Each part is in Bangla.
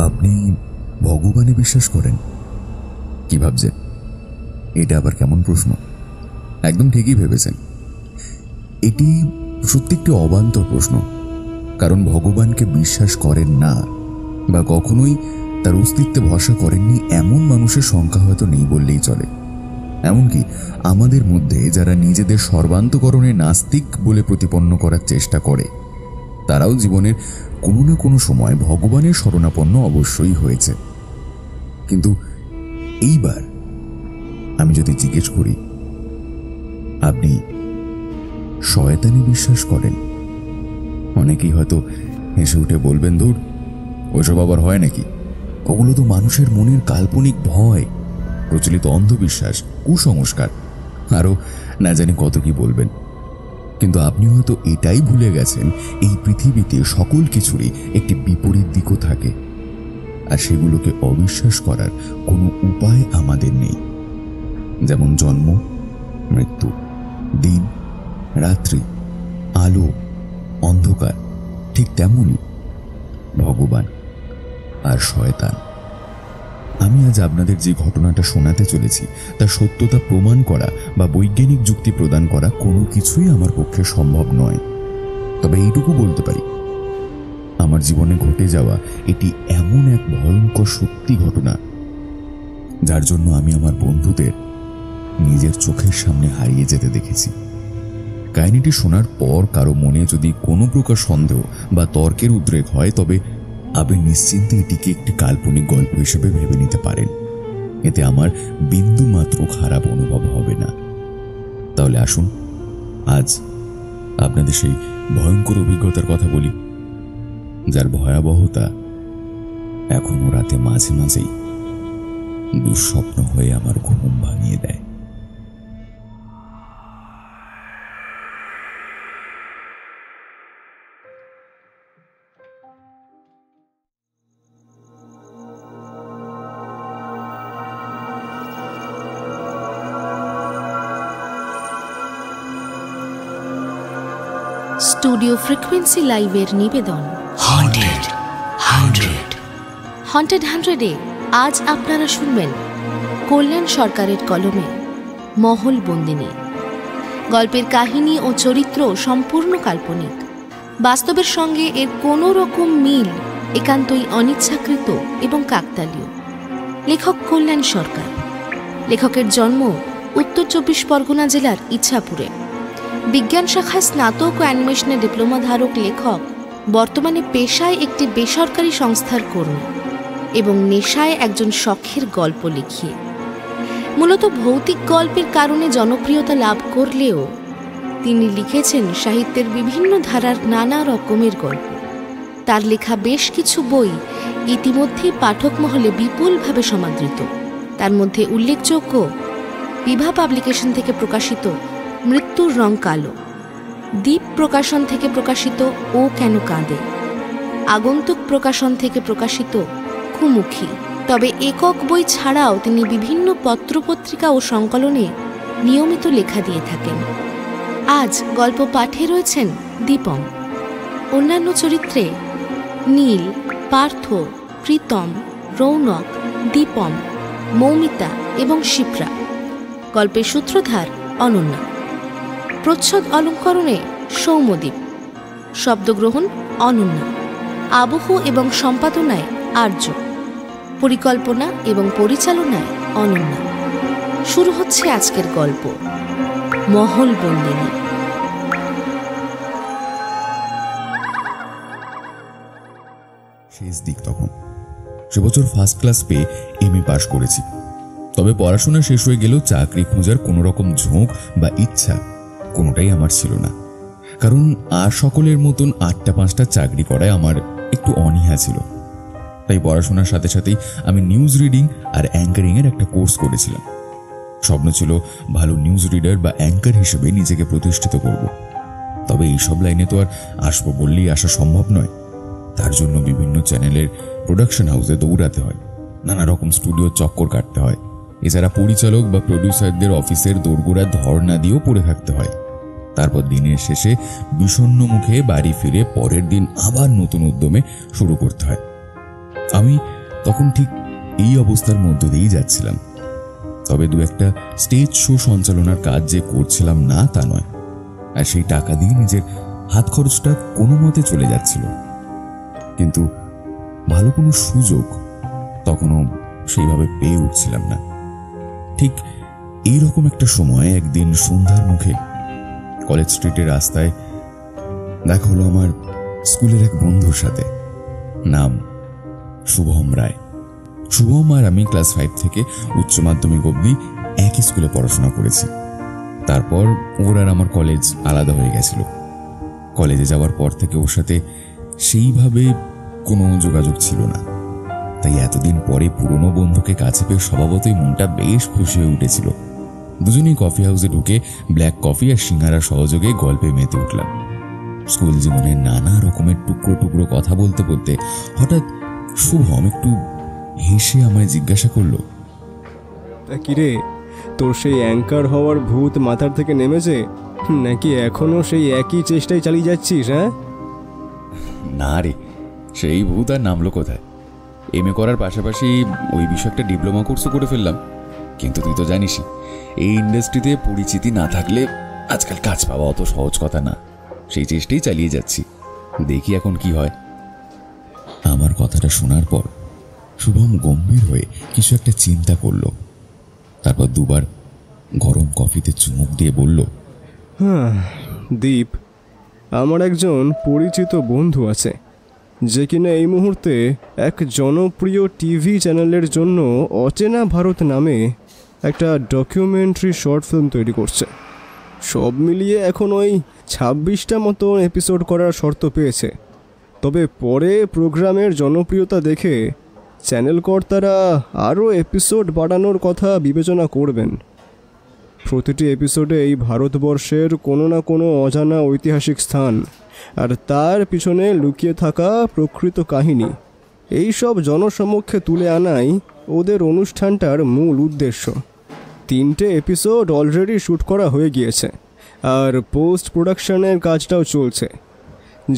আপনি ভগবানে বিশ্বাস করেন? কি ভাবছেন? এটা আবার কেমন প্রশ্ন? একদম ঠিকই ভেবেছেন। এটি সত্যি একটি অবান্তর প্রশ্ন। কারণ ভগবানকে বিশ্বাস করেন না বা কখনোই তার অস্তিত্বে ভরসা করেননি এমন মানুষের সংখ্যা হয়তো নেই বললেই চলে। এমনকি আমাদের মধ্যে যারা নিজেদের সর্বান্তকরণে নাস্তিক বলে প্রতিপন্ন করার চেষ্টা করে, তারাও জীবনের কোনো না কোনো সময় ভগবানের শরণাপন্ন অবশ্যই হয়েছে। কিন্তু এইবার আমি যদি জিজ্ঞেস করি, আপনি শয়তানে বিশ্বাস করেন? অনেকেই হয়তো হেসে উঠে বলবেন, ধুর, ওইসব আবার হয় নাকি? ওগুলো তো মানুষের মনের কাল্পনিক ভয়, প্রচলিত অন্ধবিশ্বাস, কুসংস্কার, আরো না জানি কত কি বলবেন। কিন্তু আপনি হয়তো এটাই ভুলে গেছেন, এই পৃথিবীতে সকল কিছুরই একটি বিপরীত দিকও থাকে, আর সেগুলোকে অবিশ্বাস করার কোনো উপায় আমাদের নেই। যেমন জন্ম, মৃত্যু, দিন, রাত্রি, আলো, অন্ধকার, ঠিক তেমনই ভগবান আর শয়তান। আমি আজ আপনাদের যে ঘটনাটা শোনাতে চলেছি তার সত্যতা প্রমাণ করা বা বৈজ্ঞানিক যুক্তি প্রদান করা কোনো কিছুই আমার পক্ষে সম্ভব নয়। তবে এইটুকু বলতে পারি, আমার জীবনে ঘটে যাওয়া এটি এমন এক ভয়ঙ্কর সত্যি ঘটনা, যার জন্য আমি আমার বন্ধুদের নিজের চোখের সামনে হারিয়ে যেতে দেখেছি। কাহিনীটি শোনার পর কারো মনে যদি কোনো প্রকার সন্দেহ বা তর্কের উদ্রেক হয়, তবে আপনি নিশ্চিন্তে এটিকে একটি কাল্পনিক গল্প হিসেবে ভেবে নিতে পারেন। এতে আমার বিন্দু মাত্র খারাপ অনুভব হবে না। তাহলে আসুন আজ আপনাদের সেই ভয়ঙ্কর অভিজ্ঞতার কথা বলি, যার ভয়াবহতা এখনো রাতে মাঝে মাঝেই দুঃস্বপ্ন হয়ে আমার ঘুম ভাঙিয়ে দেয়। স্টুডিও ফ্রিকোয়েন্সি লাইভের নিবেদন হন্টেড 100-এ আজ আপনারা শুনবেন কল্যাণ সরকারের কলমে মহল বন্দিনী। গল্পের কাহিনী ও চরিত্র সম্পূর্ণ কাল্পনিক। বাস্তবের সঙ্গে এর কোনো রকম মিল একান্তই অনিচ্ছাকৃত এবং কাকতালীয়। লেখক কল্যাণ সরকার। লেখকের জন্ম উত্তর 24 পরগনা জেলার ইছাপুরে। বিজ্ঞান শাখায় স্নাতক ও অ্যানিমেশনে ডিপ্লোমা ধারক লেখক বর্তমানে পেশায় একটি বেসরকারি সংস্থার কর্মী এবং নেশায় একজন শখের গল্প লিখিয়ে। মূলত ভৌতিক গল্পের কারণে জনপ্রিয়তা লাভ করলেও তিনি লিখেছেন সাহিত্যের বিভিন্ন ধারার নানা রকমের গল্প। তার লেখা বেশ কিছু বই ইতিমধ্যেই পাঠক মহলে বিপুলভাবে সমাদৃত। তার মধ্যে উল্লেখযোগ্য বিভা পাবলিকেশন থেকে প্রকাশিত মৃত্যুর রং কালো, দ্বীপ প্রকাশন থেকে প্রকাশিত ও কেন কাঁদে, আগন্তুক প্রকাশন থেকে প্রকাশিত কুমুখী। তবে একক বই ছাড়াও তিনি বিভিন্ন পত্রপত্রিকা ও সংকলনে নিয়মিত লেখা দিয়ে থাকেন। আজ গল্প পাঠে রয়েছেন দীপম। অন্যান্য চরিত্রে নীল, পার্থ, প্রীতম, রৌনক, দীপম, মৌমিতা এবং শিপ্রা। গল্পের সূত্রধার অনন্যা। প্রচ্ছদ অলঙ্করণে সৌম্যদীপ। শব্দগ্রহণ অনন্যা। আবহ এবং সম্পাদনায় আর্য। পরিকল্পনা এবং পরিচালনায় অনন্যা। শুরু হচ্ছে আজকের গল্প মহল বন্দিনী। শেষ দিক তখন। সে বছর ফার্স্ট ক্লাস পেয়ে এমএ পাশ করেছি। তবে পড়াশোনা শেষ হয়ে গেলেও চাকরি খোঁজার কোনো রকম ঝোঁক বা ইচ্ছা কোনোটাই আমার ছিল না। কারণ আর সকলের মতন 8টা 5টা চাকরি করায় আমার একটু অনীহা ছিল। তাই পড়াশোনার সাথে সাথেই আমি নিউজ রিডিং আর অ্যাঙ্কারিং এর একটা কোর্স করেছিলাম। স্বপ্ন ছিল ভালো নিউজ রিডার বা অ্যাঙ্কার হিসেবে নিজেকে প্রতিষ্ঠিত করব। তবে এইসব লাইনে তো আর আসবো বললেই আসা সম্ভব নয়। তার জন্য বিভিন্ন চ্যানেলের প্রোডাকশন হাউসে দৌড়াতে হয়, নানা রকম স্টুডিও চক্কর কাটতে হয়। এছাড়া পরিচালক বা প্রডিউসারদের অফিসের দোরগোড়া ধর্ণা দিয়েও পড়ে থাকতে হয়। তারপর দিনের শেষে বিষণ্ণ মুখে বাড়ি ফিরে পরের দিন আবার নতুন উদ্যমে শুরু করতে হয়। আমি তখন ঠিক এই অবস্থার মধ্য দিয়েই যাচ্ছিলাম। তবে দু একটা স্টেজ শো সঞ্চালনার কাজ যে করছিলাম না তা নয়, আর সেই টাকা দিয়ে নিজের হাত খরচটা কোনো মতে চলে যাচ্ছিল। কিন্তু ভালো কোনো সুযোগ তখনও সেইভাবে পেয়ে উঠছিলাম না। ঠিক এইরকম একটা সময় একদিন সন্ধ্যার মুখে কলেজ স্ট্রিটের রাস্তায় দেখা হলো আমার স্কুলের এক বন্ধুর সাথে। নাম শুভম রায়। শুভম আর আমি ক্লাস 5 থেকে উচ্চ মাধ্যমিক অবধি একই স্কুলে পড়াশোনা করেছি। তারপর ওর আর আমার কলেজ আলাদা হয়ে গেছিল। কলেজে যাওয়ার পর থেকে ওর সাথে সেইভাবে কোনো যোগাযোগ ছিল না। তাই এতদিন পরে পুরনো বন্ধুকে কাছে পেয়ে স্বভাবতই মনটা বেশ খুশি হয়ে উঠেছিল। দুজনেই কফি হাউসে ঢুকে ব্ল্যাক কফি আর সিঙ্গারা সহযোগে গল্পে মেতে উঠলাম। স্কুল জীবনের নানা রকমের টুকরো টুকরো কথা বলতে বলতে হঠাৎ শুভম একটু হেসে আমায় জিজ্ঞাসা করলো, কিরে, তোর সেই অ্যাঙ্কার হওয়ার ভূত মাথার থেকে নেমেছে নাকি এখনো সেই একই চেষ্টায় চালিয়ে যাচ্ছিস? হ্যাঁ, না রে, সেই ভূত আর নামলো কোথায়। এমএ করার পাশাপাশি ওই বিষয়ে একটা ডিপ্লোমা কোর্সও করে ফেললাম। কিন্তু তুই তো জানিসই, এই ইন্ডাস্ট্রিতে পরিচিতি না থাকলে আজকাল কাজ পাওয়া অত সহজ কথা না। সেই চেষ্টাই চালিয়ে যাচ্ছি, দেখি এখন কি হয়। আমার কথাটা শোনার পর শুভম গম্ভীর হয়ে কিছু একটা চিন্তা করলো। তারপর দুবার গরম কফিতে চুমুক দিয়ে বলল, হ্যাঁ দীপ, আমার একজন পরিচিত বন্ধু আছে যে কিনা এই মুহূর্তে এক জনপ্রিয় টিভি চ্যানেলের জন্য অচেনা ভারত নামে একটা ডকুমেন্টারি শর্ট ফিল্ম তৈরি করছে। সব মিলিয়ে এখন ওই 26টা মতো এপিসোড করার শর্ত পেয়েছে। তবে পরে প্রোগ্রামের জনপ্রিয়তা দেখে চ্যানেল কর্তারা আরও এপিসোড বাড়ানোর কথা বিবেচনা করবেন। প্রতিটি এপিসোডে এই ভারতবর্ষের কোনো না কোনো অজানা ঐতিহাসিক স্থান আর তার পিছনে লুকিয়ে থাকা প্রকৃত কাহিনী, এই সব জনসমক্ষে তুলে আনাই ওদের অনুষ্ঠানটার মূল উদ্দেশ্য। 3টে এপিসোড অলরেডি শ্যুট করা হয়ে গিয়েছে আর পোস্ট প্রোডাকশনের কাজটাও চলছে।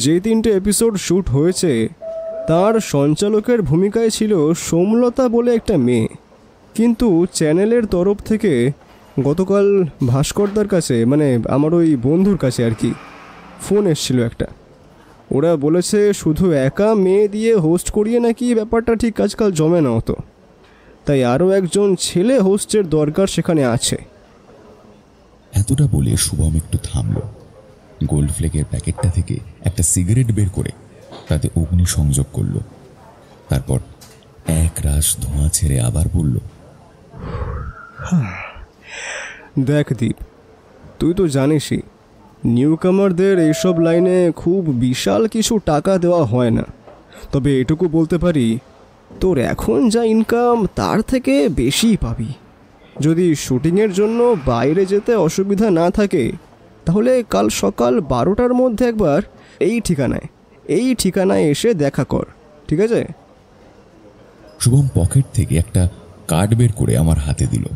যে 3টে এপিসোড শ্যুট হয়েছে তার সঞ্চালকের ভূমিকায় ছিল সোমলতা বলে একটা মেয়ে। কিন্তু চ্যানেলের তরফ থেকে গতকাল ভাস্করদার কাছে, মানে আমার ওই বন্ধুর কাছে আর কি, ফোন এসেছিল একটা। ওরা বলেছে শুধু একা মেয়ে দিয়ে হোস্ট করিয়ে নাকি ব্যাপারটা ঠিক আজকাল জমে না হতো, তাই আরও একজন ছেলে হোস্টের দরকার সেখানে আছে। এতটা বলে শুভম একটু থামল। গোল্ড ফ্লেকের প্যাকেটটা থেকে একটা সিগারেট বের করে তাতে অগ্নি সংযোগ করল। তারপর এক রাশ ধোঁয়া ছেড়ে আবার বলল, দেখ দীপ, তুই তো জানিসই নিউকামারদের এইসব লাইনে খুব বিশাল কিছু টাকা দেওয়া হয় না। তবে এটুকু বলতে পারি, তোর এখন যা ইনকাম তার থেকে বেশিই পাবি। যদি শুটিংয়ের জন্য বাইরে যেতে অসুবিধা না থাকে তাহলে কাল সকাল 12টার মধ্যে একবার এই ঠিকানায় এসে দেখা কর, ঠিক আছে? শুভম পকেট থেকে একটা কার্ড বের করে আমার হাতে দিল,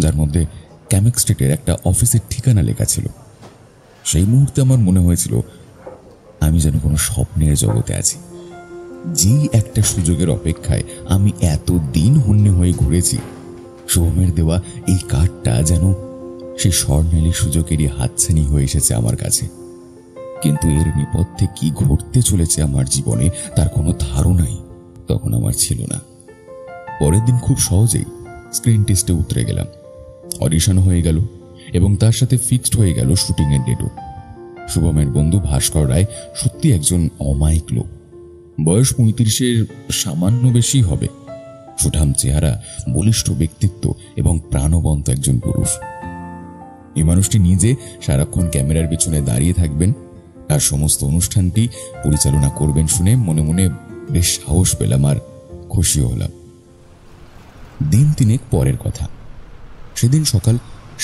যার মধ্যে ক্যামেক স্ট্রিটের একটা অফিসের ঠিকানা লেখা ছিল। সেই মুহূর্তে আমার মনে হয়েছিল আমি যেন কোনো স্বপ্নের জগতে আছি। যেই একটা সুযোগের অপেক্ষায় আমি এত দিন হন্যে হয়ে ঘুরেছি, শুভমের দেওয়া এই কার্ডটা যেন সেই স্বর্ণালী সুযোগেরই হাতছানি হয়ে এসেছে আমার কাছে। কিন্তু এর নেপথ্যে কি ঘটতে চলেছে আমার জীবনে তার কোনো ধারণাই তখন আমার ছিল না। পরের দিন খুব সহজেই স্ক্রিন টেস্টে উতরে গেলাম। অডিশনও হয়ে গেল এবং তার সাথে ফিক্সড হয়ে গেল শুটিংয়ের ডেটও। শুভমের বন্ধু ভাস্কর রায় সত্যি একজন অমায়িক লোক। বয়স 35-এর সামান্য বেশি হবে। সুঠাম চেহারা, বলিষ্ঠ ব্যক্তিত্ব এবং প্রাণবন্ত একজন পুরুষ। এই মানুষটি নিজে সারাক্ষণ ক্যামেরার পিছনে দাঁড়িয়ে থাকবেন আর সমস্ত অনুষ্ঠানটি পরিচালনা করবেন শুনে মনে মনে বেশ সাহস পেলাম আর খুশিও হলাম। দিন 3 পরের কথা। সেদিন সকাল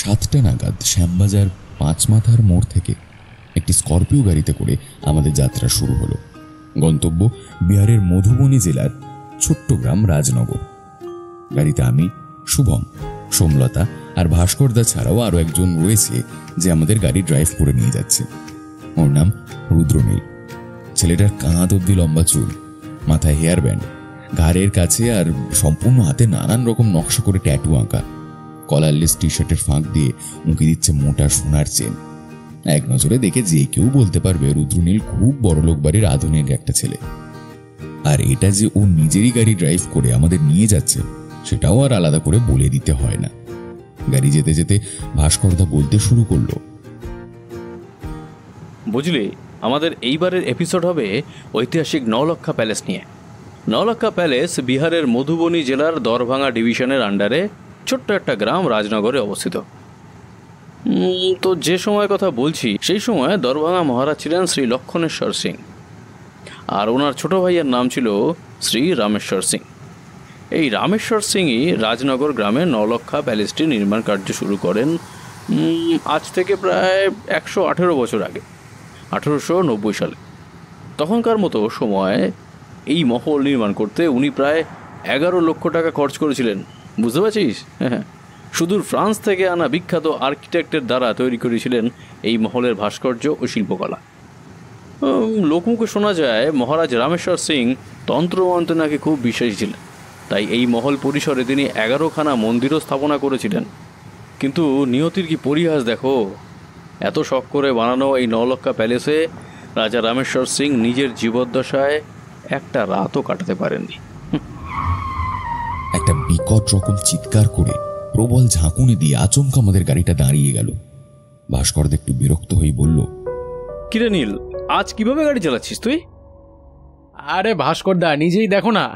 7টা নাগাদ শ্যামবাজার 5 মাথার মোড় থেকে একটি স্করপিও গাড়িতে করে আমাদের যাত্রা শুরু হলো। গন্তব্য বিহারের মধুবনী জেলার ছোট্ট গ্রাম রাজনগর। গাড়িতে আমি, শুভম, সোমলতা আর ভাস্করদা ছাড়াও আরো একজন রয়েছে যে আমাদের গাড়ি ড্রাইভ করে নিয়ে যাচ্ছে। ওর নাম রুদ্রনীল। ছেলেটার কাঁধ অব্দি লম্বা চুল, মাথায় হেয়ার ব্যান্ড, ঘাড়ের কাছে আর সম্পূর্ণ হাতে নানান রকম নকশা করে ট্যাটু আঁকা। কলারলেস টি শার্টের ফাঁক দিয়ে উঁকি দিচ্ছে মোটা সোনার চেন। এক নজরে দেখে যে কেউ বলতে পারবে রুদ্রনীল খুব বড়লোক বাড়ির আধুনিক একটা ছেলে। আর এটা যে ও নিজেরই গাড়ি ড্রাইভ করে আমাদের নিয়ে যাচ্ছে সেটাও আর আলাদা করে বলে দিতে হয় না। গাড়ি যেতে যেতে ভাস্করদা বলতে শুরু করলো, বুঝলি, আমাদের এইবারের এপিসোড হবে ঐতিহাসিক নওলক্ষা প্যালেস নিয়ে। নওলক্ষা প্যালেস বিহারের মধুবনী জেলার দরভাঙা ডিভিশনের আন্ডারে ছোট্ট একটা গ্রাম রাজনগরে অবস্থিত। তো যে সময় কথা বলছি সেই সময় দরভাঙা মহারাজ ছিলেন শ্রী লক্ষণেশ্বর সিং, আর ওনার ছোট ভাইয়ের নাম ছিল শ্রী রামেশ্বর সিং। এই রামেশ্বর সিংই রাজনগর গ্রামে নওলক্ষা প্যালেসটি নির্মাণ কার্য শুরু করেন আজ থেকে প্রায় 118 বছর আগে, 1890 সালে। তখনকার মতো সময় এই মহল নির্মাণ করতে উনি প্রায় 11 লক্ষ টাকা খরচ করেছিলেন। বুঝতে পারছিস? হ্যাঁ, সুদূর ফ্রান্স থেকে আনা বিখ্যাত আর্কিটেক্টের দ্বারা তৈরি করেছিলেন এই মহলের ভাস্কর্য ও শিল্পকলা। লোকমুখে শোনা যায় মহারাজ রামেশ্বর সিং তন্ত্রমন্ত্রে নাকি খুব বিশ্বাসী ছিলেন, তাই এই মহল পরিসরে তিনি 11খানা মন্দিরও স্থাপনা করেছিলেন। কিন্তু নিয়তির কি পরিহাস দেখো, এত শখ করে বানানো এই নওলক্ষা প্যালেসে রাজা রামেশ্বর সিং নিজের জীবদ্দশায় একটা রাতও কাটাতে পারেননি। একটা বিকট রকম চিৎকার করে প্রবল ঝাঁকুনি দিয়ে আচমকা আমাদের গাড়িটা দাঁড়িয়ে গেল। ভাস্করদা একটু বিরক্ত হয়ে বলল, কিরে নীল, আজ কিভাবে গাড়ি চালাচ্ছিস তুই? আরে ভাস্করদা, নিজেই দেখো না,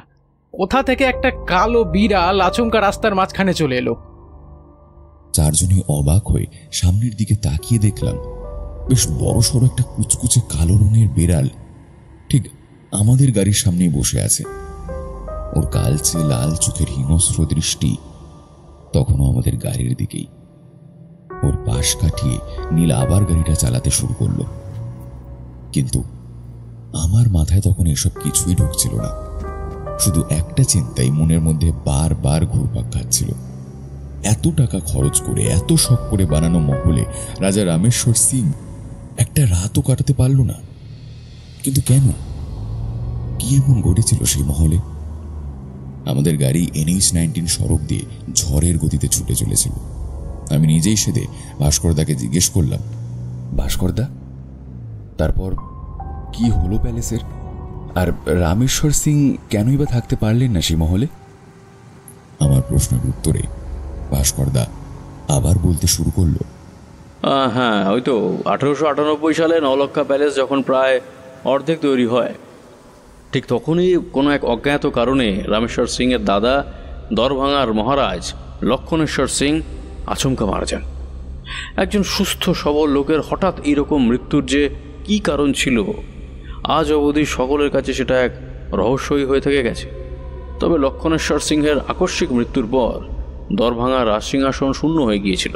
কোথা থেকে একটা কালো বিড়াল আচমকা রাস্তার মাঝখানে চলে এলো। চারজনে অবাক হয়ে সামনের দিকে তাকিয়ে দেখলাম বেশ বড়সড় একটা কুচকুচে কালো রঙের বিড়াল ঠিক আমাদের গাড়ির সামনেই বসে আছে। ওর কালচে লাল চোখের হিংস্র দৃষ্টি তখনও আমাদের গাড়ির দিকেই। ওর পাশ কাটিয়ে নীল আবার গাড়িটা চালাতে শুরু করলো, কিন্তু আমার মাথায় তখন এসব কিছুই ঢুকছিল না। শুধু একটা চিন্তাই মনের মধ্যে বারবার ঘুরপাক খাচ্ছিল, এত টাকা খরচ করে এত শখ করে বানানো মহলে রাজা রামেশ্বর সিং একটা রাতও কাটাতে পারল না। কিন্তু কেন? কি এমন ঘটেছিল সেই মহলে? আমাদের গাড়ি NH-19 সড়ক দিয়ে ঝড়ের গতিতে ছুটে চলেছিল। আমি নিজেই সেদে ভাস্করদাকে জিজ্ঞেস করলাম, ভাস্করদা, তারপর কি হলো প্যালেসের? আর রামেশ্বর সিং কেনই বা থাকতে পারলেন না সেই মহলে? আমার প্রশ্নের উত্তরে ভাস্করদা আবার বলতে শুরু করলো, হ্যাঁ, ওই তো 1898 সালে নওলক্ষা প্যালেস যখন প্রায় অর্ধেক তৈরি হয়, ঠিক তখনই কোনো এক অজ্ঞাত কারণে রামেশ্বর সিংয়ের দাদা দরভাঙার মহারাজ লক্ষণেশ্বর সিং আচমকা মারা যান। একজন সুস্থ সবল লোকের হঠাৎ এইরকম মৃত্যুর যে কী কারণ ছিল আজ অবধি সকলের কাছে সেটা এক রহস্যই হয়ে থেকে গেছে। তবে লক্ষণেশ্বর সিংহের আকস্মিক মৃত্যুর পর দরভাঙার রাজসিংহাসন শূন্য হয়ে গিয়েছিল,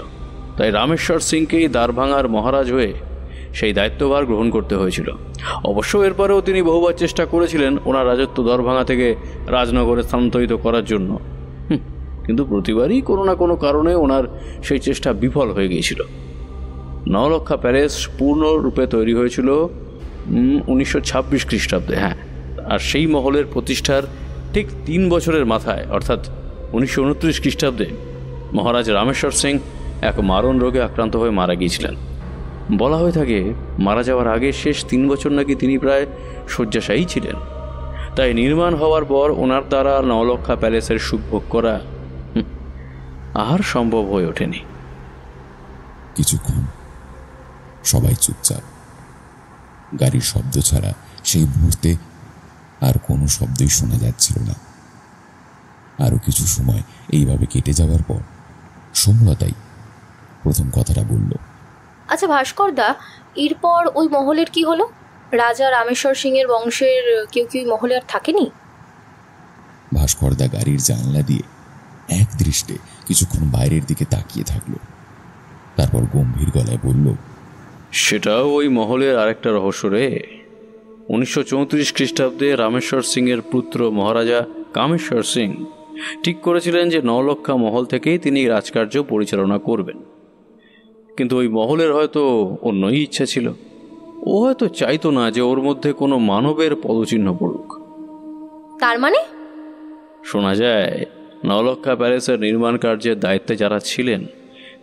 তাই রামেশ্বর সিংকেই দ্বারভাঙার মহারাজ হয়ে সেই দায়িত্বভার গ্রহণ করতে হয়েছিল। অবশ্য এরপরেও তিনি বহুবার চেষ্টা করেছিলেন ওনার রাজত্ব দরভাঙা থেকে রাজনগরে স্থানান্তরিত করার জন্য, কিন্তু প্রতিবারই কোনো না কোনো কারণে ওনার সেই চেষ্টা বিফল হয়ে গিয়েছিল। নওলক্ষা প্যালেস পূর্ণরূপে তৈরি হয়েছিল 1926 খ্রিস্টাব্দে। হ্যাঁ, আর সেই মহলের প্রতিষ্ঠার ঠিক 3 বছরের মাথায় অর্থাৎ 1929 খ্রিস্টাব্দে মহারাজ রামেশ্বর সিং এক মারণ রোগে আক্রান্ত হয়ে মারা গিয়েছিলেন। বলা হয়ে থাকে মারা যাওয়ার আগে শেষ 3 বছর নাকি তিনি প্রায় শয্যাশায়ী ছিলেন, তাই নির্মাণ হওয়ার পর ওনার দ্বারা নওলক্ষা প্যালেসের সুখভোগ করা আর সম্ভব হয়ে ওঠেনি। কিছুক্ষণ সবাই চুপচাপ। গাড়ির শব্দ ছাড়া সেই মুহূর্তে আর কোনো শব্দই শোনা যাচ্ছিল না। আরো কিছু সময় এইভাবে কেটে যাওয়ার পর সমলতাই প্রথম কথাটা বলল, আচ্ছা ভাস্করদা, এরপর ওই মহলের কি হলো? রাজা রামেশ্বর সিং এর বংশের কেউ কেউ মহলে আর থাকেনি? ভাস্করদা গাড়ির জানলা দিয়ে এক দৃষ্টে কিছুক্ষণ বাইরের দিকে তাকিয়ে থাকলো, তারপর গম্ভীর গলায় বলল, সেটাও ওই মহলের আরেকটা রহস্য রে। 1934 খ্রিস্টাব্দে রামেশ্বর সিংয়ের পুত্র মহারাজা কামেশ্বর সিং ঠিক করেছিলেন যে নওলক্ষা মহল থেকেই তিনি রাজকার্য পরিচালনা করবেন, কিন্তু ওই মহলের হয়তো অন্যই ইচ্ছা ছিল। ও হয়তো চাইতো না যে ওর মধ্যে কোনো মানবের পদচিহ্ন পড়ুক। তার মানে শোনা যায় নলক্ষা প্যালেসের নির্মাণ কার্যের দায়িত্বে যারা ছিলেন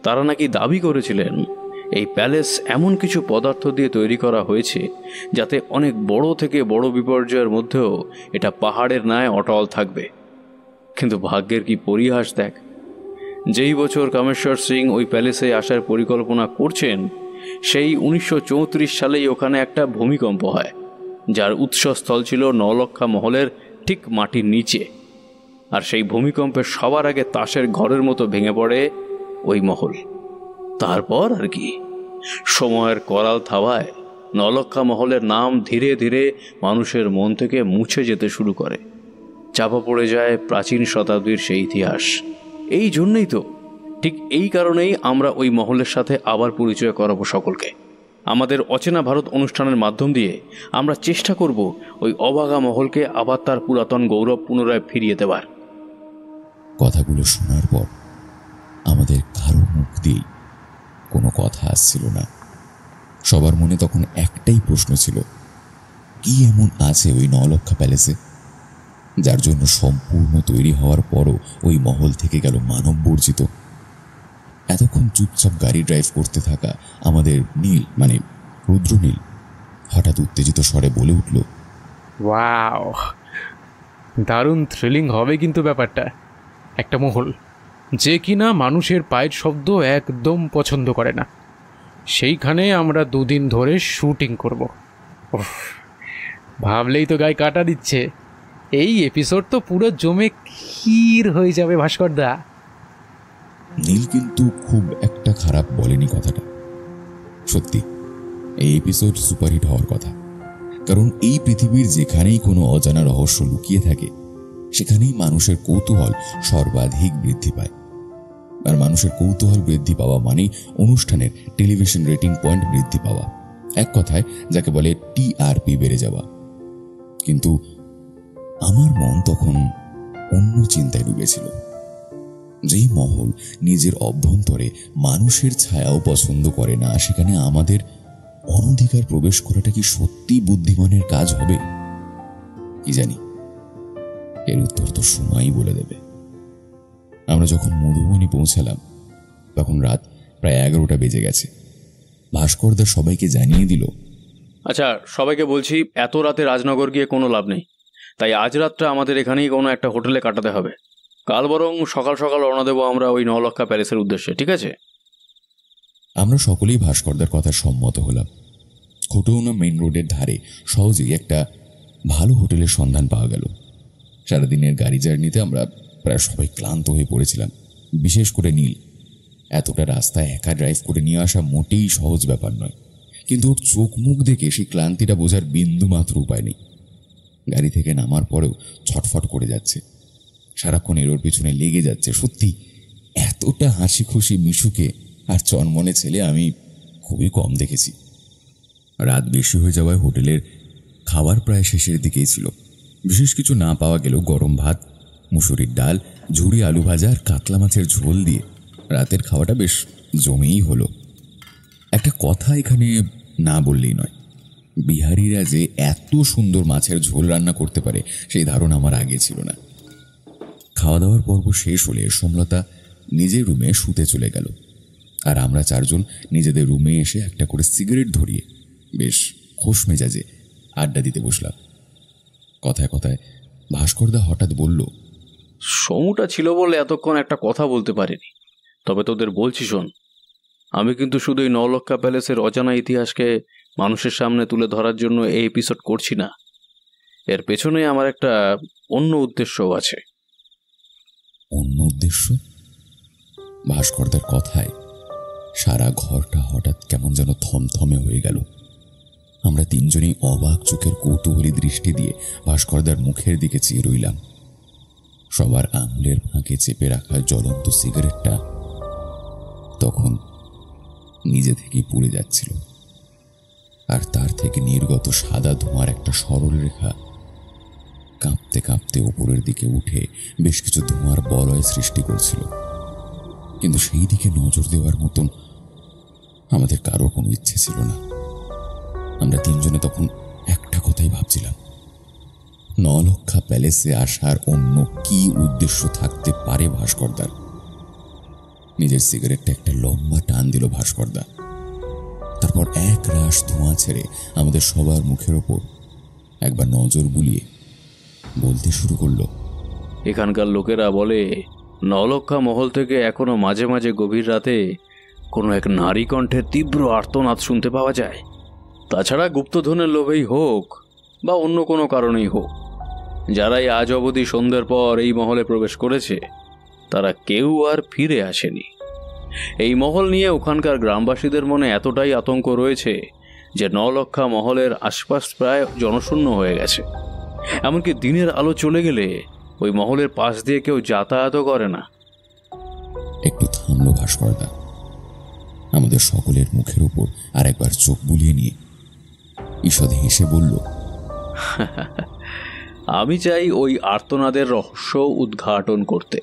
তারা নাকি দাবি করেছিলেন এই প্যালেস এমন কিছু পদার্থ দিয়ে তৈরি করা হয়েছে যাতে অনেক বড় থেকে বড় বিপর্যয়ের মধ্যেও এটা পাহাড়ের ন্যায় অটল থাকবে। কিন্তু ভাগ্যের কি পরিহাস দেখ, যেই বছর কামেশ্বর সিং ওই প্যালেসে আসার পরিকল্পনা করছেন সেই 1934 সালেই ওখানে একটা ভূমিকম্প হয়, যার উৎসস্থল ছিল নলক্ষা মহলের ঠিক মাটির নিচে। আর সেই ভূমিকম্পে সবার আগে তাসের ঘরের মতো ভেঙে পড়ে ওই মহল। তারপর আর কি, সময়ের করাল থাবায় নলক্ষা মহলের নাম ধীরে ধীরে মানুষের মন থেকে মুছে যেতে শুরু করে, চাপা পড়ে যায় প্রাচীন শতাব্দীর সেই ইতিহাস। এই জন্যই তো, ঠিক এই কারণেই আমরা ওই মহলের সাথে আবার পরিচয় করাবো সকলকে। আমাদের অচেনা ভারত অনুষ্ঠানের মাধ্যম দিয়ে আমরা চেষ্টা করব ওই অবাগা মহলকে আবার তার পুরাতন গৌরব পুনরায় ফিরিয়ে দেবার। কথাগুলো শোনার পর আমাদের কারো মুখ দিয়ে কোনো কথা আসছিল না। সবার মনে তখন একটাই প্রশ্ন ছিল, কি এমন আছে ওই নলক্ষা প্যালেসে যার জন্য সম্পূর্ণ তৈরি হওয়ার পরও ওই মহল থেকে গেল মানব বর্জিত। এতক্ষণ চুপচাপ গাড়ি ড্রাইভ করতে থাকা আমাদের নীল, মানে রুদ্রনীল, হঠাৎ উত্তেজিত স্বরে বলে উঠল, ওয়াও, দারুণ থ্রিলিং হবে কিন্তু ব্যাপারটা। একটা মহল যে কিনা মানুষের পায়ের শব্দ একদম পছন্দ করে না, সেইখানে আমরা 2 দিন ধরে শুটিং করব। ভাবলেই তো গায়ে কাটা দিচ্ছে। এই এপিসোড তো পুরো জমে ক্ষীর হয়ে যাবে ভাস্করদা। নীল কিন্তু খুব একটা খারাপ বলেনি কথাটা। সত্যি এই এপিসোড সুপারহিট হওয়ার কথা, কারণ এই পৃথিবীর যেখানেই কোনো অজানা রহস্য লুকিয়ে থাকে সেখানেই মানুষের কৌতূহল সর্বাধিক বৃদ্ধি পায়। আর মানুষের কৌতূহল বৃদ্ধি পাওয়া মানেই অনুষ্ঠানের টেলিভিশন রেটিং পয়েন্ট বৃদ্ধি পাওয়া, এক কথায় যাকে বলে টিআরপি বেড়ে যাওয়া। কিন্তু আমার মন তখন অন্য চিন্তায় ডুবেছিল। যেই মহল নিজের অভ্যন্তরে মানুষের ছায়াও পছন্দ করে না, সেখানে আমাদের অনধিকার প্রবেশ করাটা কি সত্যি বুদ্ধিমানের কাজ হবে? কি জানি, এর উত্তর তো সময়ই বলে দেবে। আমরা যখন মধুবনী পৌঁছালাম তখন রাত প্রায় 11টা বেজে গেছে। ভাস্করদা সবাইকে জানিয়ে দিল, আচ্ছা সবাইকে বলছি, এত রাতে রাজনগর গিয়ে কোনো লাভ নেই, তাই আজ রাতটা আমাদের এখানেই কোনো একটা হোটেলে কাটাতে হবে। কাল বরং সকাল সকাল রওনা দেবো আমরা ওই নলক্ষা প্যালেসের উদ্দেশ্যে, ঠিক আছে? আমরা সকলেই ভাস্করদার কথা সম্মত হলাম। খোটৌনা মেইন রোডের ধারে সহজেই একটা ভালো হোটেলের সন্ধান পাওয়া গেল। সারাদিনের গাড়ি জার্নিতে আমরা প্রায় সবাই ক্লান্ত হয়ে পড়েছিলাম, বিশেষ করে নীল। এতটা রাস্তা একা ড্রাইভ করে নিয়ে আসা মোটেই সহজ ব্যাপার নয়, কিন্তু ওর চোখ মুখ দেখে সেই ক্লান্তিটা বোঝার বিন্দু মাত্র উপায় নেই। গাড়ি থেকে নামার পরেও ছটফট করে যাচ্ছে, সারাক্ষণ এর পিছনে লেগে যাচ্ছে। সত্যি এতটা হাসি খুশি মিশুকে আর চনমনে ছেলে আমি খুবই কম দেখেছি। রাত বেশি হয়ে যাওয়ায় হোটেলের খাবার প্রায় শেষের দিকেই ছিল। বিশেষ কিছু না পাওয়া গেলেও গরম ভাত, মুসুরির ডাল, ঝুড়ি আলু ভাজা আর কাতলা মাছের ঝোল দিয়ে রাতের খাওয়াটা বেশ জমেই হলো। একটা কথা এখানে না বললেই নয়, বিহারিরা যে এত সুন্দর মাছের ঝোল রান্না করতে পারে সেই ধারণা আমার আগে ছিল না। খাওয়া দাওয়ার পর্ব শেষ হলে সোমলতা নিজের রুমে শুতে চলে গেল, আর আমরা 4 জন নিজেদের রুমে এসে একটা করে সিগারেট ধরিয়ে বেশ খোশ মেজাজে আড্ডা দিতে বসলাম। কথায় কথায় ভাস্করদা হঠাৎ বলল, সমুটা ছিল বলে এতক্ষণ একটা কথা বলতে পারিনি, তবে তোদের বলছি শোন, আমি কিন্তু শুধু এই নলক্ষা প্যালেসের অজানা ইতিহাসকে মানুষের সামনে তুলে ধরার জন্য এই এপিসোড করছি না। এর পেছনে আমার একটা অন্য উদ্দেশ্যও আছে। অন্য উদ্দেশ্য? ভাস্করদার কথায় সারা ঘরটা হঠাৎ কেমন যেন থমথমে হয়ে গেল। আমরা 3 জনেই অবাক চোখের কৌতূহলী দৃষ্টি দিয়ে ভাস্করদার মুখের দিকে চেয়ে রইলাম। সবার আঙুলের ফাঁকে চেপে রাখা জ্বলন্ত সিগারেটটা তখন নিজে থেকেই পুড়ে যাচ্ছিল, আর তার থেকে নির্গত সাদা ধোঁয়ার একটা সরল রেখা কাঁপতে কাঁপতে ওপরের দিকে উঠে বেশ কিছু ধোঁয়ার বলয় সৃষ্টি করছিল। কিন্তু সেই দিকে নজর দেওয়ার মতন আমাদের কারো কোনো ইচ্ছে ছিল না। আমরা 3 জনে তখন একটা কথাই ভাবছিলাম, নলক্ষা প্যালেসে আসার অন্য কি উদ্দেশ্য থাকতে পারে ভাস্করদার? নিজের সিগারেটটা একটা লম্বা টান দিল ভাস্করদা। তারপর এক রাশ ধোঁয়া ছেড়ে আমাদের সবার মুখের ওপর একবার নজর বুলিয়ে বলতে শুরু করলো, এখানকার লোকেরা বলে নলক্ষা মহল থেকে এখনো মাঝে মাঝে গভীর রাতে কোনো এক নারী কণ্ঠের তীব্র আর্তনাদ শুনতে পাওয়া যায়। তাছাড়া গুপ্তধনের লোভেই হোক বা অন্য কোনো কারণেই হোক, যারাই আজ অবধি সন্ধ্যের পর এই মহলে প্রবেশ করেছে তারা কেউ আর ফিরে আসেনি। এই মহল নিয়ে ওখানকার গ্রামবাসীদের মনে এতটাই আতঙ্ক রয়েছে যে নলক্ষা মহলের আশপাশ প্রায় জনশূন্য হয়ে গেছে। এমনকি দিনের আলো চলে গেলে ওই মহলের পাশ দিয়ে কেউ যাতায়াতও করে না। একটু থামলো ভাস্করদা। আমাদের সকলের মুখের উপর আর একবার চোখ বুলিয়ে নিয়ে ঈষৎ হেসে বলল, আমি চাই ওই আর্তনাদের রহস্য উদ্ঘাটন করতে,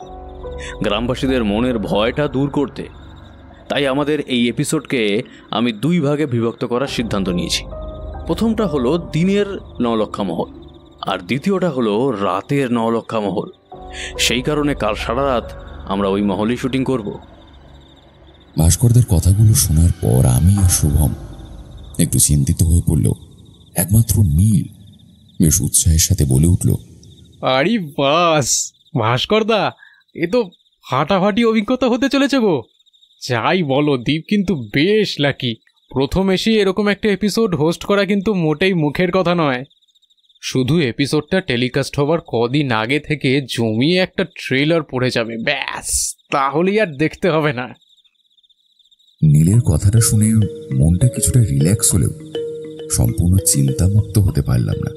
গ্রামবাসীদের মনের ভয়টা দূর করতে। তাই আমাদের এই এপিসোডকে আমি 2 ভাগে বিভক্ত করার সিদ্ধান্ত নিয়েছি। প্রথমটা হলো দিনের নলক্ষা মহল, আর দ্বিতীয়টা হলো রাতের নলক্ষা মহল। সেই কারণে কাল সারা রাত আমরা ওই মহলেই শুটিং করব। ভাস্করদের কথাগুলো শোনার পর আমি আর শুভম একটু চিন্তিত হয়ে পড়ল। একমাত্র নীল বেশ উৎসাহের সাথে বলে উঠল, আরে বাস ভাস্করদা, এ তো ফাটাফাটি অভিজ্ঞতা হতে চলেছে গো। যাই বলো, দীপ কিন্তু বেশ লাকি। প্রথম এসে এরকম একটা এপিসোড হোস্ট করা কিন্তু মোটেই মুখের কথা নয়। শুধু এপিসোডটা টেলিকাস্ট হবার কদিন আগে থেকে জমিয়ে একটা ট্রেলার পড়ে যাবে, ব্যাস, তাহলেই আর দেখতে হবে না। নীলের কথাটা শুনে মনটা কিছুটা রিল্যাক্স হলেও সম্পূর্ণ চিন্তামুক্ত হতে পারলাম না।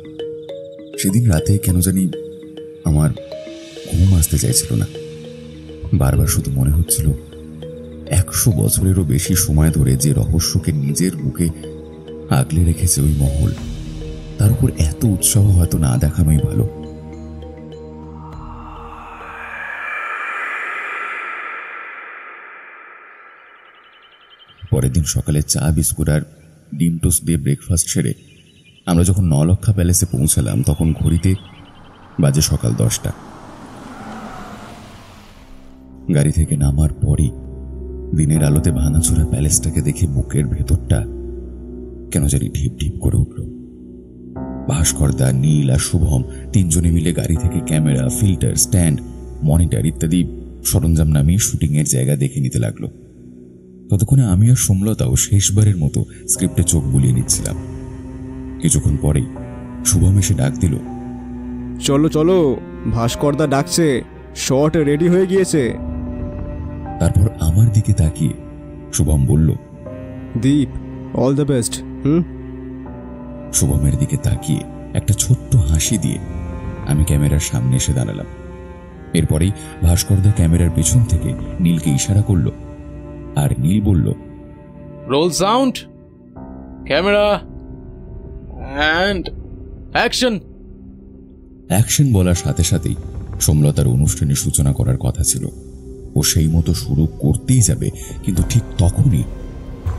সেদিন রাতে কেন জানি আমার ঘুম আসতে চাইছিল না। বারবার শুধু মনে হচ্ছিল 100 বছরেরও বেশি সময় ধরে যে রহস্যকে নিজের বুকে আগলে রেখেছে ওই মহল, তার উপর এত উৎসাহ হয়তো না দেখানোই ভালো। পরের দিন সকালে চা বিস্কুট আর ডিম টোস্ট দিয়ে ব্রেকফাস্ট সেরে আমরা যখন নলক্ষা প্যালেসে পৌঁছালাম তখন ঘড়িতে বাজে সকাল 10টা। গাড়ি থেকে নামার পরই দিনের আলোতে ভাঙাচোরা প্যালেসটাকে দেখে বুকের ভেতরটা কেন জানি ঢিপ ঢিপ করে উঠল। ভাস্করদা, নীল আর শুভম 3 জনে মিলে গাড়ি থেকে ক্যামেরা, ফিল্টার, স্ট্যান্ড, মনিটর ইত্যাদি সরঞ্জাম নামিয়ে শুটিংয়ের জায়গা দেখে নিতে লাগলো। ততক্ষণে আমি আর সোমলতাও শেষবারের মতো স্ক্রিপ্টে চোখ বুলিয়ে নিচ্ছিলাম। কিছুক্ষণ পরেই শুভম এসে ডাক দিল, চলো চলো, ভাস্করদা ডাকছে, শট রেডি হয়ে গিয়েছে। তারপর আমার দিকে তাকিয়ে শুভম বলল, দীপ, অল দ্য বেস্ট। শুভমের দিকে তাকিয়ে একটা ছোট্ট হাসি দিয়ে আমি ক্যামেরার সামনে এসে দাঁড়ালাম। এরপরেই ভাস্করদা ক্যামেরার পেছন থেকে নীলকে ইশারা করল, আর নীল বলল, roll sound, camera and action. Action বলার সাথে সাথেই সোমলতার অনুষ্ঠানের সূচনা করার কথা ছিল। ও সেই মতো শুরু করতেই যাবে, কিন্তু ঠিক তখনই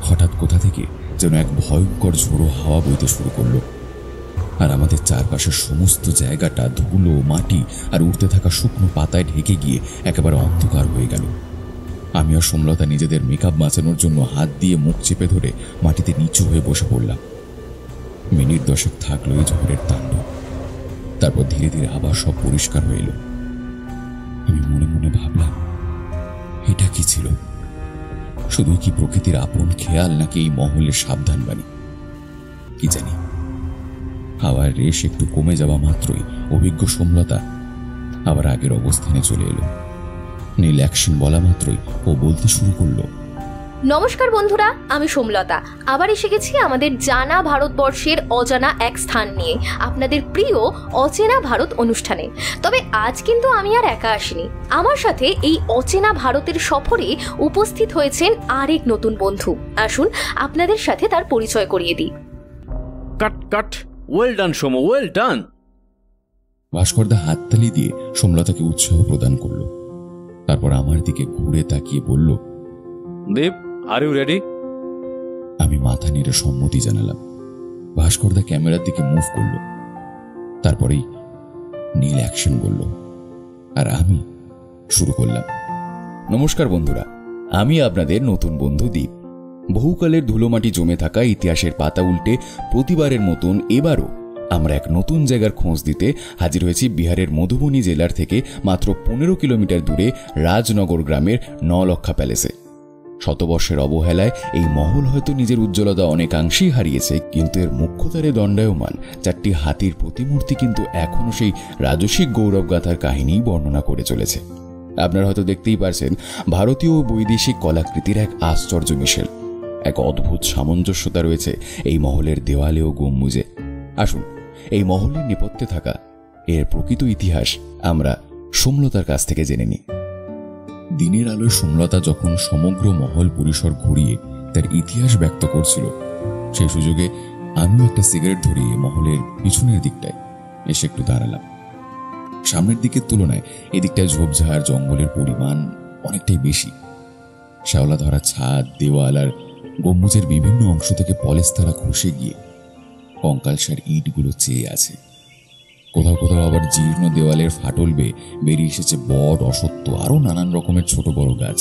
হঠাৎ কোথা থেকে যেন এক ভয়ঙ্কর ঝোড়ো হাওয়া বইতে শুরু করলো, আর আমাদের চারপাশের সমস্ত জায়গাটা ধুলো, মাটি আর উড়তে থাকা শুকনো পাতায় ঢেকে গিয়ে একেবারে অন্ধকার হয়ে গেল। আমি আর সোমলতা নিজেদের মেকআপ বাঁচানোর জন্য হাত দিয়ে মুখ চেপে ধরে মাটিতে নিচু হয়ে বসে পড়লাম। মিনিট 10 থাকলো এই ঝড়ের তাণ্ডব। তারপর ধীরে ধীরে আবার সব পরিষ্কার হয়ে এলো। আমি মনে মনে ভাবলাম, এটা কি ছিল? শুধুই কি প্রকৃতির আপন খেয়াল, নাকি এই মহলের সাবধান বাণী? কি জানি। হাওয়ার রেশ একটু কমে যাওয়া মাত্রই অভিজ্ঞ সোমলতা আবার আগের অবস্থানে চলে এলো। নীল অ্যাকশন বলা মাত্রই ও বলতে শুরু করলো, নমস্কার বন্ধুরা, আমি সোমলতা আবার এসে গেছি আমাদের জানা ভারতবর্ষের অজানা এক স্থান নিয়ে, আপনাদের প্রিয় অচেনা ভারত অনুষ্ঠানে। তবে আজ কিন্তু আমি আর একা আসিনি, আমার সাথে এই অচেনা ভারতের সফরে উপস্থিত হয়েছেন আরেক নতুন বন্ধু। আসুন আপনাদের সাথে তার পরিচয় করিয়ে দিই। কাট কাট, ওয়েল ডান সোম, ওয়েল ডান। ভাস্করদা হাততালি দিয়ে সোমলতাকে উৎসাহ প্রদান করলো। তারপর আমার দিকে ঘুরে তাকিয়ে বলল, দীপ, আর ইউ রেডি? আমি মাথা নেড়ে সম্মতি জানালাম। ভাস্করদা ক্যামেরার দিকে মুভ করল। তারপরেই নীল অ্যাকশন বলল, আর আমি শুরু করলাম। নমস্কার বন্ধুরা, আমি আপনাদের নতুন বন্ধু দীপ। বহুকালের ধুলোমাটি জমে থাকা ইতিহাসের পাতা উল্টে প্রতিবারের মতন এবারও আমরা এক নতুন জায়গার খোঁজ দিতে হাজির হয়েছি বিহারের মধুবনী জেলার থেকে মাত্র 15 কিলোমিটার দূরে রাজনগর গ্রামের নলক্ষা প্যালেসে। শতবর্ষের অবহেলায় এই মহল হয়তো নিজের উজ্জ্বলতা অনেকাংশেই হারিয়েছে, কিন্তু এর মুখ্যতারে দণ্ডায়মান 4টি হাতির প্রতিমূর্তি কিন্তু এখনও সেই রাজসিক গৌরবগাথার কাহিনীই বর্ণনা করে চলেছে। আপনারা হয়তো দেখতেই পারছেন, ভারতীয় ও বৈদেশিক কলাকৃতির এক আশ্চর্য মিশেল, এক অদ্ভুত সামঞ্জস্যতা রয়েছে এই মহলের দেওয়ালে ও গম্বুজে। আসুন এই মহলের নেপথ্যে থাকা এর প্রকৃত ইতিহাস আমরা সোমলতার কাছ থেকে জেনে নিই। দিনের আলোয় সোমলতা যখন সমগ্র মহল পরিসর ঘুরিয়ে তার ইতিহাস ব্যক্ত করছিল, সেই সুযোগে আমিও একটা সিগারেট ধরিয়ে মহলের পিছনের দিকটায় এসে একটু দাঁড়ালাম। সামনের দিকের তুলনায় এদিকটায় ঝোপঝাড় জঙ্গলের পরিমাণ অনেকটাই বেশি। শ্যাওলা ধরা ছাদ, দেওয়াল আর গম্বুজের বিভিন্ন অংশ থেকে পলেস্তারা খসে গিয়ে কঙ্কালসার ইটগুলো চেয়ে আছে। কোথাও কোথাও আবার জীর্ণ দেওয়ালের ফাটল বেয়ে বেরিয়ে এসেছে বট, অসত্য, আরো নানান রকমের ছোট বড় গাছ,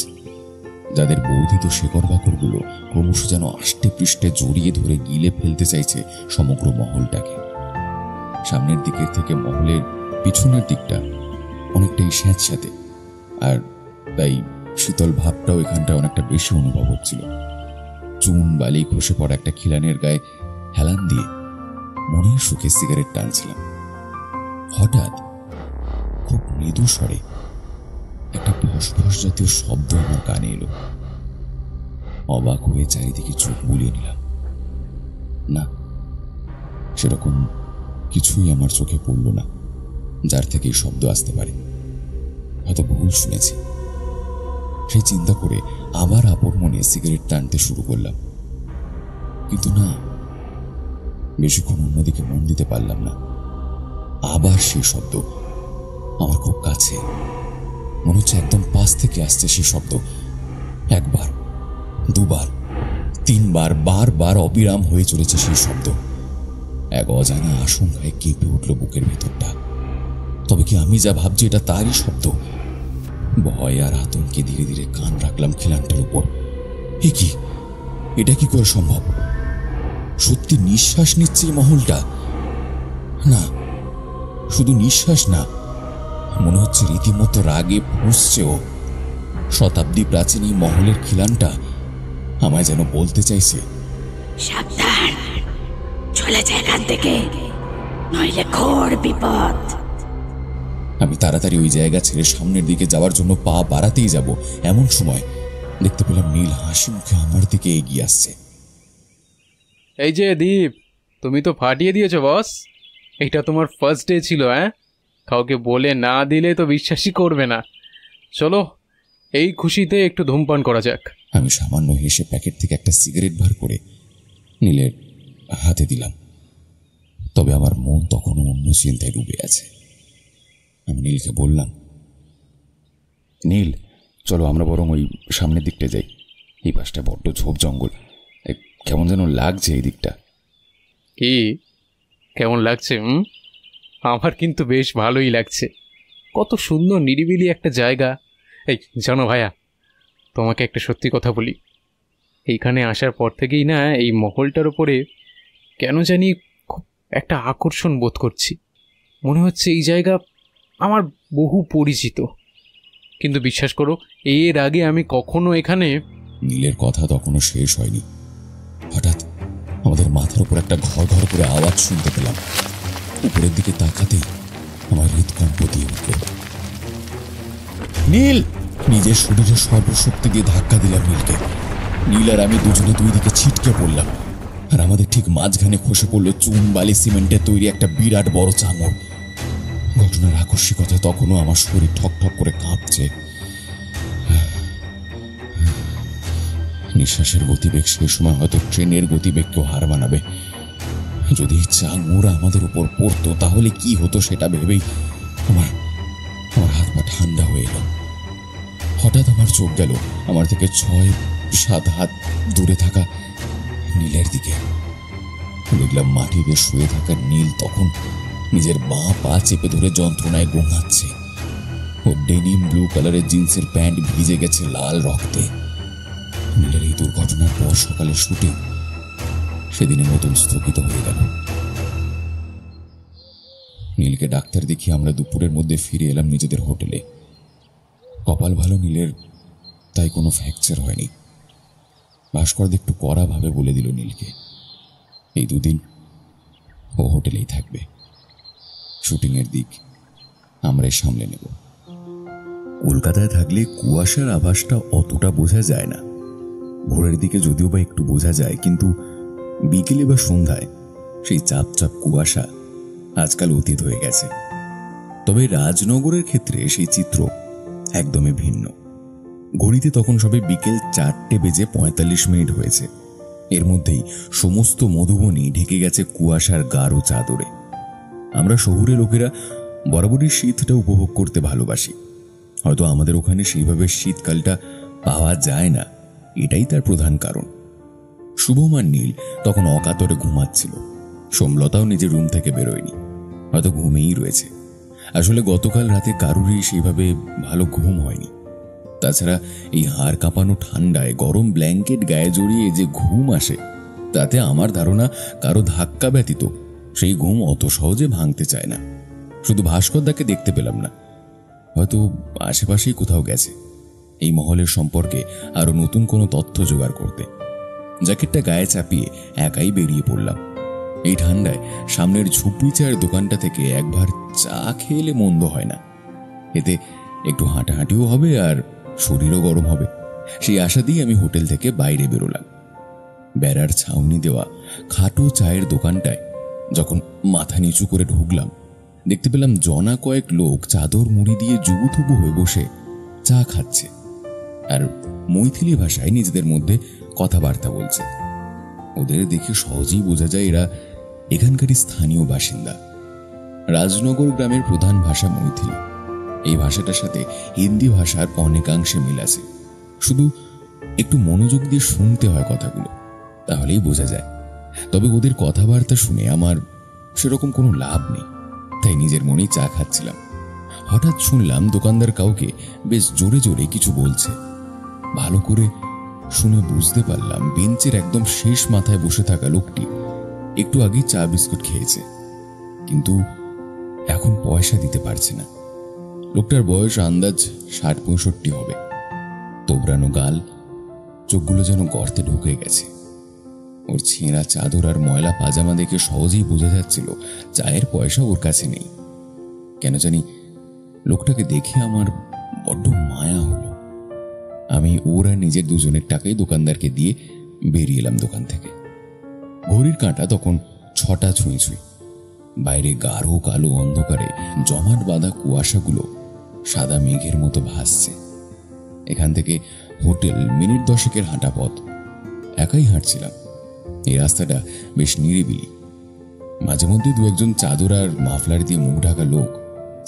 যাদের বর্ধিত শেকড় বাকড়গুলো ক্রমশ যেন আষ্টে পৃষ্ঠে জড়িয়ে ধরে গিলে ফেলতে চাইছে সমগ্র মহলটাকে। সামনের দিকের থেকে মহলের পিছনের দিকটা অনেকটাই স্যাঁতস্যাঁতে, আর তাই শীতল ভাবটাও এখানটা অনেকটা বেশি অনুভব হচ্ছিল। চুন বালি খসে পড়া একটা খিলানের গায়ে হেলান দিয়ে মনের সুখে সিগারেট টানছিলাম। হঠাৎ খুব মৃদু স্বরে একটা ফসফস জাতীয় শব্দ আমার কানে এলো। অবাক হয়ে চারিদিকে চোখ বুলিয়ে নিলাম। না, সেরকম কিছুই আমার চোখে পড়ল না যার থেকে এই শব্দ আসতে পারে। হয়তো ভুল শুনেছি। সেই চিন্তা করে আবার আপন মনে সিগারেট টানতে শুরু করলাম, কিন্তু না, বেশিক্ষণ অন্যদিকে মন দিতে পারলাম না। আবার সেই শব্দ আমার খুব কাছে, মনে হচ্ছে একদম পাশ থেকে আসছে সেই শব্দ। একবার, দুবার, তিনবার, বারবার অবিরাম হয়ে চলেছে সেই শব্দ। এক অজানা আশঙ্কায় কেঁপে উঠল বুকের ভেতরটা। তবে কি আমি যা ভাবছি এটা তারই শব্দ? ভয় আর আতঙ্কে ধীরে ধীরে কান রাখলাম খিলানটার উপর। এ কি, এটা কি করে সম্ভব? সত্যি নিঃশ্বাস নিচ্ছে এই মহলটা? না, শুধু নিঃশ্বাস না, মনে হচ্ছে রীতিমতো রাগে ফুঁসছেও। শতাব্দী প্রাচীন এই মহলের খিলানটা আমায় যেন বলতে চাইছে, সাবধান, চলে যায় এখান থেকে, নইলে ঘোর বিপদ। আমি তাড়াতাড়ি ওই জায়গা ছেড়ে সামনের দিকে যাওয়ার জন্য পা বাড়াতেই যাব, এমন সময় দেখতে পেলাম নীল হাসি মুখে আমার দিকে এগিয়ে আসছে। এই যে দীপ, তুমি তো ফাটিয়ে দিয়েছো বস। এটা তোমার ফার্স্ট ডে ছিল, হ্যাঁ? কাউকে বলে না দিলে তো বিশ্বাসই করবে না। চলো, এই খুশিতে একটু ধূমপান করা যাক। আমি সামান্য হেসে প্যাকেট থেকে একটা সিগারেট বার করে নীলের হাতে দিলাম। তবে আমার মন তখনও অন্য চিন্তায় ডুবে আছে। আমি নীলকে বললাম, নীল, চলো আমরা বরং ওই সামনের দিকটা যাই। এই পাশটা বড্ড ঝোপ জঙ্গল, কেমন যেন লাগছে এই দিকটা। কি কেমন লাগছে? আমার কিন্তু বেশ ভালোই লাগছে। কত সুন্দর নিরিবিলি একটা জায়গা। এই জানো ভাইয়া, তোমাকে একটা সত্যি কথা বলি, এইখানে আসার পর থেকেই না এই মহলটার ওপরে কেন জানি খুব একটা আকর্ষণ বোধ করছি। মনে হচ্ছে এই জায়গা আমার বহু পরিচিত, কিন্তু বিশ্বাস করো, এর আগে আমি কখনো এখানে। নীলের কথা তখনও শেষ হয়নি। হঠাৎ আমাদের মাথার উপর একটা ঘর ঘর করে আওয়াজ শুনতে পেলাম। উপরের দিকে তাকাতেই আমার হৃদকম্প দিয়ে উঠল। নীল! নিজের শরীরের সর্বশক্তি দিয়ে ধাক্কা দিলাম নীলকে। নীল আর আমি দুজনে দুই দিকে ছিটকে পড়লাম, আর আমাদের ঠিক মাঝখানে খসে পড়লো চুন বালি সিমেন্টের তৈরি একটা বিরাট বড় চাঙড়। ঘটনার আকস্মিকতা তখনও আমার শরীর ঠক ঠক করে কাঁপছে। নিঃশ্বাসের গতিবেগ সেই সময় হয়তো ট্রেনের গতিবেগকেও হার মানাবে। যদি চাঙড় আমাদের উপর পড়তো তাহলে কি হতো সেটা ভেবেই আমার হাত পা ঠান্ডা হয়ে এলো। হঠাৎ আমার চোখ গেল আমার থেকে 6-7 হাত দূরে থাকা নীলের দিকে। দেখলাম মাটিতে শুয়ে থাকা নীল তখন নিজের বাঁ পা চেপে ধরে যন্ত্রণায় গোঙাচ্ছে। ওর ডেনিম ব্লু কালারের জিন্সের প্যান্ট ভিজে গেছে লাল রক্তে। নীলের এই দুর্ঘটনার পর সকালে শুটিং সেদিনের মতন স্থগিত হয়ে গেল। নীলকে ডাক্তার দেখিয়ে আমরা দুপুরের মধ্যে ফিরে এলাম নিজেদের হোটেলে। কপাল ভালো নীলের, তাই কোনো ফ্র্যাকচার হয়নি। ভাস্কর একটু কড়া ভাবে বলে দিল নীলকে, এই দুদিন ও হোটেলেই থাকবে, শুটিংয়ের দিক আমরাই সামলে নেব। কলকাতায় থাকলে কুয়াশার আভাসটা অতটা বোঝা যায় না। ভোরের দিকে যদিও বা একটু বোঝা যায়, কিন্তু বিকেলে বা সন্ধ্যায় সেই চাপ চাপ কুয়াশা আজকাল অতীত হয়ে গেছে। তবে রাজনগরের ক্ষেত্রে সেই চিত্র একদমই ভিন্ন। ঘড়িতে তখন সবে বিকেল 4:45 হয়েছে। এর মধ্যেই সমস্ত মধুবনী ঢেকে গেছে কুয়াশার গাঢ় চাদরে। আমরা শহুরে লোকেরা বরাবরই শীতটা উপভোগ করতে ভালোবাসি। হয়তো আমাদের ওখানে সেইভাবে শীতকালটা পাওয়া যায় না, এটাই তার প্রধান কারণ। শুভম আর নীল তখন অকাতরে ঘুমাচ্ছিল। সোমলতাও নিজের রুম থেকে বেরোয়নি, হয়তো ঘুমেই রয়েছে। আসলে গতকাল রাতে কারুরই সেইভাবে ভালো ঘুম হয়নি। তাছাড়া এই হাড় কাঁপানো ঠান্ডায় গরম ব্ল্যাঙ্কেট গায়ে জড়িয়ে যে ঘুম আসে, তাতে আমার ধারণা কারো ধাক্কা ব্যতীত সেই ঘুম অত সহজে ভাঙতে চায় না। শুধু ভাস্করদাকে দেখতে পেলাম না, হয়তো আশেপাশেই কোথাও গেছে এই মহলের সম্পর্কে আরো নতুন কোনো তথ্য জোগাড় করতে। জ্যাকেটটা গায়ে চাপিয়ে একাই বেরিয়ে পড়লাম। এই ঠান্ডায় সামনের ঝুপড়ি চায়ের দোকানটা থেকে একবার চা খেলে মন্দ হয় না। এতে একটু হাঁটাহাঁটিও হবে আর শরীরও গরম হবে। সেই আশা দিয়ে আমি হোটেল থেকে বাইরে বেরোলাম। বেড়ার ছাউনি দেওয়া খাটো চায়ের দোকানটায় যখন মাথা নিচু করে ঢুকলাম, দেখতে পেলাম জনা কয়েক লোক চাদর মুড়ি দিয়ে জুবুথুবু হয়ে বসে চা খাচ্ছে আর মৈথিলি ভাষায় নিজেদের মধ্যে কথাবার্তা বলছে। ওদের দেখে সহজেই বোঝা যায় এরা এখানকারই স্থানীয় বাসিন্দা। রাজনগর গ্রামের প্রধান ভাষা মৈথিলি। এই ভাষাটার সাথে হিন্দি ভাষার অনেকাংশে মিল আছে। শুধু একটু মনোযোগ দিয়ে শুনতে হয় কথাগুলো, তাহলেই বোঝা যায়। তবে ওদের কথাবার্তা শুনে আমার সেরকম কোনো লাভ নেই, তাই নিজের মনেই চা খাচ্ছিলাম। হঠাৎ শুনলাম দোকানদার কাউকে বেশ জোরে জোরে কিছু বলছে। ভালো করে শুনে বুঝতে পারলাম বেঞ্চের একদম শেষ মাথায় বসে থাকা লোকটি একটু আগেই চা বিস্কুট খেয়েছে, কিন্তু এখন পয়সা দিতে পারছে না। লোকটার বয়স আন্দাজ 60-65 হবে। তোবড়ানো গাল, চোখগুলো যেন গর্তে ঢুকে গেছে। ওর ছেঁড়া চাদর আর ময়লা পাজামা দেখে সহজেই বোঝা যাচ্ছিল চায়ের পয়সা ওর কাছে নেই। কেন জানি লোকটাকে দেখে আমার বড্ড মায়া হলো। আমি ওর আর নিজের দুজনের টাকাই দোকানদারকে দিয়ে বেরিয়ে এলাম দোকান থেকে। ঘড়ির কাঁটা তখন 6টা ছুঁই ছুঁই। বাইরে গাঢ় কালো অন্ধকারে জমাট বাঁধা কুয়াশাগুলো সাদা মেঘের মতো ভাসছে। এখান থেকে হোটেল মিনিট 10 হাঁটা পথ। একাই হাঁটছিলাম। এই রাস্তাটা বেশ নিরিবিলি। মাঝে মধ্যে দু একজন চাদর আর মাফলার দিয়ে মুখ ঢাকা লোক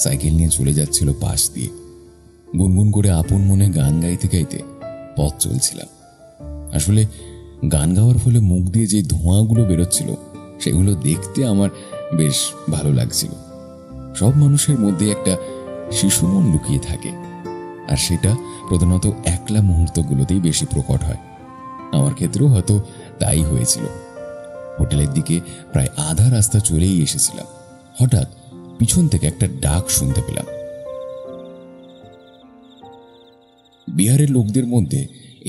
সাইকেল নিয়ে চলে যাচ্ছিল পাশ দিয়ে। গুনগুন করে আপন মনে গান গাইতে গাইতে পথ চলছিলাম। আসলে গান গাওয়ার ফলে মুখ দিয়ে যে ধোঁয়াগুলো বেরোচ্ছিল সেগুলো দেখতে আমার বেশ ভালো লাগছিল। সব মানুষের মধ্যে একটা শিশু মন লুকিয়ে থাকে, আর সেটা প্রধানত একলা মুহূর্তগুলোতেই বেশি প্রকট হয়। আমার ক্ষেত্রেও হয়তো তাই হয়েছিল। হোটেলের দিকে প্রায় আধা রাস্তা চলেই এসেছিলাম। হঠাৎ পিছন থেকে একটা ডাক শুনতে পেলাম। বিহারের লোকদের মধ্যে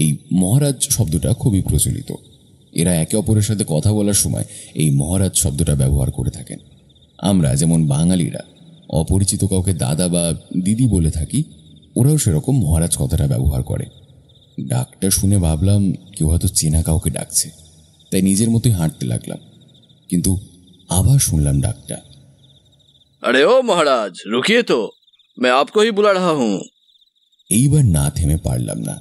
এই মহারাজ শব্দটা খুবই প্রচলিত। এরা একে অপরের সাথে কথা বলার সময় এই মহারাজ শব্দটা ব্যবহার করে থাকেন। আমরা যেমন বাঙালিরা অপরিচিত কাউকে দাদা বা দিদি বলে থাকি, ওরাও সেরকম মহারাজ কথাটা ব্যবহার করে। ডাকটা শুনে ভাবলাম কেউ হয়তো চেনা কাউকে ডাকছে, তাই নিজের মতোই হাঁটতে লাগলাম। কিন্তু আবার শুনলাম ডাকটা, আরে ও মহারাজ রুকিয়ে তো, मैं आपको ही बुला रहा हूं। এইবার না থেমে পারলাম না।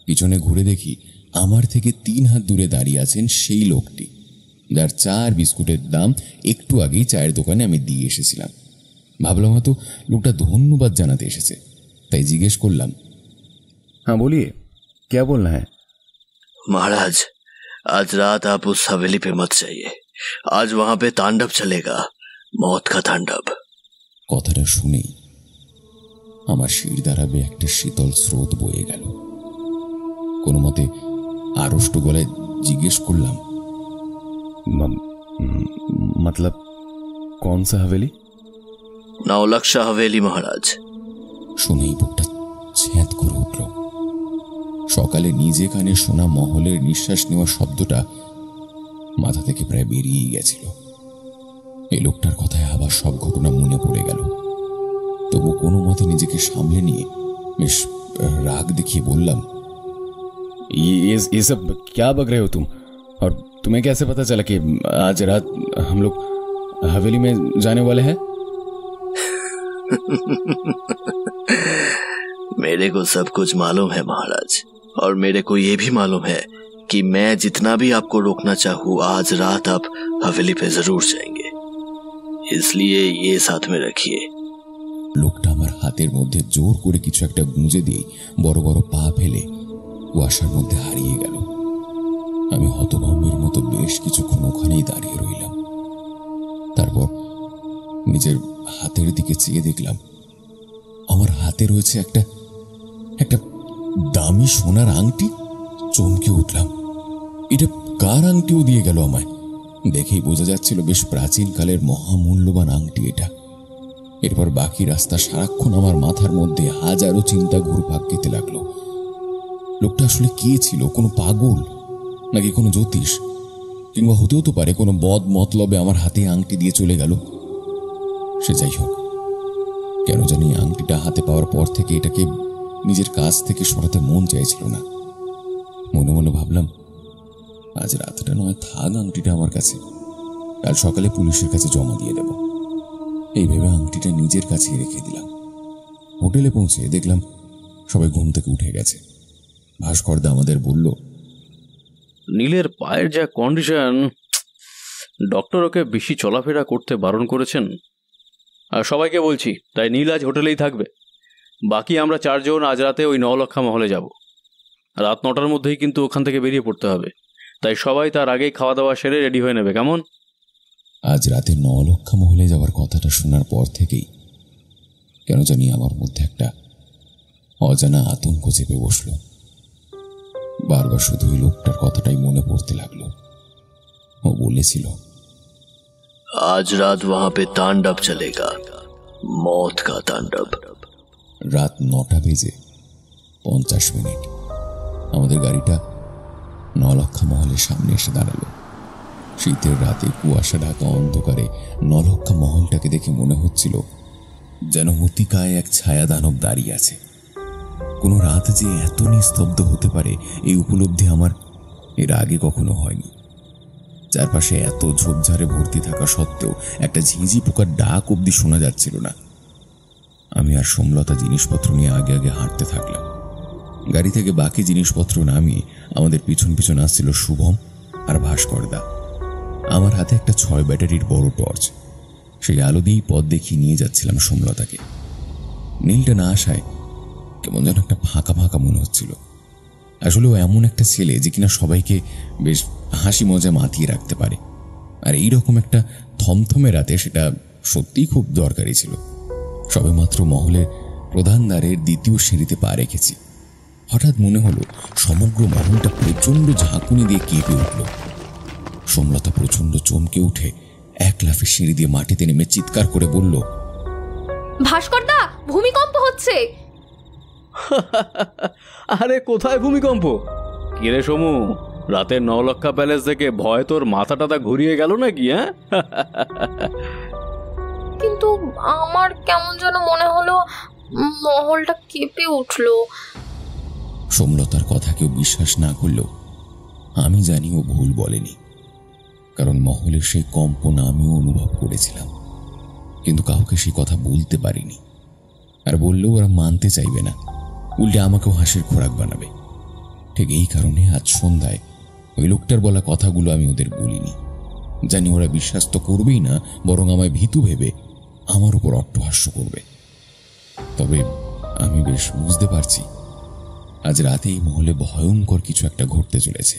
পিছনে ঘুরে দেখি আমার থেকে 3 হাত দূরে দাঁড়িয়ে আছেন সেই লোকটি যার চা আর বিস্কুটের দাম একটু আগেই চায়ের দোকানে আমি দিয়ে এসেছিলাম। ভাবলাম হয়তো লোকটা ধন্যবাদ জানাতে এসেছে, তাই জিজ্ঞেস করলাম, हाँ बोलिए, क्या बोलना है? महाराज आज रात आप उस हवेली पे मत जाइए, आज वहां पे तांडव चलेगा। मौत का तांडव। কথাটা শুনেই আমার শির দ্বারাবে একটা শীতল স্রোত বয়ে গেল। কোনো মতে আড়ষ্ট গলায় জিজ্ঞেস করলাম, मतलब कौन सा हवेली? नौलखा हवेली महाराज। শুনেই বুকটা ছ্যাঁত করে উঠল। সকালে নিজে কানে শোনা মহলের নিঃশ্বাস নেওয়ার শব্দটা মাথা থেকে প্রায় বেরিয়েই গেছিল। এই লোকটার কথায় আবার সব ঘটনা মনে পড়ে গেল। তবু কোনো মতে নিজেকে সামলে নিয়ে বেশ রাগ দেখিয়ে বললাম, ये सब क्या बक रहे हो तुम? और तुम्हें कैसे पता चला कि आज रात हम लोग हवेली में जाने वाले हैं? मेरे को सब कुछ मालूम है महाराज, और मेरे को ये भी मालूम है कि मैं जितना भी आपको रोकना चाहूँ, आज रात आप हवेली पे जरूर जाएंगे, इसलिए ये साथ में रखिए। লোকটা আমার হাতের মধ্যে জোর করে কিছু একটা গুঁজে দিয়ে বড় বড় পা ফেলে কুয়াশার মধ্যে হারিয়ে গেল। আমি হতভম্বের মতো বেশ কিছুক্ষণ ওখানেই দাঁড়িয়ে রইলাম। তারপর নিজের হাতের দিকে চেয়ে দেখলাম আমার হাতে রয়েছে একটা একটা দামি সোনার আংটি। চমকে উঠলাম, এটা কার আংটিও দিয়ে গেল আমায়? দেখেই বোঝা যাচ্ছিল বেশ প্রাচীন কালের মহামূল্যবান আংটি এটা। এরপর বাকি রাস্তা সারাক্ষণ আমার মাথার মধ্যে হাজারো চিন্তা ঘুরপাক খেতে লাগলো। লোকটা আসলে কে ছিল? কোনো পাগল নাকি কোনো জ্যোতিষ? কিংবা হতেও তো পারে কোনো বদ মতলবে আমার হাতে আংটি দিয়ে চলে গেল। সে যাই হোক, কেন জানি আংটিটা হাতে পাওয়ার পর থেকে এটাকে নিজের কাছ থেকে সরাতে মন চাইছিল না। মনে মনে ভাবলাম, আজ রাতটা নয় থাক আংটিটা আমার কাছে, কাল সকালে পুলিশের কাছে জমা দিয়ে দেব। এই ভেবে আংটিটা নিজের কাছেই রেখে দিলাম। হোটেলে পৌঁছে দেখলাম সবাই ঘুম থেকে উঠে গেছে। ভাস্করদা আমাদের বলল, নীলের পায়ের যা কন্ডিশন, ডক্টর ওকে বেশি চলাফেরা করতে বারণ করেছেন। আর সবাইকে বলছি, তাই নীল আজ হোটেলেই থাকবে। বাকি আমরা 4 জন আজ রাতে ওই নওলখা মহলে যাব। রাত 9টার মধ্যেই কিন্তু ওখান থেকে বেরিয়ে পড়তে হবে, তাই সবাই তার আগেই খাওয়া দাওয়া সেরে রেডি হয়ে নেবে, কেমন? আজ রাতে নওলখা মহলে যাওয়ার কথাটা শোনার পর থেকেই কেন জানি আমার মধ্যে একটা অজানা আতঙ্ক চেপে বসল। বারবার শুধু ওই লোকটার কথাটাই মনে পড়তে লাগলো। ও বলেছিল, आज रात वहां पे तांडव चलेगा, मौत का तांडव। রাত 9টা বেজে 50 মিনিট আমাদের গাড়িটা নওলখা মহলের সামনে এসে দাঁড়ালো। শীতের রাতে কুয়াশা ঢাকা অন্ধকারে নওলখা মহলটাকে দেখে মনে হচ্ছিল যেন অতিকায় এক ছায়া দানব দাঁড়িয়ে আছে। কোনো রাত যে এত নিস্তব্ধ হতে পারে এই উপলব্ধি আমার এর আগে কখনো হয়নি। চারপাশে এত ঝোপঝাড়ে ভর্তি থাকা সত্ত্বেও একটা ঝিঁঝি পোকার ডাক অব্দি শোনা যাচ্ছিল না। আমি আর সোমলতা জিনিসপত্র নিয়ে আগে আগে হাঁটতে থাকলাম। গাড়ি থেকে বাকি জিনিসপত্র নামিয়ে আমাদের পিছন পিছন আসছিল শুভম আর ভাস্করদা। আমার হাতে একটা 6 ব্যাটারির বড় টর্চ। সেই আলো দিয়েই পথ দেখিয়ে নিয়ে যাচ্ছিলাম সোমলতাকে। নীলটা না আসায় কেমন যেন একটা ফাঁকা ফাঁকা মনে হচ্ছিল। আসলে ও এমন একটা ছেলে যে কিনা সবাইকে বেশ হাসি মজা মাতিয়ে রাখতে পারে, আর এইরকম একটা থমথমে রাতে সেটা সত্যিই খুব দরকারি ছিল। সবেমাত্র মহলের প্রধান দ্বারের 2য় সিঁড়িতে পা রেখেছি। হঠাৎ মনে হলো সমগ্র মহলটা প্রচণ্ড ঝাঁকুনি দিয়ে কেঁপে উঠল। সোমলতা প্রচণ্ড চমকে উঠে এক লাফে সিঁড়ি দিয়ে মাটিতে নেমে চিৎকার করে বলল, ভাস্করদা, ভূমিকম্প হচ্ছে। আরে কোথায় ভূমিকম্প? কিরে সমু, রাতের নওলখা প্যালেস থেকে ভয় তোর মাথা টাথা ঘুরিয়ে গেল নাকি? হ্যাঁ, কিন্তু আমার কেমন যেন মনে হলো মহলটা কেঁপে উঠলো। সোমলতার কথা কেউ বিশ্বাস না করলেও আমি জানি ও ভুল বলেনি, কারণ মহলের সেই কম্পন আমিও অনুভব করেছিলাম। কিন্তু কাউকে সেই কথা বলতে পারিনি, আর বললেও ওরা মানতে চাইবে না, উল্টে আমাকেও হাসির খোরাক বানাবে। ঠিক এই কারণে আজ সন্ধ্যায় ওই লোকটার বলা কথাগুলো আমি ওদের বলিনি। জানি ওরা বিশ্বাস তো করবেই না, বরং আমায় ভীতু ভেবে আমার উপর অট্টহাস্য করবে। তবে আমি বেশ বুঝতে পারছি আজ রাতে এই মহলে ভয়ঙ্কর কিছু একটা ঘটতে চলেছে,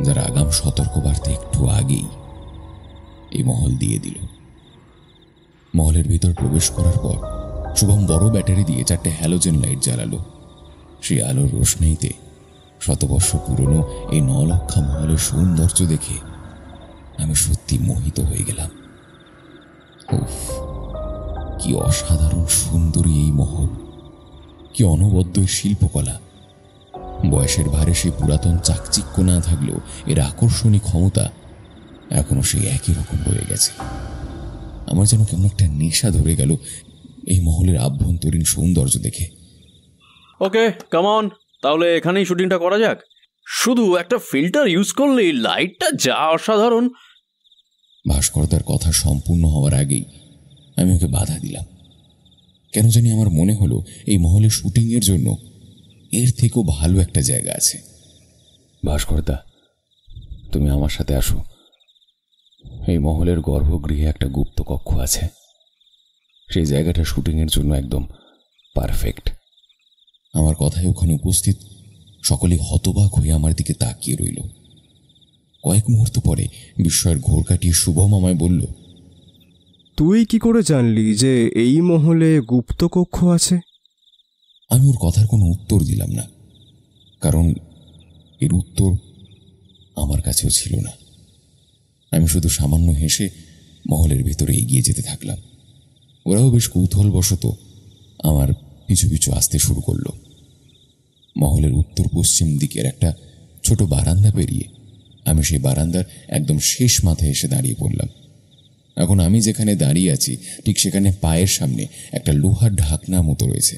যার আগাম সতর্কবার্তা একটু আগেই এই মহল দিয়ে দিল। মহলের ভিতর প্রবেশ করার পর শুভম বড় ব্যাটারি দিয়ে 4টে হ্যালোজেন লাইট জ্বালালো। সেই আলোর রোশনাইতে শতবর্ষ পুরনো এই 9 লক্ষা মহলের সৌন্দর্য দেখে আমি সত্যি মোহিত হয়ে গেলাম। উফ, কি অসাধারণ সুন্দরী এই মহল, কি অনবদ্য শিল্পকলা। বয়সের ভারে সেই পুরাতন চাকচিক্য না থাকলেও এর আকর্ষণী ক্ষমতা এখনো সেই একই রকম রয়ে গেছে। আমার যেন কেমন একটা নেশা ধরে গেল এই মহলের আভ্যন্তরীণ সৌন্দর্য দেখে। ওকে, কাম অন, তাহলে এখানেই শুটিংটা করা যাক। শুধু একটা ফিল্টার ইউজ করলেই লাইটটা যা অসাধারণ। ভাস্করদার কথা সম্পূর্ণ হওয়ার আগেই আমি ওকে বাধা দিলাম। কেন জানি আমার মনে হলো এই মহলে শুটিংয়ের জন্য এর থেকেও ভালো একটা জায়গা আছে। ভাস্করদা, তুমি আমার সাথে আসো। এই মহলের গর্ভগৃহে একটা গুপ্ত কক্ষ আছে। সেই জায়গাটা শুটিংয়ের জন্য একদম পারফেক্ট। আমার কথায় ওখানে উপস্থিত সকলে হতবাক হয়ে আমার দিকে তাকিয়ে রইল। কয়েক মুহূর্ত পরে বিস্ময়ের ঘোর কাটিয়ে শুভম আমায় বলল, তুই কি করে জানলি যে এই মহলে গুপ্ত কক্ষ আছে? আমি ওর কথার কোনো উত্তর দিলাম না, কারণ এর উত্তর আমার কাছেও ছিল না। আমি শুধু সামান্য হেসে মহলের ভিতরে এগিয়ে যেতে থাকলাম। ওরাও বেশ কৌতূহলবশত আমার পিছু পিছু আসতে শুরু করলো। মহলের উত্তর পশ্চিম দিকের একটা ছোট বারান্দা পেরিয়ে আমি সেই বারান্দার একদম শেষ মাথায় এসে দাঁড়িয়ে পড়লাম। এখন আমি যেখানে দাঁড়িয়ে আছি ঠিক সেখানে পায়ের সামনে একটা লোহার ঢাকনা মতো রয়েছে।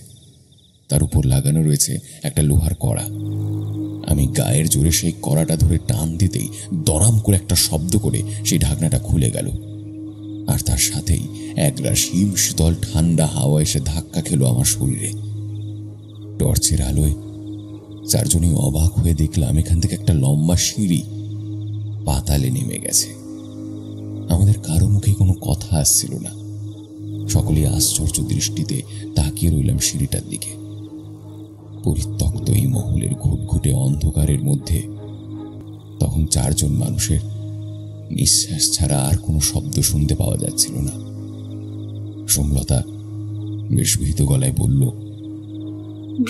তার উপর লাগানো রয়েছে একটা লোহার কড়া। আমি গায়ের জোরে সেই কড়াটা ধরে টান দিতেই দরাম করে একটা শব্দ করে সেই ঢাকনাটা খুলে গেল, আর তার সাথেই এক গ্লাস হিম শীতল ঠান্ডা হাওয়া এসে ধাক্কা খেলো আমার শরীরে। টর্চের আলোয় চারজনই অবাক হয়ে দেখলাম এখান থেকে একটা লম্বা সিঁড়ি পাতালে নেমে গেছে। আমাদের কারো মুখে কোনো কথা আসছিল না। সকলেই আশ্চর্য দৃষ্টিতে তাকিয়ে রইলাম সিঁড়িটার দিকে। পরিত্যক্ত এই মহলের ঘুটঘুটে অন্ধকারের মধ্যে তখন 4 জন মানুষের নিঃশ্বাস ছাড়া আর কোনো শব্দ শুনতে পাওয়া যাচ্ছিল না। সোমলতা বেশ ভীত গলায় বলল,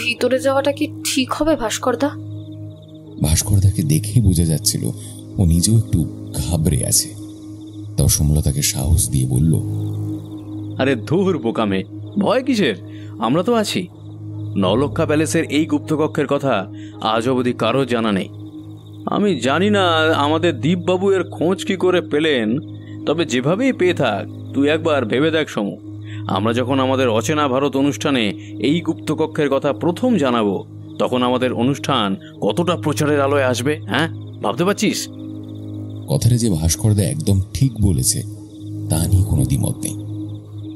ভিতরে যাওয়াটা কি ঠিক হবে ভাস্করদা? ভাস্করদাকে দেখেই বোঝা যাচ্ছিল ও নিজেও একটু ঘাবড়ে আছে। তাও সোমলতাকে সাহস দিয়ে বলল, আরে ধুর বোকামে, ভয় কিসের? আমরা তো আছি। 9 লক্ষা প্যালেসের এই গুপ্তকক্ষের কথা আজ অবধি কারো জানা নেই। আমি জানি না আমাদের দীপবাবু এর খোঁজ কি করে পেলেন, তবে যেভাবেই পেয়ে থাক তুই একবার ভেবে দেখ সমু, আমরা যখন আমাদের অচেনা ভারত অনুষ্ঠানে এই গুপ্তকক্ষের কথা প্রথম জানাবো তখন আমাদের অনুষ্ঠান কতটা প্রচারের আলোয় আসবে। হ্যাঁ, ভাবতে পারছিস? কথাটা যে ভাস্করদা একদম ঠিক বলেছে তা নিয়ে কোনো দ্বিমত নেই,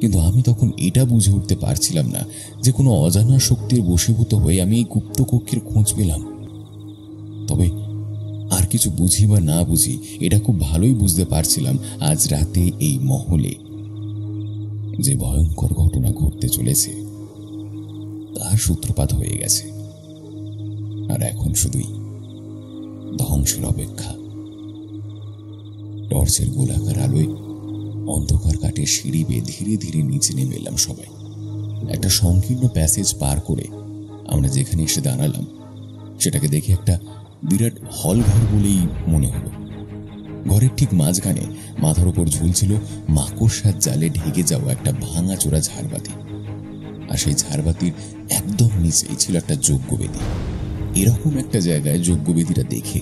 কিন্তু আমি তখন এটা বুঝে উঠতে পারছিলাম না যে কোনো অজানা শক্তির বশীভূত হয়ে আমি এই গুপ্তকক্ষের খোঁজ পেলাম। তবে আর কিছু বুঝি বা না বুঝি এটা খুব ভালোই বুঝতে পারছিলাম আজ রাতে এই মহলে যে ভয়ঙ্কর ঘটনা ঘটতে চলেছে তার সূত্রপাত হয়ে গেছে, আর এখন শুধুই ধ্বংসের অপেক্ষা। টর্চের গোলাকার আলোয় অন্ধকার কাটে সিঁড়ি বেয়ে ধীরে ধীরে নিচে নেমে এলাম সবাই। একটা সংকীর্ণ প্যাসেজ পার করে আমরা যেখানে এসে দাঁড়ালাম সেটাকে দেখে একটা বিরাট হল ঘর বলেই মনে হলো। ঘরের ঠিক মাঝখানে মাথার উপর ঝুলছিল মাকড়সার জালে ঢেকে যাওয়া একটা ভাঙা চোরা ঝাড়বাতি, আর সেই ঝাড়বাতির একদম নিচেই ছিল একটা যজ্ঞবেদী। এরকম একটা জায়গায় যজ্ঞবেদীটা দেখে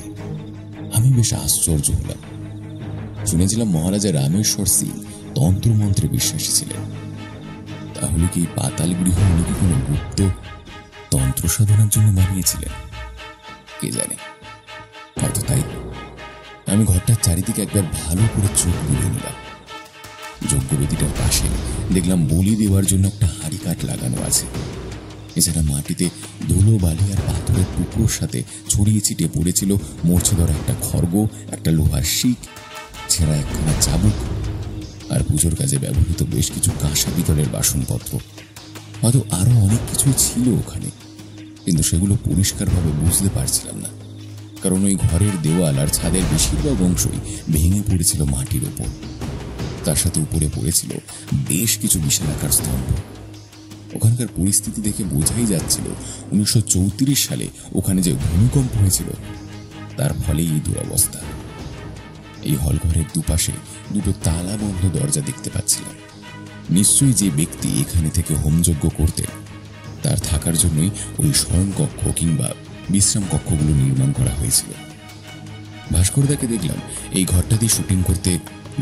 আমি বেশ আশ্চর্য হলাম। শুনেছিলাম মহারাজা রামেশ্বর সিং তন্ত্রমন্ত্রে বিশ্বাসী ছিলেন। তাহলে কি পাতাল গৃহ উনি কি কোনো গুপ্ত তন্ত্র সাধনার জন্য বানিয়েছিলেন? কে জানে, হয়তো তাই। আমি ঘরটার চারিদিকে একবার ভালো করে চোখ বুলিয়ে নিলাম। যজ্ঞবেদীটার পাশে দেখলাম বলি দেওয়ার জন্য একটা হাঁড়ি কাঠ লাগানো আছে। এছাড়া মাটিতে ধুলো বালি আর পাথরের টুকরোর সাথে ছড়িয়ে ছিটিয়ে পড়েছিল মরছে ধরা একটা খড়গ, একটা লোহার শিক, ছেঁড়া একখানা চাবুক, আর পুজোর কাজে ব্যবহৃত বেশ কিছু কাঁসা পিতলের বাসনপত্র। হয়তো আরো অনেক কিছুই ছিল ওখানে, কিন্তু সেগুলো পরিষ্কারভাবে বুঝতে পারছিলাম না, কারণ ওই ঘরের দেওয়াল আর ছাদের বেশিরভাগ অংশই ভেঙে পড়েছিল মাটির ওপর। তার সাথে উপরে পড়েছিল বেশ কিছু বিশালাকার স্তম্ভ। ওখানকার পরিস্থিতি দেখে বোঝাই যাচ্ছিল 1934 সালে ওখানে যে ভূমিকম্প হয়েছিল তার ফলে এই দুরবস্থা। এই হলঘরের দুপাশে দুটো তালাবন্ধ দরজা দেখতে পাচ্ছিলাম। নিশ্চয়ই যে ব্যক্তি এখানে থেকে হোমযজ্ঞ করতেন তার থাকার জন্যই ওই শয়নকক্ষ কিংবা বিশ্রাম কক্ষগুলো নির্মাণ করা হয়েছিল। ভাস্করদাকে দেখলাম এই ঘরটা দিয়ে শুটিং করতে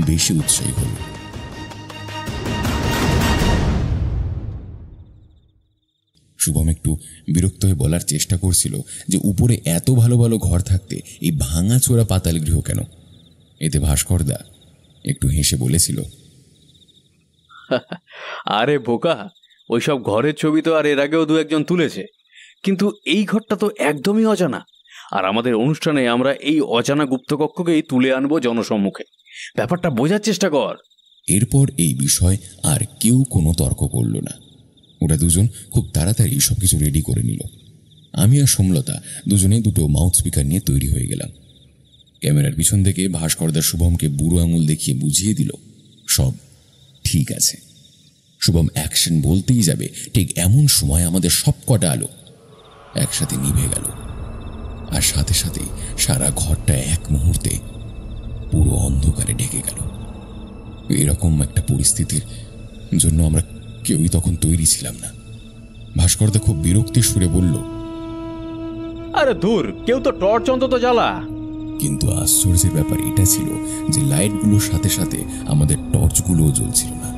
বেশি উৎসাহী হল। শুভম একটু বিরক্ত হয়ে বলার চেষ্টা করছিল যে উপরে এত ভালো ভালো ঘর থাকতে এই ভাঙাচোরা পাতাল গৃহ কেন। এতে ভাস্করদা একটু হেসে বলেছিল, আরে বোকা, ওইসব ঘরের ছবি তো আর এর আগেও দু একজন তুলেছে, কিন্তু এই ঘরটা তো একদমই অজানা। আর আমাদের অনুষ্ঠানে আমরা এই অজানা গুপ্তকক্ষকেই তুলে আনবো জনসম্মুখে। ব্যাপারটা বোঝার চেষ্টা কর। এরপর এই বিষয় আর কেউ কোনো তর্ক করল না। ওরা দুজন খুব তাড়াতাড়ি সবকিছু রেডি করে নিল। আমি আর সোমলতা দুজনে দুটো মাউথ স্পিকার নিয়ে তৈরি হয়ে গেলাম। ক্যামেরার পিছন থেকে ভাস্করদার শুভমকে বুড়ো আঙুল দেখিয়ে বুঝিয়ে দিল সব ঠিক আছে। শুভম অ্যাকশন বলতেই যাবে, ঠিক এমন সময় আমাদের সব কটা আলো একসাথে নিভে গেল। আর সাথে সাথেই সারা ঘরটা এক মুহূর্তে পুরো অন্ধকারে ঢেকে গেল। এরকম একটা পরিস্থিতির জন্য আমরা কেউই তখন তৈরি ছিলাম না। ভাস্করদা খুব বিরক্তির সুরে বলল, আরে দূর, কেউ তো টর্চ অন্তত জ্বালা। কিন্তু আশ্চর্যের ব্যাপার এটা ছিল যে লাইটগুলোর সাথে সাথে আমাদের টর্চগুলোও জ্বলছিল না।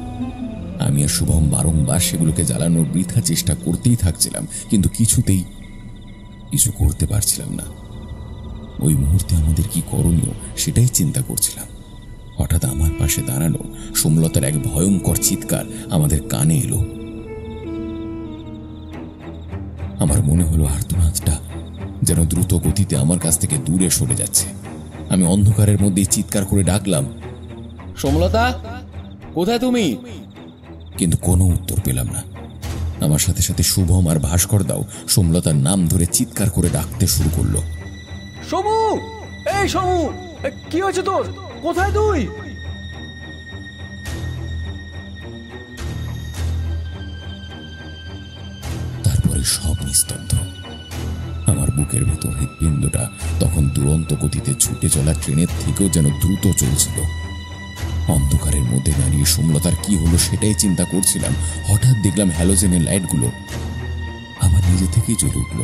আমি আর শুভম বারংবার সেগুলোকে জ্বালানোর বৃথা চেষ্টা করতেই থাকছিলাম, কিন্তু কিছুতেই কিছু করতে পারছিলাম না। ওই মুহূর্তে আমাদের কি করণীয় সেটাই চিন্তা করছিলাম। হঠাৎ আমার পাশে দাঁড়ানো সোমলতার এক ভয়ঙ্কর চিৎকার আমাদের কানে এলো। আমার মনে হলো আর্তনাদটা যেন দ্রুত গতিতে আমার কাছ থেকে দূরে সরে যাচ্ছে। আমি অন্ধকারের মধ্যে চিৎকার করে ডাকলাম, সোমলতা, কোথায় তুমি? কিন্তু কোনো উত্তর পেলাম না। আমার সাথে সাথে শুভম আর ভাস্করদাও সোমলতার নাম ধরে চিৎকার করে ডাকতে শুরু করলো। সমু, এই সমু, কি হয়েছে তোর? কোথায় তুই? তারপরে সব নিস্তব্ধ। আমার বুকের ভেতর হৃৎপিণ্ডটা তখন দুরন্ত গতিতে ছুটে চলা ট্রেনের থেকেও যেন দ্রুত চলছিল। অন্ধকারের মধ্যে দাঁড়িয়ে সোমলতার কি হলো সেটাই চিন্তা করছিলাম। হঠাৎ দেখলাম হ্যালোজেনের লাইটগুলো আবার নিজে থেকেই জ্বলে উঠল।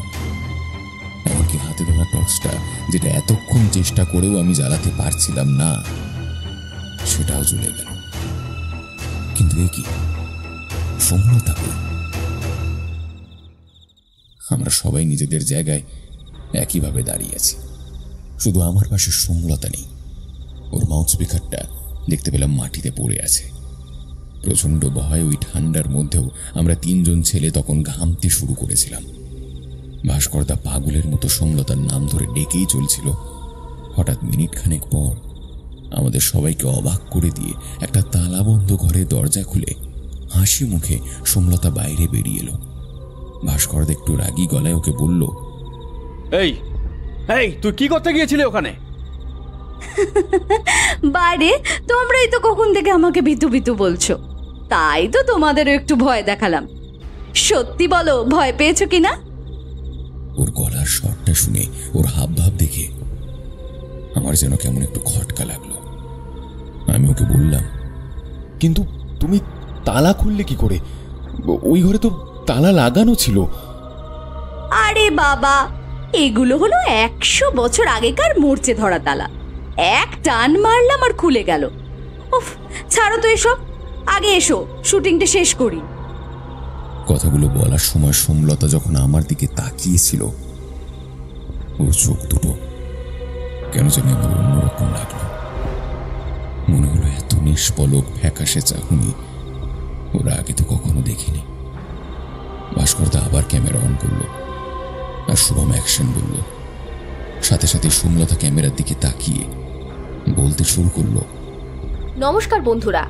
এমনকি হাতে ধরা টর্চটা, যেটা এতক্ষণ চেষ্টা করেও আমি জ্বালাতে পারছিলাম না, সেটাও জ্বলে গেল। কিন্তু এ কি, সোমলতা কই? আমরা সবাই নিজেদের জায়গায় একইভাবে দাঁড়িয়ে আছি, শুধু আমার পাশে সোমলতা নেই। ওর মাউথ স্পিকারটা দেখতে পেলাম মাটিতে পড়ে আছে। প্রচন্ড ভয় ওই ঠান্ডার মধ্যেও আমরা তিনজন ছেলে তখন ঘামতে শুরু করেছিলাম। ভাস্করদা পাগলের মতো সোমলতার নাম ধরে ডেকেই চলছিল। হঠাৎ মিনিট খানেক পর আমাদের সবাইকে অবাক করে দিয়ে একটা তালাবন্ধ ঘরের দরজা খুলে হাসি মুখে সোমলতা বাইরে বেরিয়ে এলো। ভাস্করদা একটু রাগী গলায় ওকে বলল, এই এই তুই কি করতে গিয়েছিলি ওখানে? বাইরে তোমরাই তো কখন থেকে আমাকে ভিতু ভিতু বলছো, তাই তো তোমাদেরও একটু ভয় দেখালাম। সত্যি বলো, ভয় পেয়েছো কিনা? ওর গলার স্বরটা শুনে, ওর হাব ভাব দেখে আমার যেন কেমন একটু খটকা লাগলো। আমি ওকে বললাম, কিন্তু তুমি তালা খুললে কি করে? ওই ঘরে তো তালা লাগানো ছিল। আরে বাবা, এগুলো হলো 100 বছর আগেকার মরচে ধরা তালা। এক টান মারলাম আর খুলে গেল। উফ, ছাড়ো তো এসব, আগে এসো শুটিংটা শেষ করি। কথাগুলো বলার সময় সোমলতা যখন আমার দিকে তাকিয়েছিল, ওর চোখ দুটো কেন জানি আমার অন্যরকম লাগলো। মনে হলো এত নিষ্পলক ফ্যাকাশে চাহনি ওরা আগে তো কখনো দেখিনি। ভাস্করদা আবার ক্যামেরা অন করলো আর শুভম অ্যাকশন বলল। সাথে সাথে সোমলতা ক্যামেরার দিকে তাকিয়ে বলতে শুরু করলো, নমস্কার বন্ধুরা,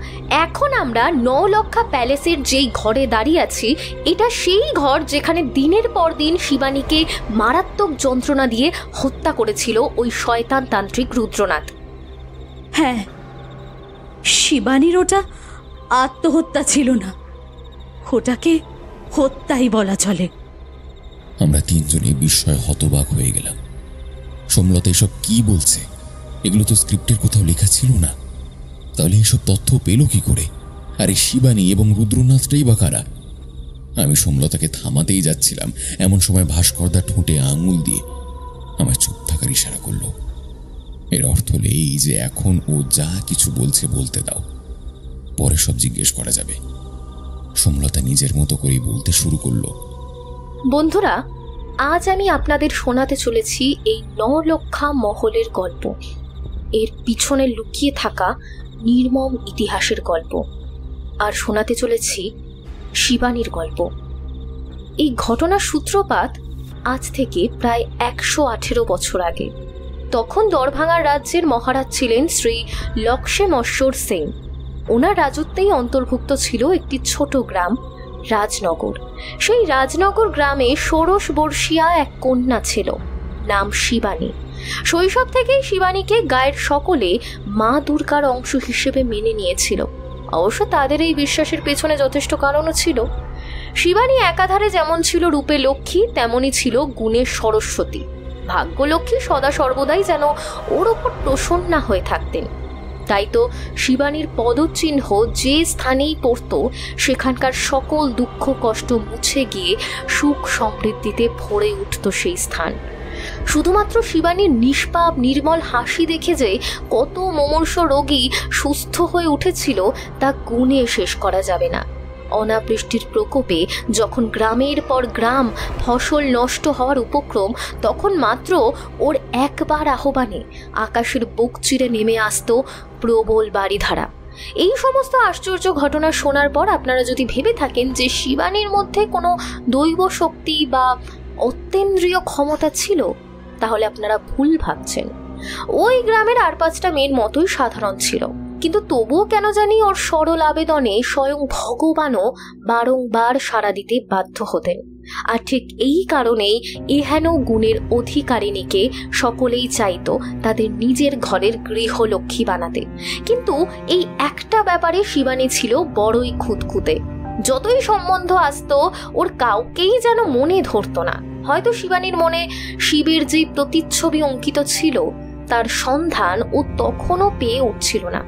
এখন আমরা নৌলক্ষা প্যালেসের যেই ঘরে দাঁড়িয়ে আছি, এটা সেই ঘর যেখানে দিনের পর দিন শিবানীকে মারাত্মক যন্ত্রণা দিয়ে হত্যা করেছিল ওই শয়তান তান্ত্রিক রুদ্রনাথ। হ্যাঁ, শিবানীর ওটা আত্মহত্যা ছিল না, ওটাকে হত্যাই বলা চলে। আমরা তিনজনই বিস্ময়ে হতবাক হয়ে গেলাম। সোমলতা এসব কি বলছে? এগুলো তো স্ক্রিপ্টের কোথাও লেখা ছিল না। তাহলে এসব তথ্য পেল কি করে? আর এই শিবানী এবং রুদ্রনাথটাই বা কারা? আমি সোমলতাকে থামাতেই যাচ্ছিলাম, এমন সময় ভাস্করদা ঠোঁটে আঙুল দিয়ে আমার চুপ থাকার ইশারা করলো। এর অর্থ হলো এই যে এখন ও যা কিছু বলছে বলতে দাও, পরে সব জিজ্ঞেস করা যাবে। সোমলতা নিজের মতো করেই বলতে শুরু করলো। বন্ধুরা, আজ আমি আপনাদের শোনাতে চলেছি এই 9 লক্ষা মহলের গল্প, এর পিছনে লুকিয়ে থাকা নির্মম ইতিহাসের গল্প, আর শোনাতে চলেছি শিবানীর গল্প। এই ঘটনার সূত্রপাত আজ থেকে প্রায় 118 বছর আগে। তখন দরভাঙা রাজ্যের মহারাজ ছিলেন শ্রী লক্ষ্যেমশ্বর সিং। ওনার রাজত্বেই অন্তর্ভুক্ত ছিল একটি ছোট গ্রাম রাজনগর। সেই রাজনগর গ্রামে 16 বর্ষীয়া এক কন্যা ছিল, নাম শিবানী। শৈশব থেকেই শিবানীকে গায়ের সকলে মা দুর্গার অংশ হিসেবে মেনে নিয়েছিল। অবশ্য তাদের এই বিশ্বাসের পেছনে যথেষ্ট কারণও ছিল। শিবানী একাধারে যেমন ছিল রূপে লক্ষ্মী, তেমনই ছিল গুণে সরস্বতী। ভাগ্যলক্ষ্মী সদা সর্বদাই যেন ওর ওপর প্রসন্না হয়ে থাকতেন। তাই তো শিবানীর পদচিহ্ন যে স্থানেই পড়ত, সেখানকার সকল দুঃখ কষ্ট মুছে গিয়ে সুখ সমৃদ্ধিতে ভরে উঠত সেই স্থান। শুধুমাত্র শিবানীর নিষ্পাপ নির্মল হাসি দেখে যে কত মুমূর্ষ রোগী সুস্থ হয়ে উঠেছিল তা গুণে শেষ করা যাবে না। অনাবৃষ্টির প্রকোপে যখন গ্রামের পর গ্রাম ফসল নষ্ট হওয়ার উপক্রম, তখন মাত্র ওর একবার আহ্বানে আকাশের বুক চিরে নেমে আসতো প্রবল বারিধারা। এই সমস্ত আশ্চর্য ঘটনা শোনার পর আপনারা যদি ভেবে থাকেন যে শিবানীর মধ্যে কোনো দৈব শক্তি বা অত্যেন্দ্রিয় ক্ষমতা ছিল, তাহলে আপনারা ভুল ভাবছেন। ওই গ্রামের আর 5টা মেয়ের মতোই সাধারণ ছিল, কিন্তু তবুও কেন জানি ওর সরল আবেদনে স্বয়ং ভগবানও বারংবার সাড়া দিতে বাধ্য হতেন। আর ঠিক এই কারণেই এহেন গুণের অধিকারিণীকে সকলেই চাইতো তাদের নিজের ঘরের গৃহলক্ষ্মী বানাতে। কিন্তু এই একটা ব্যাপারে শিবানী ছিল বড়ই খুঁতখুঁতে। যতই সম্বন্ধ আসতো, ওর কাউকেই যেন মনে ধরতো না। হয়তো শিবানীর মনে শিবের যে প্রতিচ্ছবি অঙ্কিত ছিল, তার সন্ধান ও তখনও পেয়ে উঠছিল না।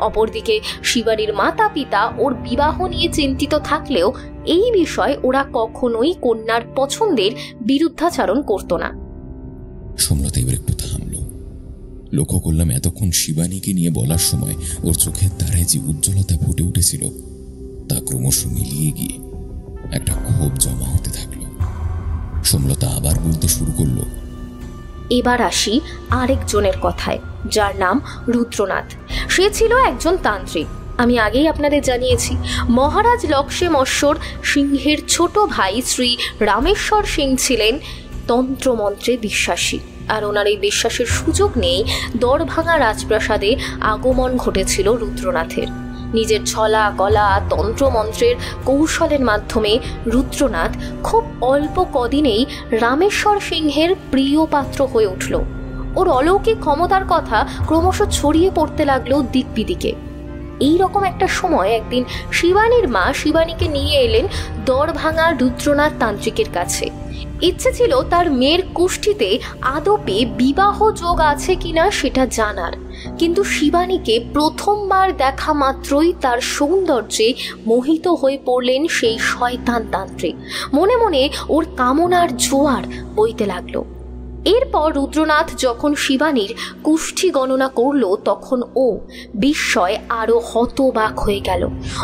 অপরদিকে শিবানীর মাতা পিতা ওর বিবাহ নিয়ে চিন্তিত থাকলেও এই বিষয়ে ওরা কখনোই কন্যার পছন্দের বিরুদ্ধাচারণ করতো না। সোমলতা এবার একটু থামলো। লক্ষ্য করলাম এতক্ষণ শিবানীকে নিয়ে বলার সময় ওর চোখের তারায় যে উজ্জ্বলতা ফুটে উঠেছিল, তা ক্রমশ মিলিয়ে গিয়ে একটা ক্ষোভ জমা হতে থাকলো। সোমলতা আবার বলতে শুরু করলো। এবার আসি আরেকজনের কথায়, যার নাম রুদ্রনাথ। সে ছিল একজন তান্ত্রিক। আমি আগেই আপনাদের জানিয়েছি, মহারাজ লক্ষ্যেমশ্বর সিংহের ছোট ভাই শ্রী রামেশ্বর সিং ছিলেন তন্ত্রমন্ত্রে বিশ্বাসী। আর ওনার এই বিশ্বাসের সুযোগ নেই দরভাঙা রাজপ্রাসাদে আগমন ঘটেছিল রুদ্রনাথের। নিজের ছলা কলা তন্ত্রমন্ত্রের কৌশলের মাধ্যমে রুদ্রনাথ খুব অল্প কদিনেই রামেশ্বর সিংহের প্রিয় পাত্র হয়ে উঠল। ওর অলৌকিক ক্ষমতার কথা ক্রমশ ছড়িয়ে পড়তে লাগলো দিক বিদিকে। এইরকম একটা সময় একদিন শিবানীর মা শিবানীকে নিয়ে এলেন দরভাঙা রুদ্রনাথ তান্ত্রিকের কাছে। ইচ্ছে ছিল তার মেয়ের কুষ্ঠিতে আদপে বিবাহ যোগ আছে কিনা সেটা জানার। কিন্তু শিবানীকে প্রথমবার দেখা মাত্রই তার সৌন্দর্যে মোহিত হয়ে পড়লেন সেই শয়তান তান্ত্রিক। মনে মনে ওর কামনার জোয়ার বইতে লাগলো। এরপর রুদ্রনাথ যখন শিবানীর কুষ্ঠি গণনা করল, তখন ও বিস্ময়ে আরো হতবাক হয়ে গেল।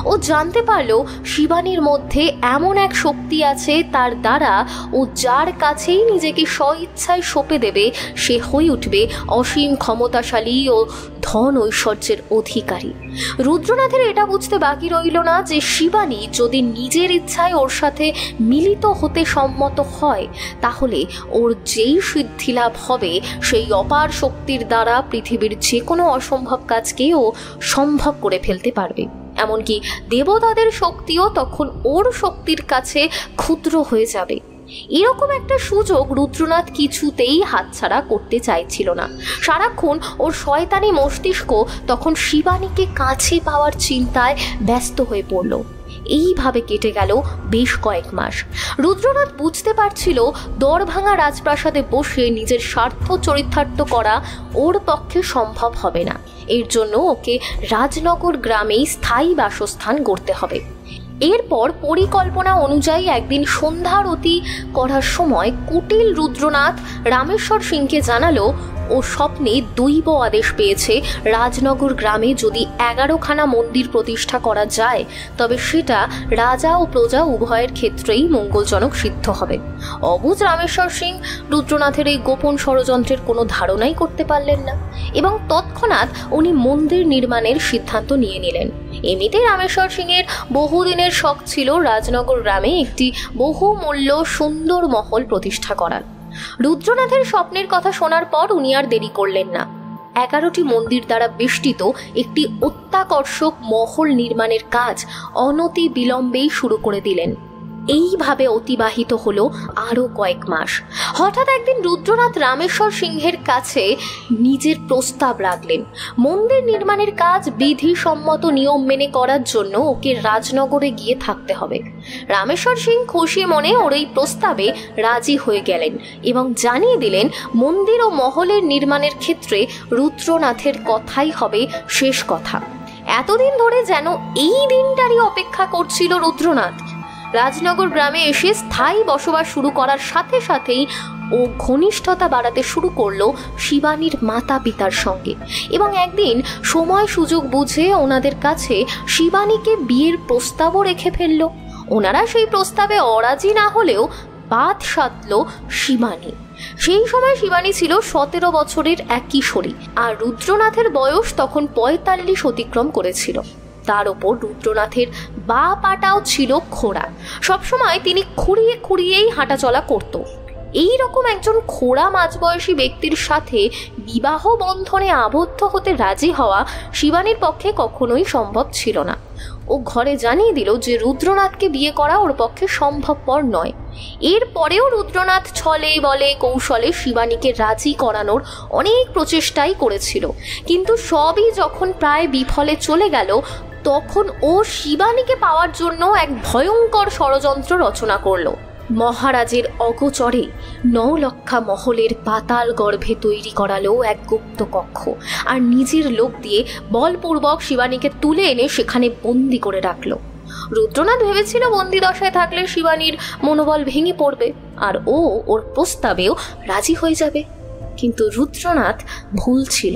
ও জানতে পারল শিবানীর মধ্যে এমন এক শক্তি আছে, তার দ্বারা ও যার কাছেই নিজেকে স্বইচ্ছায় সঁপে দেবে, সে হয়ে উঠবে অসীম ক্ষমতাশালী ও ধন ঐশ্বর্যের অধিকারী। রুদ্রনাথের এটা বুঝতে বাকি রইল না যে শিবানী যদি নিজের ইচ্ছায় ওর সাথে মিলিত হতে সম্মত হয়, তাহলে ওর যেই সিদ্ধি লাভ হবে, সেই অপার শক্তির দ্বারা পৃথিবীর যে কোনো অসম্ভব কাজকেও সম্ভব করে ফেলতে পারবে। এমনকি দেবতাদের শক্তিও তখন ওর শক্তির কাছে ক্ষুদ্র হয়ে যাবে। এরকম একটা সুযোগ রুদ্রনাথ কিছুতেই হাতছাড়া করতে চাইছিল না। সারাক্ষণ ওর শয়তানি মস্তিষ্ক তখন শিবানীকে কাছে পাওয়ার চিন্তায় ব্যস্ত হয়ে পড়ল। এইভাবে কেটে গেল বেশ কয়েক মাস। রুদ্রনাথ বুঝতে পারছিল দরভাঙা রাজপ্রাসাদে বসে নিজের স্বার্থ চরিতার্থ করা ওর পক্ষে সম্ভব হবে না। এর জন্য ওকে রাজনগর গ্রামেই স্থায়ী বাসস্থান গড়তে হবে। এরপর পরিকল্পনা অনুযায়ী একদিন সন্ধ্যারতি করার সময় কুটিল রুদ্রনাথ রামেশ্বর সিংকে জানালো ও স্বপ্নে দৈব আদেশ পেয়েছে রাজনগর গ্রামে যদি 11খানা মন্দির প্রতিষ্ঠা করা যায় তবে সেটা রাজা ও প্রজা উভয়ের ক্ষেত্রেই মঙ্গলজনক সিদ্ধ হবে। অবুঝ রামেশ্বর সিং রুদ্রনাথের এই গোপন ষড়যন্ত্রের কোনো ধারণাই করতে পারলেন না এবং তৎক্ষণাৎ উনি মন্দির নির্মাণের সিদ্ধান্ত নিয়ে নিলেন। এমনিতে রামেশ্বর সিংয়ের বহুদিনের শখ ছিল রাজনগর গ্রামে একটি বহুমূল্য সুন্দর মহল প্রতিষ্ঠা করার। রুদ্রনাথের স্বপ্নের কথা শোনার পর উনি আর দেরি করলেন না। 11টি মন্দির দ্বারা বেষ্টিত একটি অত্যাকর্ষক মহল নির্মাণের কাজ অনতি বিলম্বেই শুরু করে দিলেন। এইভাবে অতিবাহিত হলো আরও কয়েক মাস। হঠাৎ একদিন রুদ্রনাথ রামেশ্বর সিংহের কাছে নিজের প্রস্তাব রাখলেন। মন্দির নির্মাণের কাজ বিধিসম্মত নিয়ম মেনে করার জন্য ওকে রাজনগরে গিয়ে থাকতে হবে। রামেশ্বর সিং খুশি মনে ওর এই প্রস্তাবে রাজি হয়ে গেলেন এবং জানিয়ে দিলেন মন্দির ও মহলের নির্মাণের ক্ষেত্রে রুদ্রনাথের কথাই হবে শেষ কথা। এতদিন ধরে যেন এই দিনটারই অপেক্ষা করছিল রুদ্রনাথ। রাজনগর গ্রামে এসে স্থায়ী বসবাস শুরু করার সাথে সাথেই ও ঘনিষ্ঠতা বাড়াতে শুরু করলো শিবানীর মাতা পিতার সঙ্গে এবং একদিন সময় সুযোগ বুঝে ওনাদের কাছে শিবানীকে বিয়ের প্রস্তাবও রেখে ফেলল। ওনারা সেই প্রস্তাবে অরাজি না হলেও বাদ সাধল শিবানী। সেই সময় শিবানী ছিল 17 বছরের এক কিশোরী আর রুদ্রনাথের বয়স তখন 45 অতিক্রম করেছিল। তার ওপর রুদ্রনাথের বা পাটাও ছিল খোড়া। সবসময় তিনি খুঁড়িয়ে খুঁড়িয়েই হাঁটাচলা করত। এই রকম একজন খোড়া মাঝবয়সী ব্যক্তির সাথে বিবাহ বন্ধনে আবদ্ধ হতে রাজি হওয়া শিবানীর পক্ষে কখনোই সম্ভব ছিল না। ও ঘরে জানিয়ে দিল যে রুদ্রনাথকে বিয়ে করা ওর পক্ষে সম্ভবপর নয়। এরপরেও রুদ্রনাথ ছলে বলে কৌশলে শিবানীকে রাজি করানোর অনেক প্রচেষ্টাই করেছিল, কিন্তু সবই যখন প্রায় বিফলে চলে গেল তখন ও শিবানীকে পাওয়ার জন্য এক ভয়ঙ্কর ষড়যন্ত্র রচনা করলো। মহারাজের অগোচরে 9 লক্ষা মহলের পাতাল গর্ভে তৈরি করালো এক গুপ্ত কক্ষ আর নিজের লোক দিয়ে বলপূর্বক শিবানীকে তুলে এনে সেখানে বন্দি করে রাখলো। রুদ্রনাথ ভেবেছিল বন্দি দশায় থাকলে শিবানীর মনোবল ভেঙে পড়বে আর ও ওর প্রস্তাবেও রাজি হয়ে যাবে, কিন্তু রুদ্রনাথ ভুল ছিল।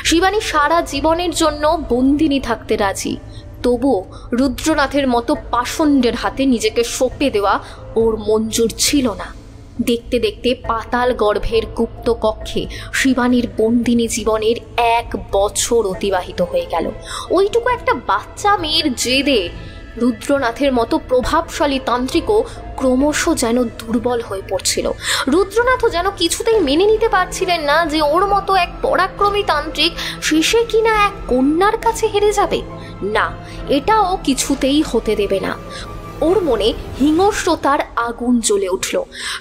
শিবানী সারা জীবনের জন্য বন্দিনী থাকতে রাজি, তবুও রুদ্রনাথের মতো পাষণ্ডের হাতে নিজেকে সঁপে দেওয়া ওর মঞ্জুর ছিল না। দেখতে দেখতে পাতাল গর্ভের গুপ্ত কক্ষে শিবানীর বন্দিনী জীবনের 1 বছর অতিবাহিত হয়ে গেল। ওইটুকু একটা বাচ্চা মেয়ের জেদে রুদ্রনাথের মতো প্রভাবশালী তান্ত্রিকও ক্রমশ যেন দুর্বল হয়ে পড়ছিল। রুদ্রনাথও যেন কিছুতেই মেনে নিতে পারছিলেন না যে ওর মতো এক পরাক্রমী তান্ত্রিক শেষে কিনা এক কন্যার কাছে হেরে যাবে। না, এটাও কিছুতেই হতে দেবে না। ওর মনে হিংস্রতার আগুন জ্বলে উঠল।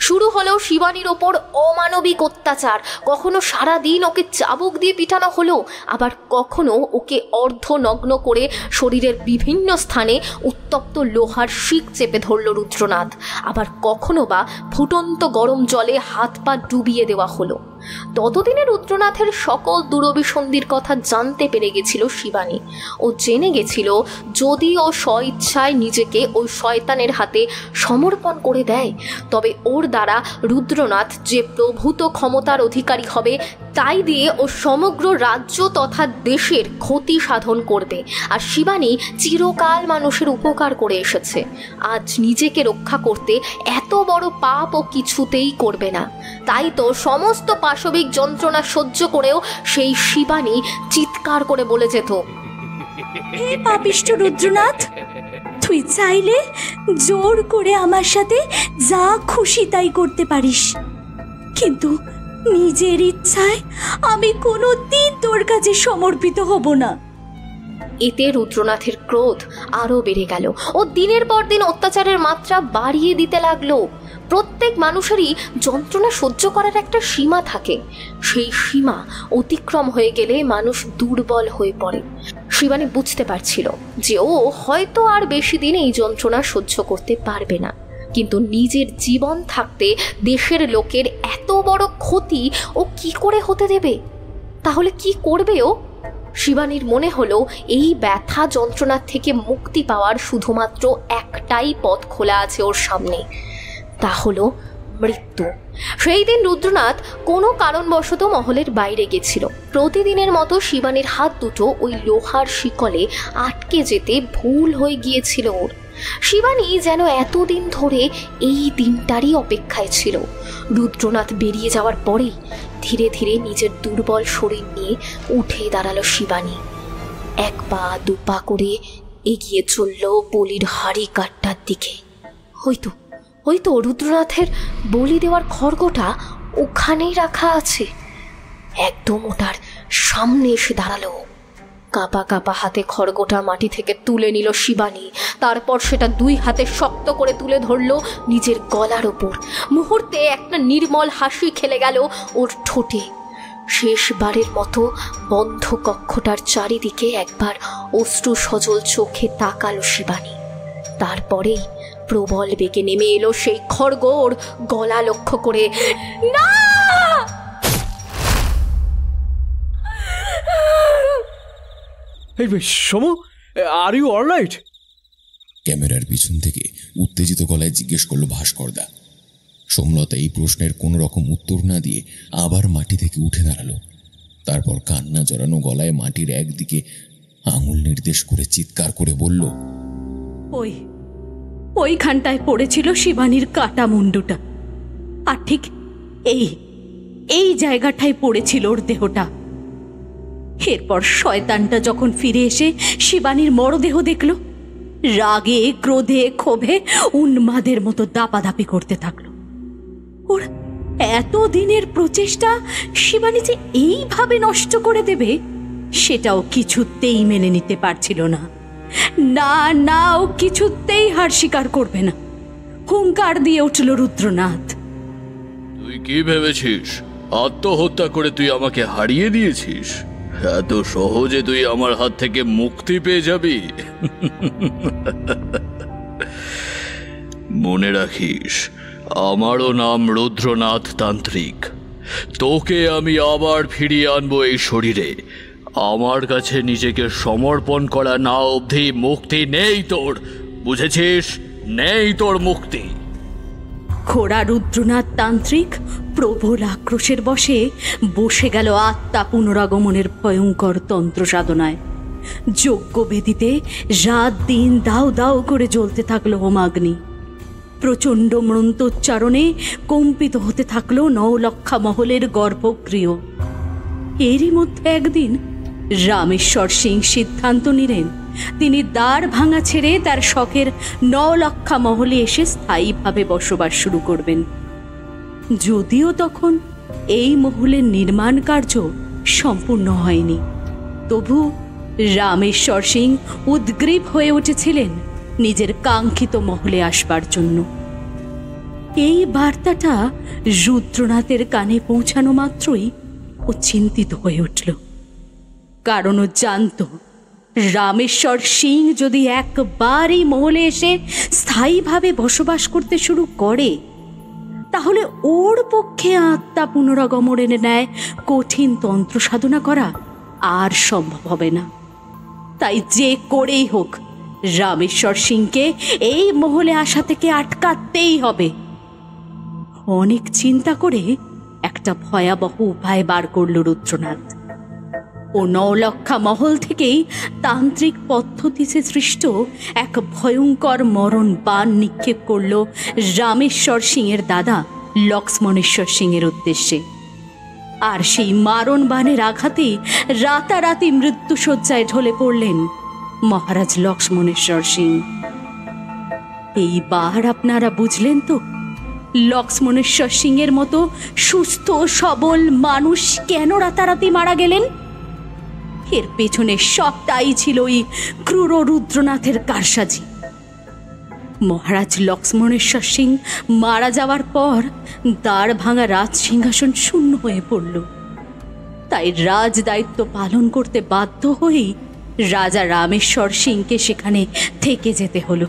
শুরু হলো শিবানীর ওপর অমানবিক অত্যাচার। কখনো সারাদিন ওকে চাবুক দিয়ে পিটানো হলো, আবার কখনো ওকে অর্ধনগ্ন করে শরীরের বিভিন্ন স্থানে উত্তপ্ত লোহার শিক চেপে ধরল রুদ্রনাথ, আবার কখনো বা ফুটন্ত গরম জলে হাত পা ডুবিয়ে দেওয়া হলো। ততদিনে রুদ্রনাথের সকল দুরভিসন্ধির কথা জানতে পেরে গেছিল শিবানী। ও জেনে গেছিল যদি ও স্বইচ্ছায় নিজেকে ওই শয়তানের হাতে সমর্পণ করে দেয় তবে ওর দ্বারা রুদ্রনাথ যে প্রভূত ক্ষমতার অধিকারী হবে তাই দিয়ে ও সমগ্র রাজ্য তথা দেশের ক্ষতি সাধন করবে। আর শিবানী চিরকাল মানুষের উপকার করে এসেছে, আজ নিজেকে রক্ষা করতে এত বড় পাপ ও কিছুতেই করবে না। তাই তো সমস্ত পাশবিক যন্ত্রণা সহ্য করেও সেই শিবানী চিৎকার করে বলে যেত, হে পাপিষ্ঠ রুদ্রনাথ, তুই চাইলে জোর করে আমার সাথে যা খুশি তাই করতে পারিস, কিন্তু নিজের ইচ্ছায় আমি কোনোদিন তোর কাছে সমর্পিত হব না। এতে রুদ্রনাথের ক্রোধ আরও বেড়ে গেল। ও দিনের পর দিন অত্যাচারের মাত্রা বাড়িয়ে দিতে লাগলো। প্রত্যেক মানুষেরই যন্ত্রণা সহ্য করার একটা সীমা থাকে, সেই সীমা অতিক্রম হয়ে গেলে মানুষ দুর্বল হয়ে পড়ে। শিবানী বুঝতে পারছিল যে ও হয়তো আর বেশি দিন এই যন্ত্রণা সহ্য করতে পারবে না, কিন্তু নিজের জীবন থাকতে দেশের লোকের এত বড় ক্ষতি ও কি করে হতে দেবে? তাহলে কি করবে ও? শিবানীর মনে হলো এই ব্যথা যন্ত্রণার থেকে মুক্তি পাওয়ার শুধুমাত্র একটাই পথ খোলা আছে ওর সামনে, তা হলো মৃত্যু। সেই দিন রুদ্রনাথ কোনো কারণবশত মহলের বাইরে গেছিল। প্রতিদিনের মতো শিবানীর হাত দুটো ওই লোহার শিকলে আটকে যেতে ভুল হয়ে গিয়েছিল ওর। শিবানী যেন এতদিন ধরে এই দিনটারই অপেক্ষায় ছিল। রুদ্রনাথ বেরিয়ে যাওয়ার পরেই ধীরে ধীরে নিজের দুর্বল শরীর নিয়ে উঠে দাঁড়ালো শিবানী। এক পা দু পা করে এগিয়ে চলল বলির হাড়ি কাঠটার দিকে। হয়তো রুদ্রনাথের বলি দেওয়ার খড়গটা ওখানেই রাখা আছে। একদম ওটার সামনে এসে দাঁড়ালো। কাঁপা কাঁপা হাতে খড়গটা মাটি থেকে তুলে নিল শিবানী। তারপর সেটা দুই হাতে শক্ত করে তুলে ধরল নিজের গলার ওপর। মুহূর্তে একটা নির্মল হাসি খেলে গেল ওর ঠোঁটে। শেষবারের মতো বন্ধ কক্ষটার চারিদিকে একবার অশ্রু সজল চোখে তাকালো শিবানী। তারপরেই প্রবল বেগে নেমে এলো সেই খড়গ ওর গলা লক্ষ্য করে। না! সমু, আর ইউ অলরাইট? ক্যামেরার পিছন থেকে উত্তেজিত গলায় জিজ্ঞেস করলো ভাস্করদা। সোমলতা এই প্রশ্নের কোনো রকম উত্তর না দিয়ে আবার মাটি থেকে উঠে দাঁড়ালো। তারপর কান্না জড়ানো গলায় মাটির একদিকে আঙুল নির্দেশ করে চিৎকার করে বলল, ওইখানটায় পড়েছিল শিবানীর কাটা মুন্ডুটা, আর ঠিক এই জায়গাটায় পড়েছিল ওর দেহটা। এরপর শয়তানটা যখন ফিরে এসে শিবানীর মরদেহ দেখল, রাগে ক্রোধে ক্ষোভে উন্মাদের মতো দাপাদাপি করতে থাকলো। ওর এতদিনের প্রচেষ্টা শিবানী যে এইভাবে নষ্ট করে দেবে সেটাও কিছুতেই মেনে নিতে পারছিল না। না, ও কিছুতেই হার স্বীকার করবে না। হুঙ্কার দিয়ে উঠল রুদ্রনাথ। তুই কি ভেবেছিস আত্মহত্যা করে তুই আমাকে হারিয়ে দিয়েছিস? এত সহজে তুই আমার হাত থেকে মুক্তি পেয়ে যাবি? মনে রাখিস, আমারও নাম রুদ্রনাথ তান্ত্রিক। তোকে আমি আবার ফিরিয়ে আনবো এই শরীরে। আমার কাছে নিজেকে সমর্পণ করা না অবধি মুক্তি নেই তোর, বুঝেছিস? নেই তোর মুক্তি। খোড়া রুদ্রনাথ তান্ত্রিক প্রবল আক্রোশের বশে বসে গেল আত্মা পুনরাগমনের ভয়ঙ্কর তন্ত্র সাধনায়। যজ্ঞবেদিতে রাত দিন দাও দাও করে জ্বলতে থাকলো হোমাগ্নি। প্রচণ্ড মন্ত্রোচ্চারণে কম্পিত হতে থাকলো 9 লক্ষা মহলের গর্ভগৃহ। এরই মধ্যে একদিন রামেশ্বর সিং সিদ্ধান্ত নিলেন তিনি দ্বার ভাঙা ছেড়ে তার শখের 9 লক্ষা মহলে এসে স্থায়ীভাবে বসবাস শুরু করবেন। যদিও তখন এই মহলের নির্মাণ কার্য সম্পূর্ণ হয়নি, তবু রামেশ্বর সিং উদ্গ্রীব হয়ে উঠেছিলেন নিজের কাঙ্ক্ষিত মহলে আসবার জন্য। এই বার্তাটা রুদ্রনাথের কানে পৌঁছানো মাত্রই ও চিন্তিত হয়ে উঠল, কারণ ও জানত রামেশ্বর সিং যদি একবার এই মহলে এসে স্থায়ীভাবে বসবাস করতে শুরু করে তাহলে ওর পক্ষে আত্মা পুনরাগমনের ন্যায় কঠিন তন্ত্র সাধনা করা আর সম্ভব হবে না। তাই যে করেই হোক রামেশ্বর সিংকে এই মহলে আসা থেকে আটকাতেই হবে। অনেক চিন্তা করে একটা ভয়াবহ উপায় বার করল রুদ্রনাথ। ও 9 লক্ষা মহল থেকেই তান্ত্রিক পদ্ধতিতে সৃষ্ট এক ভয়ঙ্কর মরণ বাণ নিক্ষেপ করল রামেশ্বর সিংয়ের দাদা লক্ষ্মণেশ্বর সিংয়ের উদ্দেশ্যে। আর সেই মারণ বাণের আঘাতেই রাতারাতি মৃত্যুশয্যায় ঢলে পড়লেন মহারাজ লক্ষ্মণেশ্বর সিং। এইবার আপনারা বুঝলেন তো লক্ষ্মণেশ্বর সিংয়ের মতো সুস্থ সবল মানুষ কেন রাতারাতি মারা গেলেন? এর পেছনে সবটাই ছিল ওই ক্রূর রুদ্রনাথের কারসাজি। মহারাজ লক্ষ্মণেশ্বর সিং মারা যাওয়ার পর দ্বার ভাঙা রাজ সিংহাসন শূন্য হয়ে পড়ল। তাই রাজ দায়িত্ব পালন করতে বাধ্য হয়েই রাজা রামেশ্বর সিংকে সেখানে থেকে যেতে হলো।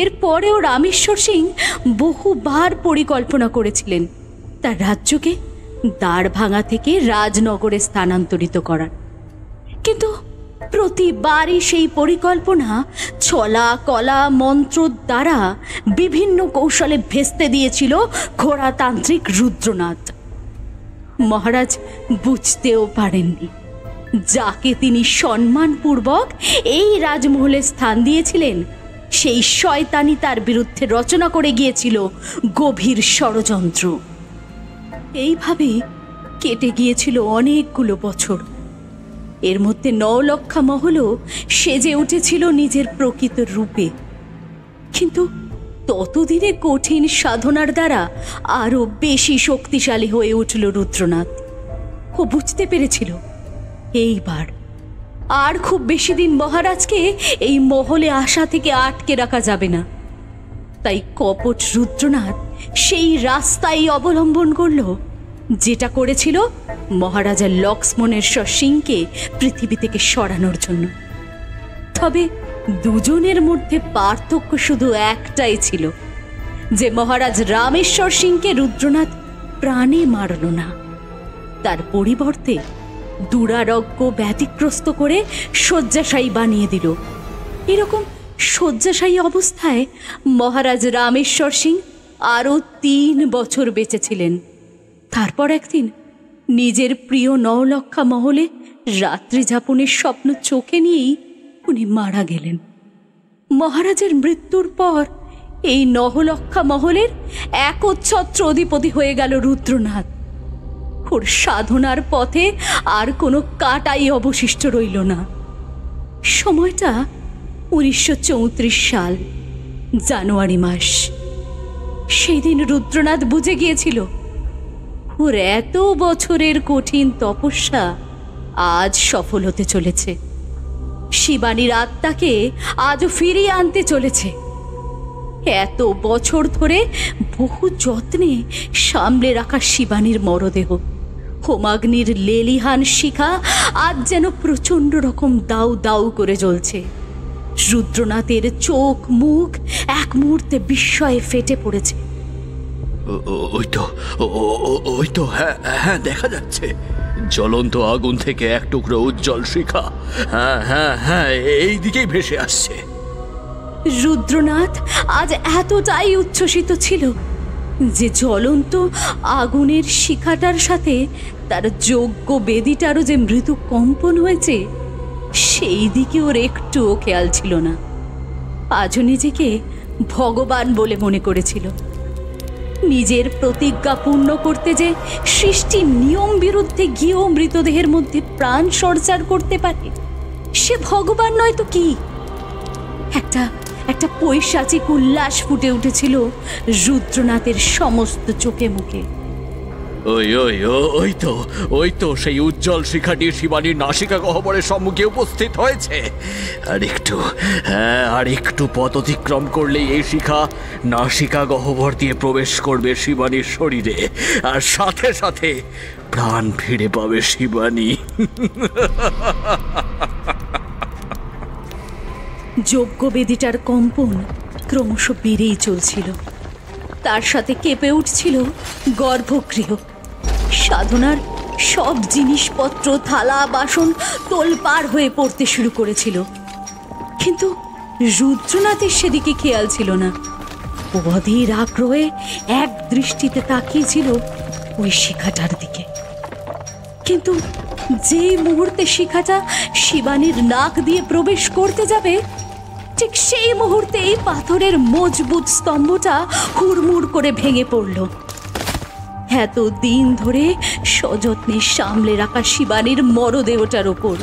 এরপরেও রামেশ্বর সিং বহুবার পরিকল্পনা করেছিলেন তার রাজ্যকে দ্বার ভাঙা থেকে রাজনগরে স্থানান্তরিত করার, কিন্তু প্রতিবারই সেই পরিকল্পনা ছলা কলা মন্ত্র দ্বারা বিভিন্ন কৌশলে ভেস্তে দিয়েছিল ঘোড়াতান্ত্রিক রুদ্রনাথ। মহারাজ বুঝতেও পারেননি যাকে তিনি সম্মানপূর্বক এই রাজমহলে স্থান দিয়েছিলেন সেই শয়তানি তার বিরুদ্ধে রচনা করে গিয়েছিল গভীর ষড়যন্ত্র। এইভাবে কেটে গিয়েছিল অনেকগুলো বছর। এর মধ্যে নওলক্ষা মহলও সেজে উঠেছিল নিজের প্রকৃত রূপে, কিন্তু ততদিনে কঠিন সাধনার দ্বারা আরো বেশি শক্তিশালী হয়ে উঠল রুদ্রনাথ। ও বুঝতে পেরেছিল এইবার আর খুব বেশি দিন মহারাজকে এই মহলে আসা থেকে আটকে রাখা যাবে না। তাই কপট রুদ্রনাথ সেই রাস্তাই অবলম্বন করল যেটা করেছিল মহারাজা লক্ষ্মণেশ্বর সিংকে পৃথিবী থেকে সরানোর জন্য। তবে দুজনের মধ্যে পার্থক্য শুধু একটাই ছিল, যে মহারাজ রামেশ্বর সিংকে রুদ্রনাথ প্রাণে মারল না, তার পরিবর্তে দুরারোগ্য ব্যতিগ্রস্ত করে শয্যাশায়ী বানিয়ে দিল। এরকম শয্যাশায়ী অবস্থায় মহারাজ রামেশ্বর সিং আরও 3 বছর বেঁচেছিলেন। তারপর একদিন নিজের প্রিয় নওলক্ষা মহলে রাত্রি যাপনের স্বপ্ন চোখে নিয়েই উনি মারা গেলেন। মহারাজের মৃত্যুর পর এই নওলক্ষা মহলের একচ্ছত্র অধিপতি হয়ে গেল রুদ্রনাথ। ওর সাধনার পথে আর কোনো কাটাই অবশিষ্ট রইল না। সময়টা 1934 সাল, জানুয়ারি মাস। সেই দিন রুদ্রনাথ বুঝে গিয়েছিল ওর এত বছরের কঠিন তপস্যা আজ সফল হতে চলেছে। শিবানীর আত্মাকে আজও ফিরিয়ে আনতে চলেছে। এত বছর ধরে বহু যত্নে সামলে রাখা শিবানীর মরদেহ, হোমাগ্নির লেলিহান শিখা আজ যেন প্রচণ্ড রকম দাউ দাউ করে জ্বলছে। রুদ্রনাথের চোখ মুখ এক মুহূর্তে বিস্ময়ে ফেটে পড়েছে। ওই তো হ্যাঁ হ্যাঁ, দেখা যাচ্ছে জ্বলন্ত আগুন থেকে এক টুকরো উজ্জ্বল শিখা হ্যাঁ হ্যাঁ হ্যাঁ এই দিকেই ভেসে আসছে। রুদ্রনাথ আজ এতটাই উচ্ছ্বসিত ছিল যে জ্বলন্ত আগুনের শিখাটার সাথে তার যজ্ঞ বেদিটারও যে মৃদু কম্পন হয়েছে সেই দিকে ওর একটুও খেয়াল ছিল না। আজও নিজেকে ভগবান বলে মনে করেছিল। নিজের প্রতিজ্ঞা পূর্ণ করতে যে সৃষ্টির নিয়ম বিরুদ্ধে গিয়েও মৃতদেহের মধ্যে প্রাণ সঞ্চার করতে পারে সে ভগবান নয় তো কি। একটা পৈশাচিক উল্লাস ফুটে উঠেছিল রুদ্রনাথের সমস্ত চোখে মুখে। ওই তো সেই উজ্জ্বল শিখাটি শিবানীর নাসিকা গহ্বরের সম্মুখে উপস্থিত হয়েছে। আর একটু পথ অতিক্রম করলেই এই শিখা নাসিকা গহ্বর দিয়ে প্রবেশ করবে শিবানীর শরীরে, আর সাথে সাথে প্রাণ ফিরে পাবে শিবানী। যজ্ঞবেদিটার কম্পন ক্রমশ বেড়েই চলছিল। তার সাথে কেঁপে উঠছিল গর্ভগৃহ। সাধনার সব জিনিসপত্র থালা বাসন তোলপাড় হয়ে পড়তে শুরু করেছিল, কিন্তু রুদ্রনাথের সেদিকে খেয়াল ছিল না। অধীর আগ্রহে এক দৃষ্টিতে তাকিয়েছিল ওই শিখাটার দিকে। কিন্তু যে মুহূর্তে শিখাটা শিবানীর নাক দিয়ে প্রবেশ করতে যাবে ঠিক সেই মুহূর্তেই পাথরের মজবুত স্তম্ভটা হুড়মুড় করে ভেঙে পড়ল। এত দিন ধরে সযত্নে সামলে রাখা শিবানীর মরদেহটার ওপর,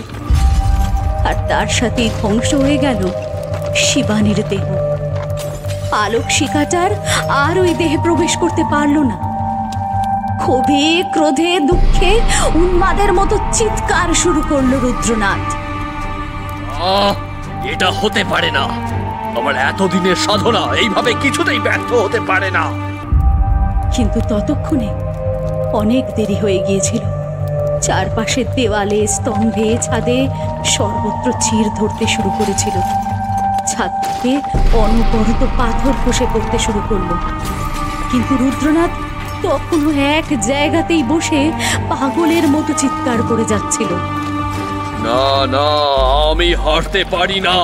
আর তার সাথেই ধ্বংস হয়ে গেল শিবানীর দেহ। আলোক শিখাটার আর ওই দেহে প্রবেশ করতে পারল না। ক্ষোভে, ক্রোধে, দুঃখে উন্মাদের মতো চিৎকার শুরু করলো রুদ্রনাথ। এটা হতে পারে না, আমার এতদিনের সাধনা এইভাবে কিছুতেই ব্যর্থ হতে পারে না। কিন্তু ততক্ষণে অনেক দেরি হয়ে গিয়েছিল। চারপাশের দেওয়ালে, স্তম্ভে, ছাদে সর্বত্র চির ধরতে শুরু করেছিল। ছাদ থেকে অনবরত পাথর খসে পড়তে শুরু করলো। কিন্তু রুদ্রনাথ তখনও এক জায়গাতেই বসে পাগলের মতো চিৎকার করে যাচ্ছিল। না না, আমি হারতে পারি না।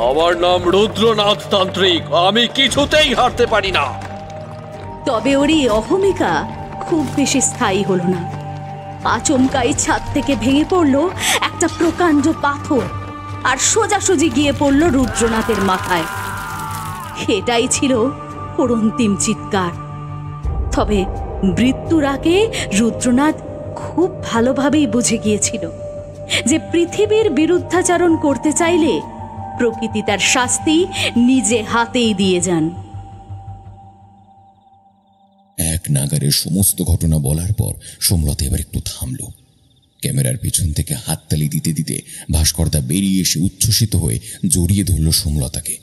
আমার নাম রুদ্রনাথ তান্ত্রিক, আমি কিছুতেই হারতে পারি না। তবে ওর এই অহমিকা খুব বেশি স্থায়ী হলো না। আচমকাই ছাদ থেকে ভেঙে পড়লো একটা প্রকাণ্ড পাথর আর সোজাসুজি গিয়ে পড়ল রুদ্রনাথের মাথায়। এটাই ছিল ওর অন্তিম চিৎকার। তবে মৃত্যুর আগে রুদ্রনাথ খুব ভালোভাবেই বুঝে গিয়েছিল যে পৃথিবীর বিরুদ্ধাচরণ করতে চাইলে প্রকৃতি তার শাস্তি নিজে হাতেই দিয়ে যান। এক নাগারের সমস্ত ঘটনা বলার পর সোমলতা এবার একটু থামল। ক্যামেরার পেছন থেকে হাততালি দিতে দিতে ভাস্করদা বেরিয়ে এসে উচ্ছ্বসিত হয়ে জড়িয়ে ধরল সোমলতাকে।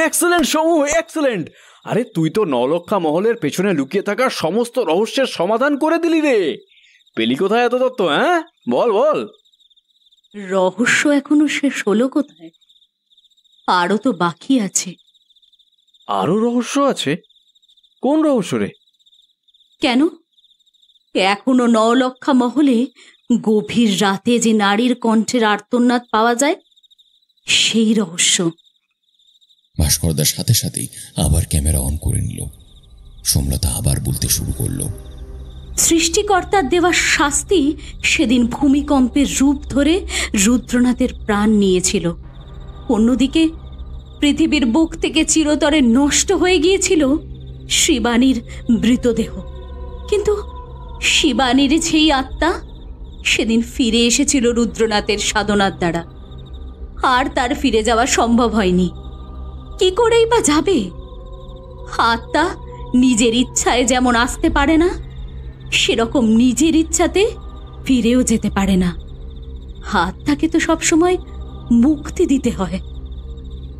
এক্সেলেন্ট সমু, এক্সেলেন্ট! আরে তুই তো নলক্ষা মহলের পেছনে লুকিয়ে থাকা সমস্ত রহস্যের সমাধান করে দিলি রে। পেলি কোথায় এত তত্ত্ব? হ্যাঁ, বল বল। রহস্য এখনো শেষ হলো কোথায়? আরো তো বাকি আছে। আরো রহস্য আছে? কোন রহস্য রে? কেন, এখনো নলক্ষা মহলে গভীর রাতে যে নারীর কণ্ঠের আর্তনাদ পাওয়া যায়, সেই রহস্য। ভাস্করদার সাথে সাথেই আবার ক্যামেরা অন করে নিল। সোমলতা আবার বলতে শুরু করলো, সৃষ্টিকর্তার দেওয়া শাস্তি সেদিন ভূমিকম্পের রূপ ধরে রুদ্রনাথের প্রাণ নিয়েছিল। অন্যদিকে পৃথিবীর বুক থেকে চিরতরে নষ্ট হয়ে গিয়েছিল শিবানীর মৃতদেহ। কিন্তু শিবানীর সেই আত্মা সেদিন ফিরে এসেছিল রুদ্রনাথের সাধনার দ্বারা। আর তার ফিরে যাওয়া সম্ভব হয়নি। কি করেই বা যাবে? আত্মা নিজের ইচ্ছায় যেমন আসতে পারে না, সেরকম নিজের ইচ্ছাতে ফিরেও যেতে পারে না। আত্মাকে তো সবসময় মুক্তি দিতে হয়।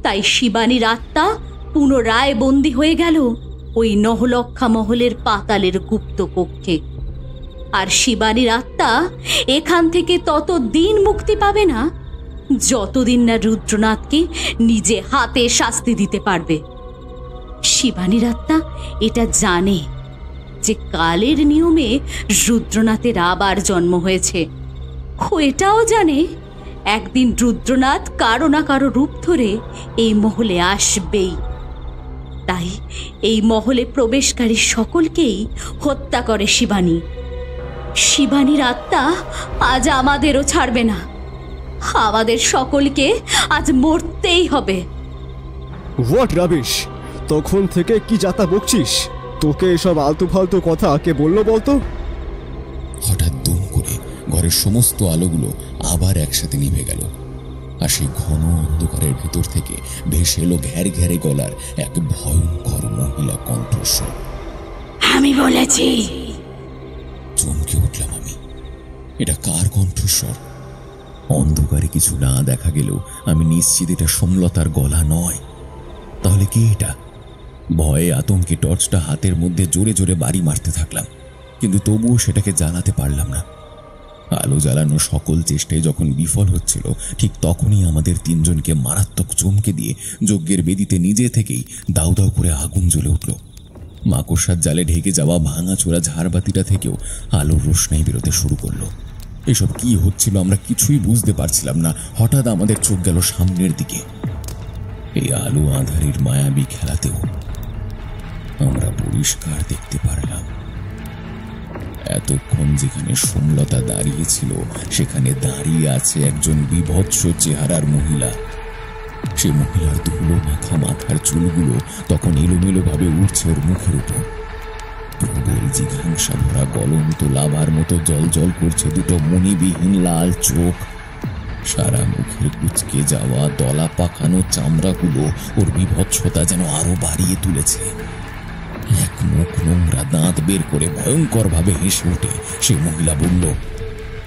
তাই শিবানীর আত্মা পুনরায় বন্দী হয়ে গেল ওই নলক্ষা মহলের পাতালের গুপ্ত কক্ষে। আর শিবানীর আত্মা এখান থেকে ততদিন মুক্তি পাবে না যতদিন না রুদ্রনাথকে নিজে হাতে শাস্তি দিতে পারবে। শিবানীর আত্মা এটা জানে যে কালের নিয়মে রুদ্রনাথের আবার জন্ম হয়েছে। ও এটাও জানে একদিন রুদ্রনাথ কারো না কারো রূপ ধরে এই মহলে আসবেই। তাই এই মহলে প্রবেশকারী সকলকেই হত্যা করে শিবানী। শিবানীর আত্মা আজ আমাদেরও ছাড়বে না। আমাদের সকলকে আজ মরতেই হবে। What rubbish! তখন থেকে কি যাতা বকছিস? তোকে এসব আলতু ফালতু কথা কে বললো বলতো? হঠাৎ দুম করে ঘরের সমস্ত আলোগুলো আবার একসাথে নিভে গেল। আর সেই ঘন অন্ধকারের ভেতর থেকে ভেসে এলো ঘ্যারে ঘ্যারে গলার এক ভয়ঙ্কর মহিলা কণ্ঠস্বর। আমি বলেছি। চমকে উঠলাম আমি। এটা কার কণ্ঠস্বর? অন্ধকারে কিছু না দেখা গেলেও আমি নিশ্চিত এটা সোমলতার গলা নয়। তাহলে কি এটা? ভয়ে আতঙ্কে টর্চটা হাতের মধ্যে জোরে জোরে বাড়ি মারতে থাকলাম, কিন্তু তবুও সেটাকে জ্বালাতে পারলাম না। আলো জ্বালানোর সকল চেষ্টায় যখন বিফল হচ্ছিল, ঠিক তখনই আমাদের তিনজনকে মারাত্মক চমকে দিয়ে যজ্ঞের বেদিতে নিজে থেকেই দাউ দাউ করে আগুন জ্বলে উঠল। মাকড়সার জালে ঢেকে যাওয়া ভাঙাচোরা ঝাড়বাতিটা থেকেও আলোর রোশনাই বেরোতে শুরু করলো। এসব কি হচ্ছিল আমরা কিছুই বুঝতে পারছিলাম না। হঠাৎ আমাদের চোখ গেল সামনের দিকে। এই আলো আঁধারের মায়াবী খেলাতেও আমরা পরিষ্কার দেখতে পারলাম এতক্ষণ যেখানে সোমলতা দাঁড়িয়েছিল সেখানে দাঁড়িয়ে আছে একজন বিভৎস চেহারার মহিলা। সে মহিলার ধুলো মাখা মাথার চুলগুলো তখন এলোমেলো ভাবে উঠছে ওর মুখের উপর। প্রবল জিঘাংসা ভরা গলন্ত লাভার মতো জল জল করছে দুটো মণিবিহীন লাল চোখ। সারা মুখের কুচকে যাওয়া দলা পাকানো চামড়াগুলো ওর বিভৎসতা যেন আরো বাড়িয়ে তুলেছে। এক মুখ নোংরা দাঁত বের করে ভয়ঙ্কর ভাবে হেসে উঠে সেই মহিলা বলল,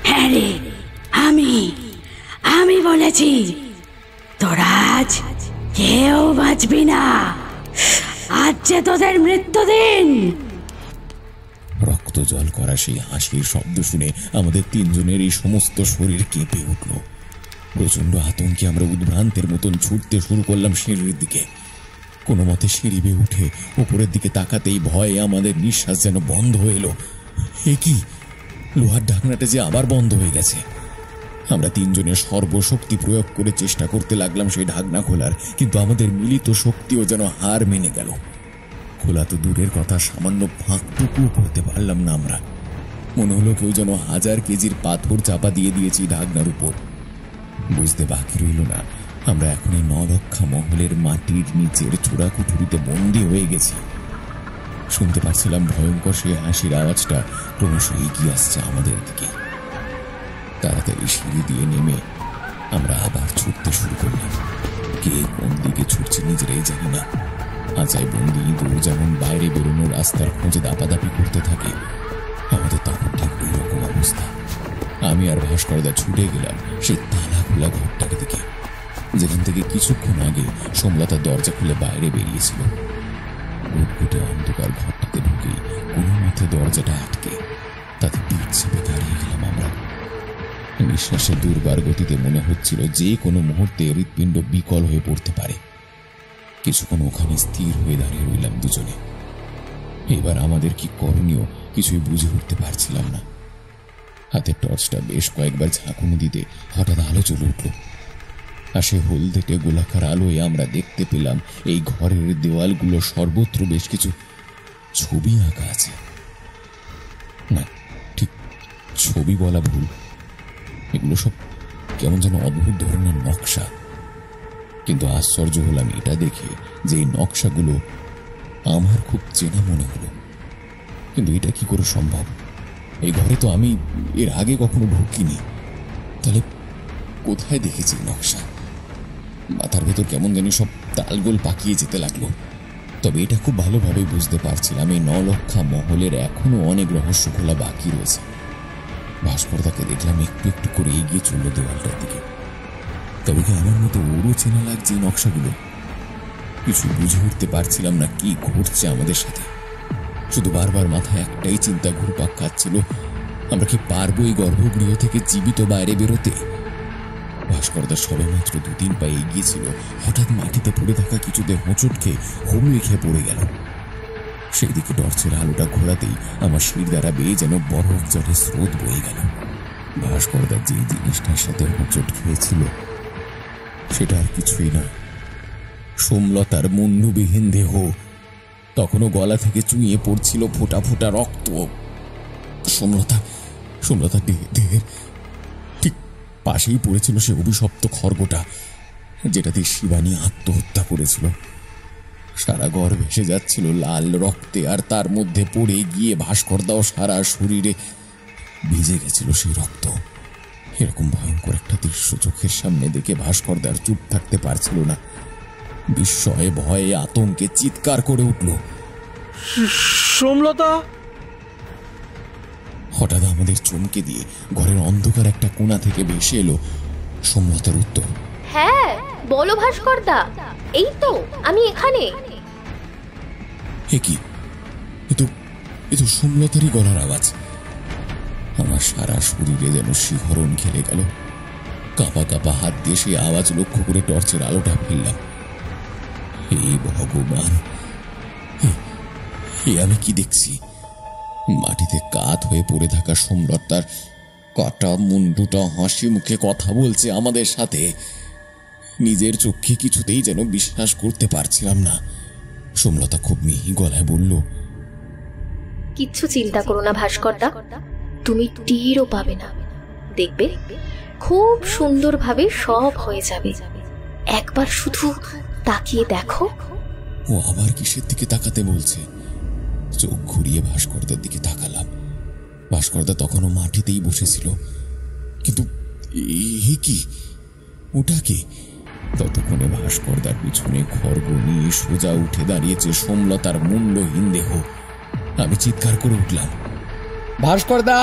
হ্যাঁ রে, আমি বলেছি তোরা আজ কেউ বাঁচবি না, আজ যে তোদের মৃত্যুদিন। রক্ত জল করা সেই হাসির শব্দ শুনে আমাদের তিনজনের এই সমস্ত শরীর কেঁপে উঠল। প্রচন্ড আতঙ্কে আমরা উদ্ভ্রান্তের মতন ছুটতে শুরু করলাম সিঁড়ির দিকে। কোনো মতে সিঁড়ি বেয়ে উঠে উপরের দিকে তাকাতেই ভয়ে আমাদের নিঃশ্বাস যেন বন্ধ হয়ে এলো। এ কি, লোহার ঢাকনাটা যে আবার বন্ধ হয়ে গেছে। আমরা তিনজনের সর্বশক্তি প্রয়োগ করে চেষ্টা করতে লাগলাম সেই ঢাকনা খোলার, কিন্তু আমাদের মিলিত শক্তিও যেন হার মেনে গেল। খোলা তো দূরের কথা, সামান্য ফাঁকটুকু করতে পারলাম না আমরা। মনে হলো কেউ যেন 1000 কেজির পাথর চাপা দিয়ে দিয়েছি ঢাকনার উপর। বুঝতে বাকি রইল না আমরা এখন এই 9 লক্ষা মহলের মাটির নিচের চূড়াকুঠুরিতে বন্দী হয়ে গেছি। শুনতে পাচ্ছিলাম ভয়ঙ্কর সেই হাসির আওয়াজটা ক্রমশ এগিয়ে আসছে আমাদের দিকে। তাড়াতাড়ি সিঁড়ি দিয়ে নেমে আমরা আবার ছুটতে শুরু করলাম। কে কোন দিকে ছুটছে নিজেরাই জানি না। আচাই বন্দি ইঁদুর যেমন বাইরে বেরোনোর রাস্তার খোঁজে দাপাদাপি করতে থাকে, আমাদের তখন ঠিক ওই রকম অবস্থা। আমি আর ভাস্করদা ছুটে গেলাম সেই তালা খোলা ঘরটার দিকে, যেখান থেকে কিছুক্ষণ আগে সোমলতা দরজা খুলে বাইরে বেরিয়েছিল। ঘুটঘুটে অন্ধকার ঘরটাতে ঢুকে কোনো মতে দরজাটা আটকে তাতে পিঠ চেপে দাঁড়িয়ে গেলাম আমরা। নিঃশ্বাসে দুর্বার গতিতে মনে হচ্ছিল যে কোনো মুহূর্তে হৃৎপিণ্ড বিকল হয়ে পড়তে পারে। কিছুক্ষণ ওখানে স্থির হয়ে দাঁড়িয়ে রইলাম দুজনে। এবার আমাদের কি করণীয় কিছুই বুঝে উঠতে পারছিলাম না। হাতের টর্চটা বেশ কয়েকবার ঝাঁকুনি দিতে হঠাৎ আলো জ্বলে উঠল, আর সে হলদেটে গোলাকার আলোয় আমরা দেখতে পেলাম এই ঘরের দেওয়ালগুলো সর্বত্র বেশ কিছু ছবি আঁকা আছে। না, ঠিক ছবি বলা ভুল, এগুলো সব কেমন যেন অদ্ভুত ধরনের নকশা। কিন্তু আশ্চর্য হলাম এটা দেখে যে এই নকশাগুলো আমার খুব চেনা মনে হলো। কিন্তু এটা কি করে সম্ভব? এই ঘরে তো আমি এর আগে কখনো ঢুকিনি। তাহলে কোথায় দেখেছি নকশা? মাথার ভেতর কেমন জানি সব তালগোল পাকিয়ে যেতে লাগলো। তবে এটা খুব ভালোভাবে বুঝতে পারছিলাম এই 9 লক্ষা মহলের এখনো অনেক রহস্য খোলা বাকি রয়েছে। ভাস্করদাকে দেখলাম একটু একটু করে এগিয়ে চলল দেওয়ালটার দিকে। তবে কি আমার মতো ওরও চেনা লাগছে এই নকশাগুলো? কিছু বুঝে উঠতে পারছিলাম না কি ঘটছে আমাদের সাথে। শুধু বারবার মাথায় একটাই চিন্তা ঘুরপাক খাচ্ছিল, আমরা কি পারবো এই গর্ভগৃহ থেকে জীবিত বাইরে বেরোতে? ভাস্করদা সবে মাত্র 2-3 পা এগিয়েছিল, হঠাৎ মাটিতে পড়ে থাকা কিছুতে হোঁচট খেয়ে হুমড়ি খেয়ে পড়ে গেল। সেই দিকে টর্চের আলোটা ঘোরাতেই আমার শির দ্বারা বেয়ে যেন বরফ জলের স্রোত বয়ে গেল। ভাস্করদা যে জিনিসটার সাথে হোঁচট খেয়েছিল সেটা আর কিছুই না, সোমলতার মুন্ডবিহীন দেহ। তখনও গলা থেকে চুইয়ে পড়ছিল ফোঁটা ফোঁটা রক্ত। সোমলতা দেহের ঠিক পাশেই পড়েছিল সে অভিশপ্ত খড়গটা, যেটাতে শিবানী আত্মহত্যা করেছিল। সারা ঘর ভেসে যাচ্ছিল লাল রক্তে, আর তার মধ্যে পড়ে গিয়ে ভাস্করদাও সারা শরীরে ভিজে গেছিল সেই রক্ত। এরকম ভয়ঙ্কর একটা দৃশ্য চোখের সামনে দেখে ভাস্করদার চুপ থাকতে পারছিল না। বিস্ময়ে ভয়ে আতঙ্কে চিৎকার করে উঠল, সোমলতা! হঠাৎ আমাদের চমকে দিয়ে ঘরের অন্ধকার একটা কোণা থেকে ভেসে এলো সোমলতার উত্তর, হ্যাঁ বলো ভাস্করদা, এই তো আমি এখানে। এ কি, এ তো সোমলতারই গলার আওয়াজ। আমার সারা শরীরে যেন শিহরণ খেলে গেল। কাঁপা কাঁপা হাত দিয়ে সেই আওয়াজ লক্ষ্য করে টর্চের আলোটা ফেললাম। হে ভগবান, এ আমি কি দেখছি? মাটিতে কাত হয়ে পড়ে থাকা সোমলতার কাটা মুন্ডুটা হাসি মুখে কথা বলছে আমাদের সাথে। নিজের চোখে কিছুতেই যেন বিশ্বাস করতে পারছিলাম না। সোমলতা খুব মিহি গলায় বলল, কিচ্ছু চিন্তা করো না ভাস্করদা, তুমি টেরও পাবে না, দেখবে খুব সুন্দরভাবে সব হয়ে যাবে। একবার শুধু তাকিয়ে দেখো। ও আবার কিসের দিকে তাকাতে বলছে? চোখ ঘুরিয়ে ভাস্করদার দিকে তাকালাম। ভাস্করদা তখনও মাটিতেই বসেছিল, কিন্তু এ কি, ওটা কি? ততক্ষণে ভাস্করদার পিছনে খড়গ নিয়ে সোজা উঠে দাঁড়িয়েছে সোমলতার মুন্ডহীন দেহ। আমি চিৎকার করে উঠলাম, ভাস্করদা!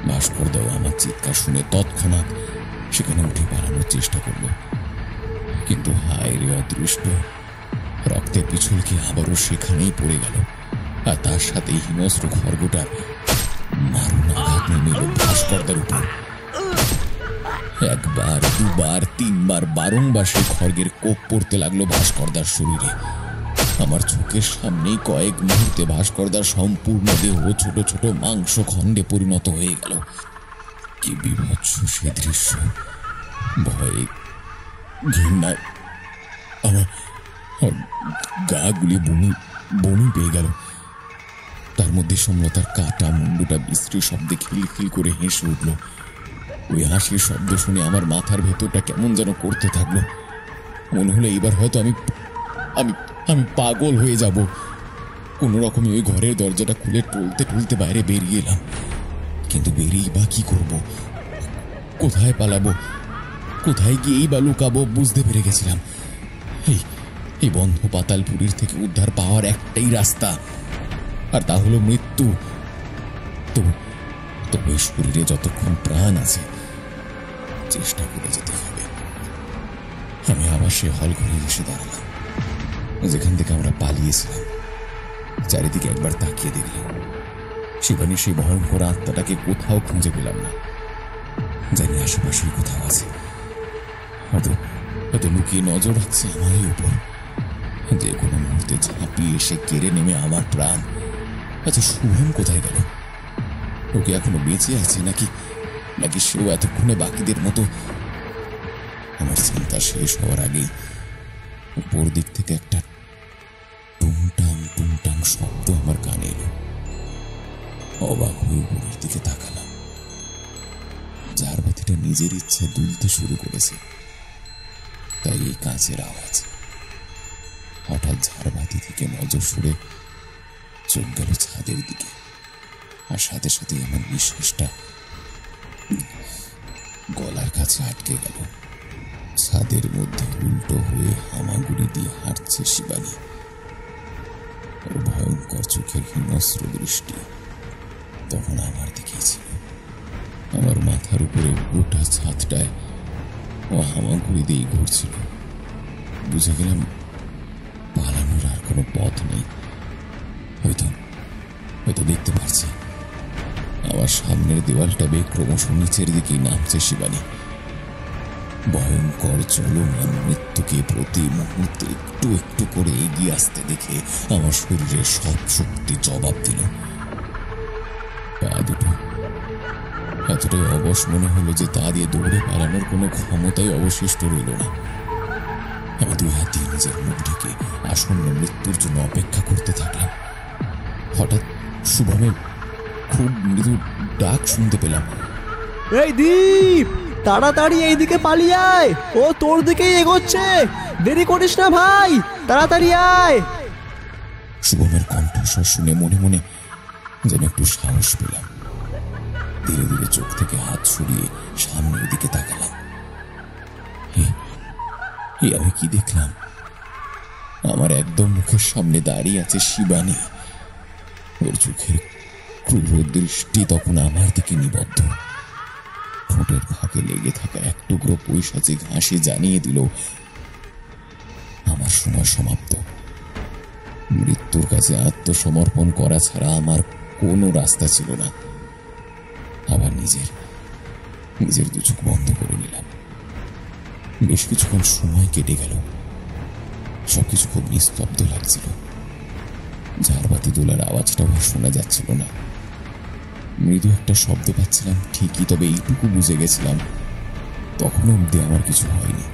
ভাস্করদাও আমার চিৎকার শুনে তৎক্ষণাৎ সেখানে উঠে পালানোর চেষ্টা করল, কিন্তু হায় রে অদৃষ্ট, রক্তের পিছলকে আবারও সেখানেই পড়ে গেল, আর তার সাথে হিংস্র খড়গটার মারণ আঘাত নেমে এলো ভাস্করদার উপর। একবার, দুবার, তিনবার বারংবার সে খড়গের কোপ পড়তে লাগলো ভাস্করদার শরীরে। আমার চোখের সামনেই কয়েক মুহূর্তে ভাস্করদার সম্পূর্ণ দেহ ছোট ছোট মাংস খণ্ডে পরিণত হয়ে গেল। কি বিভৎস সে দৃশ্য! ভয়ে, ঘৃণায় আমার গা গুলি বমি পেয়ে গেল। তার মধ্যে সমলতার কাটা মুন্ডুটা বিশ্রী শব্দে খিলখিল করে হেসে উঠল। ওই হাসির শব্দ শুনে আমার মাথার ভেতরটা কেমন যেন করতে থাকলো। মনে হলো এবার হয়তো আমি আমি আমি পাগল হয়ে যাব। কোনো রকমে ওই ঘরের দরজাটা খুলে টলতে টলতে বাইরে বেরিয়ে এলাম, কিন্তু বেরিয়ে বা কি করবো? কোথায় পালাবো? কোথায় গিয়েই বা লুকাবো? বুঝতে পেরে গেছিলাম এই বন্ধ পাতালপুরীর থেকে উদ্ধার পাওয়ার একটাই রাস্তা, আর তা হলো মৃত্যু। তবে শরীরে যতক্ষণ প্রাণ আছে চেষ্টা করে যেতে হবে। আমি আবার সে হল ঘরে এসে দাঁড়ালাম যেখান থেকে আমরা পালিয়েছিলাম। চারিদিকে একবার তাকিয়ে দেখলাম, শিবানী সেই ভয়ঙ্কর আত্মাটাকে কোথাও খুঁজে পেলাম না। জানি আশেপাশেই কোথাও আছে, হয়তো লুকিয়ে নজর রাখছে আমারই উপর, যে কোনো মুহূর্তে ঝাঁপিয়ে এসে কেড়ে নেমে আমার প্রাণ। আচ্ছা, শুভম কোথায় গেল? ওকে এখনো বেঁচে আছে নাকি সেও এতক্ষণে বাকিদের মতো? আমার চিন্তা শেষ হওয়ার আগেই উপর দিক থেকে একটা টুংটাং টুংটাং শব্দ আমার কানে এলো। অবাক হয়ে উপরের দিকে তাকালাম। ঝাড়বাতিটা নিজের ইচ্ছা দুলতে শুরু করেছে, তাই এই কাঁচের আওয়াজ। হঠাৎ ঝাড়বাতি থেকে নজর সরে চোখ গেল ছাদের দিকে, আর সাথে সাথে আমার নিঃশ্বাসটা গলার কাছে আটকে গেল। ছাদের মধ্যে উল্টো হয়ে হামাগুড়ি দিয়ে হাঁটছে শিবানী। ওর ভয়ঙ্কর চোখের হিংস্র দৃষ্টি তখন আমার দিকেই ছিল। আমার মাথার উপরে গোটা ছাদটায় ও হামাগুড়ি দিয়েই ঘুরছিল। বুঝে গেলাম পালানোর আর কোনো পথ নেই। হয়তো দেখতে পারছি আমার সামনের দেওয়ালটা বেয়ে ক্রমশ নিচের দিকেই নামছে শিবানী। ভয়ঙ্কর চলমান মৃত্যুকে প্রতি মুহূর্তে একটু একটু করে এগিয়ে আসতে দেখে আমার শরীরের সব শক্তি জবাব দিল। পা দুটো এতটাই অবশ মনে হলো যে তা দিয়ে দৌড়ে পালানোর কোনো ক্ষমতাই অবশিষ্ট রইল না। আমি দুই হাত দিয়ে নিজের মুখ ঢেকে আসন্ন মৃত্যুর জন্য অপেক্ষা করতে থাকলাম। হঠাৎ শুভমের খুব মৃদু ডাক শুনতে পেলাম, এই দীপ, তাড়াতাড়ি এইদিকে পালিয়ে আয়, ও তোর দিকেই এগোচ্ছে, দেরি করিস না ভাই, তাড়াতাড়ি আয়। শুভমের কণ্ঠস্বর শুনে মনে মনে যেন একটু সাহস পেলাম। ধীরে ধীরে চোখ থেকে হাত সরিয়ে সামনের দিকে তাকালাম। আমি কি দেখলাম? আমার একদম মুখের সামনে দাঁড়িয়ে আছে শিবানী। ওর চোখের ক্রূর দৃষ্টি তখন আমার দিকে নিবদ্ধ। ঠোঁটের ফাঁকে লেগে থাকা এক টুকরো পৈশাচিক হাসি জানিয়ে দিল আমার সময় সমাপ্ত। মৃত্যুর কাছে আত্মসমর্পণ করা ছাড়া আমার কোনো রাস্তা ছিল না। আবার নিজের দু চোখ বন্ধ করে নিলাম। বেশ কিছুক্ষণ সময় কেটে গেল। সবকিছু খুব নিস্তব্ধ লাগছিল। ঝাড়বাতি তোলার আওয়াজটাও শোনা যাচ্ছিল না। মৃদু একটা শব্দ পাচ্ছিলাম ঠিকই, তবে এইটুকু বুঝে গেছিলাম তখনও অব্দি আমার কিছু হয়নি।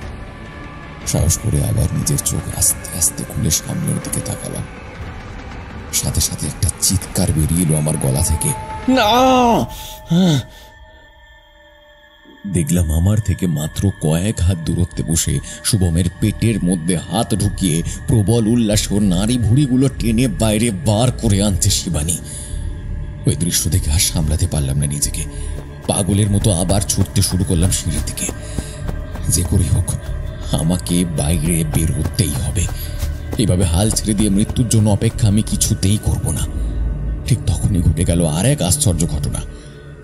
সাহস করে আবার নিজের চোখ আস্তে আস্তে খুলে সামনের দিকে তাকালাম। সাথে সাথে একটা চিৎকার বেরিয়ে এলো আমার গলা থেকে, না! দেখলাম আমার থেকে মাত্র কয়েক হাত দূরত্বে বসে শুভমের পেটের মধ্যে হাত ঢুকিয়ে প্রবল উল্লাস ওর নারী ভুঁড়িগুলো টেনে বাইরে বার করে আনছে শিবানী। ওই দৃশ্য দেখে আর সামলাতে পারলাম না নিজেকে। পাগলের মতো আবার ছুটতে শুরু করলাম সিঁড়ির দিকে। যে করে হোক আমাকে বাইরে বের হতেই হবে। এভাবে হাল ছেড়ে দিয়ে মৃত্যুর জন্য অপেক্ষা আমি কিছুতেই করব না। ঠিক তখনই ঘটে গেল আর এক আশ্চর্য ঘটনা।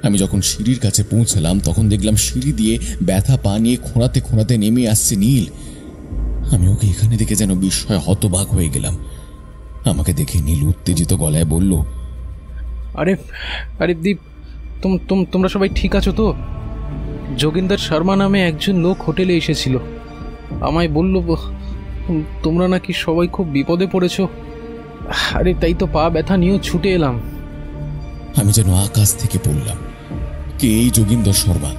আমি যখন সিঁড়ির কাছে পৌঁছলাম তখন দেখলাম সিঁড়ি দিয়ে ব্যথা পা নিয়ে খোঁড়াতে খোঁড়াতে নেমে আসছে নীল। আমি ওকে এখানে দেখে যেন বিস্ময়ে হতবাক হয়ে গেলাম। আমাকে দেখে নীল উত্তেজিত গলায় বলল, আরে আরে দীপ, তোমরা সবাই ঠিক আছো তো? যোগিন্দর শর্মা নামে একজন লোক হোটেলে এসেছিল, আমায় বলল তোমরা নাকি সবাই খুব বিপদে পড়েছ। আরে তাই তো পা ব্যথা নিয়েও ছুটে এলাম। আমি যেন আকাশ থেকে পড়লাম। কে এই যোগিন্দর শর্মা?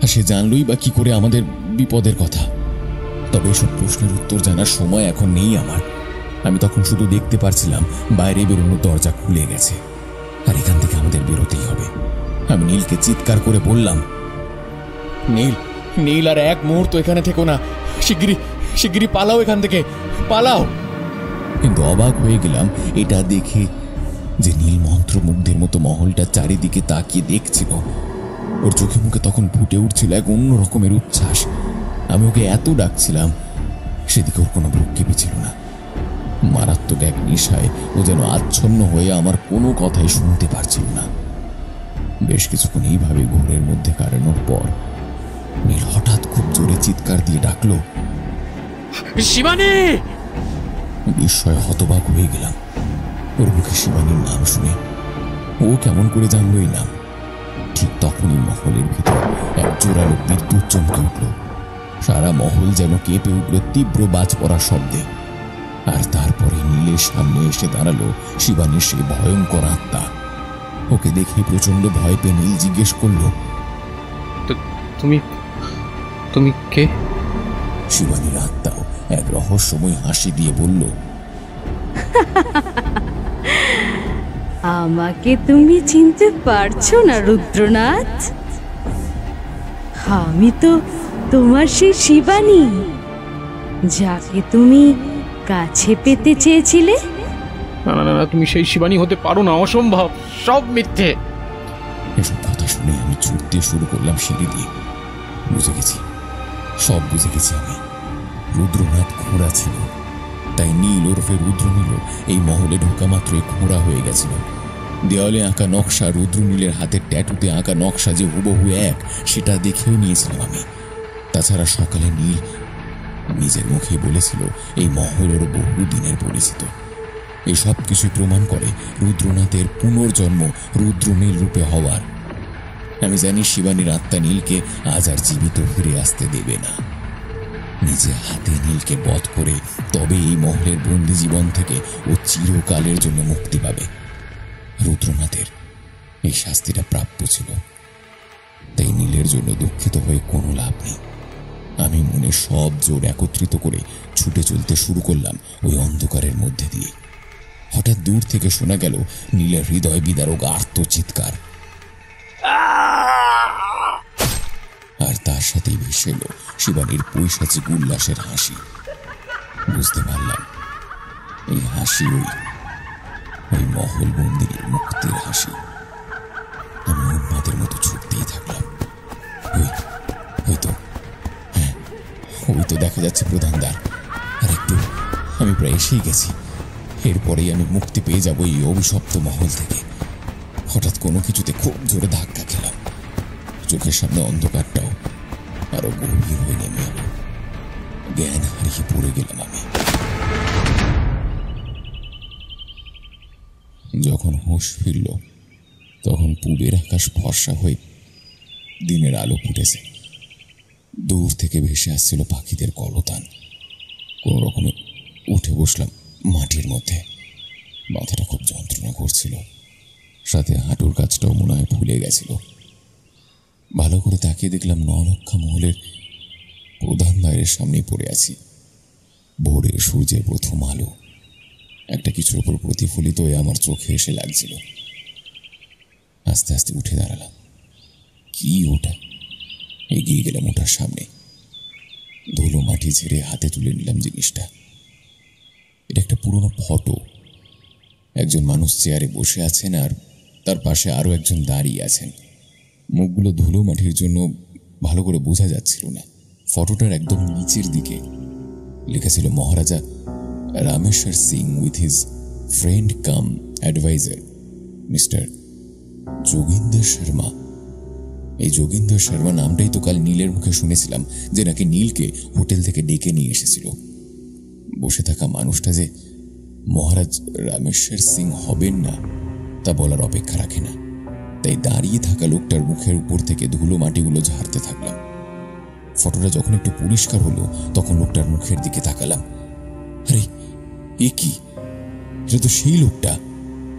আর সে জানলই বা কি করে আমাদের বিপদের কথা? তবে এসব প্রশ্নের উত্তর জানার সময় এখন নেই আমার। আমি তখন শুধু দেখতে পারছিলাম বাইরে বেরোনোর দরজা খুলে গেছে, আর এখান থেকে আমাদের বেরোতেই হবে। আমি নীলকে চিৎকার করে বললাম, নীল, নীল, আর এক মুহূর্ত এখানে থেকো না, শিগগিরই পালাও এখান থেকে, পালাও। কিন্তু অবাক হয়ে গেলাম এটা দেখে যে নীল মন্ত্রমুগ্ধের মতো মহলটা চারিদিকে তাকিয়ে দেখছিল। ওর চোখে মুখে তখন ফুটে উঠছিল এক অন্য রকমের উচ্ছ্বাস। আমি ওকে এত ডাকছিলাম, সেদিকে ওর কোনো ভ্রুক্ষেপই ছিল না। মারাত্মক এক নেশায় ও যেন আচ্ছন্ন হয়ে আমার কোনো কথাই শুনতে পারছিল না। বেশ কিছুক্ষণ এইভাবে ঘোরের মধ্যে কাটানোর পর নীল হঠাৎ খুব জোরে চিৎকার দিয়ে ডাকলো, শিবানী! বিস্ময়ে হতবাক হয়ে গেলাম। ওর মুখে শিবানীর নাম শুনে ও কেমন করে জানলো এই নাম। ঠিক তখনই মহলের ভিতর এক জোরালো বিদ্যুৎ চমকে উঠল। সারা মহল যেন কেঁপে উঠল তীব্র বাজ পড়ার শব্দে। আর তারপরে নীলের সামনে এসে দাঁড়ালো শিবানীর সে ভয়ঙ্কর আত্মা। ওকে দেখে প্রচন্ড ভয় পেয়ে নীল জিজ্ঞেস করল, তুমি কে? শিবানীর আত্মাও এক রহস্যময় হাসি দিয়ে বলল, আমাকে তুমি চিনতে পারছো না রুদ্রনাথ? আমি তো তোমার সেই শিবানী, যাকে তুমি কাছে পেতে চেয়েছিলে। না না না, তুমি সেই শিবানী হতে পারো না, অসম্ভব, সব মিথ্যে। এসব কথা শুনে আমি ছুটতে শুরু করলাম সিঁড়ি দিয়ে। বুঝে গেছি, সব বুঝে গেছি আমি। রুদ্রনাথ খোঁড়া ছিল, তাই নীল ওরফে রুদ্রনীল এই মহলে ঢোকা মাত্রই খোঁড়া হয়ে গেছিল। দেওয়ালে আঁকা নকশা, রুদ্রনীলের হাতের ট্যাটুতে আঁকা নকশা যে হুবহু এক, সেটা দেখেও নিয়েছিলাম আমি। তাছাড়া সকালে নীল নিজের মুখে বলেছিল এই মহল ওর বহুদিনের পরিচিত। এই সব কিছু প্রমাণ করে রুদ্রনাথের পুনর্জন্ম রুদ্রনীল রূপে হওয়ার। আমি জানি শিবানীর আত্মা নীলকে আজ আর জীবিত ফিরে আসতে দেবে না। নিজে হাতে নীলকে বধ করে তবে এই মহলের বন্দি জীবন থেকে ও চিরকালের জন্য মুক্তি পাবে। রুদ্রনাথের এই শাস্তিটা প্রাপ্য ছিল, তাই নীলের জন্য দুঃখিত হয়ে কোনো লাভ নেই। আমি মনে সব জোর একত্রিত করে ছুটে চলতে শুরু করলাম ওই অন্ধকারের মধ্যে দিয়ে। হঠাৎ দূর থেকে শোনা গেল নীলের হৃদয় বিদারক আর্তচিৎকার, আর তার সাথেই ভেসে এলো শিবানীর পৈশাচিক উল্লাসের হাসি। বুঝতে পারলাম এই হাসি ওই মহল বন্দিনীর মুক্তির হাসি। আমি উন্মাদের মতো ছুটতেই থাকলাম। ওই তো দেখা যাচ্ছে প্রধান দ্বার, আর একটু, আমি প্রায় এসেই গেছি। এরপরেই আমি মুক্তি পেয়ে যাব এই অভিশপ্ত মহল থেকে। হঠাৎ কোনো কিছুতে খুব জোরে ধাক্কা খেলাম। চোখের সামনে অন্ধকারটাও আরো গভীর হয়ে নেমে এলো। জ্ঞান হারিয়ে পড়ে গেলাম আমি। যখন হুঁশ ফিরল তখন পূবের আকাশ ফর্সা হয়ে দিনের আলো ফুটেছে। দূর থেকে ভেসে আসছিল পাখিদের কলতান। কোনো রকমে উঠে বসলাম মাটির মধ্যে। মাথাটা খুব যন্ত্রণা করছিল, সাথে হাঁটুর কাছটাও মনে হয় ফুলে গেছিল। ভালো করে তাকিয়ে দেখলাম নলক্ষা মহলের প্রধান দ্বারের সামনে পড়ে আছি। ভোরে সূর্যের প্রথম আলো একটা কিছুর উপর প্রতিফলিত হয়ে আমার চোখে এসে লাগছিল। আস্তে আস্তে উঠে দাঁড়ালাম। কি ওটা? এগিয়ে গেলাম ওটার সামনে। ধুলো মাটি ঝেড়ে হাতে তুলে নিলাম জিনিসটা। এটা একটা পুরনো ফটো। একজন মানুষ চেয়ারে বসে আছেন, আর তার পাশে আরো একজন দাঁড়িয়ে আছেন। মুখগুলো ধুলো মাটির জন্য ভালো করে বোঝা যাচ্ছিল না। ফটোটার একদম নিচের দিকে লেখা ছিল Maharaja Rameshwar Singh with his friend cum adviser mister Joginder Sharma. এই যোগিন্দর শর্মা নামটাই তো কাল নীলের মুখে শুনেছিলাম, যে নাকি নীলকে হোটেল থেকে ডেকে নিয়ে এসেছিল। বসে থাকা মানুষটা যে মহারাজ রামেশ্বর সিং হবেন না তা বলার অপেক্ষা রাখে না। তাই দাঁড়িয়ে থাকা লোকটার মুখের উপর থেকে ধুলো মাটিগুলো ঝাড়তে থাকলাম। ফটোটা যখন একটু পরিষ্কার হলো তখন লোকটার মুখের দিকে তাকালাম। আরে এ কি? এটা তো সেই লোকটা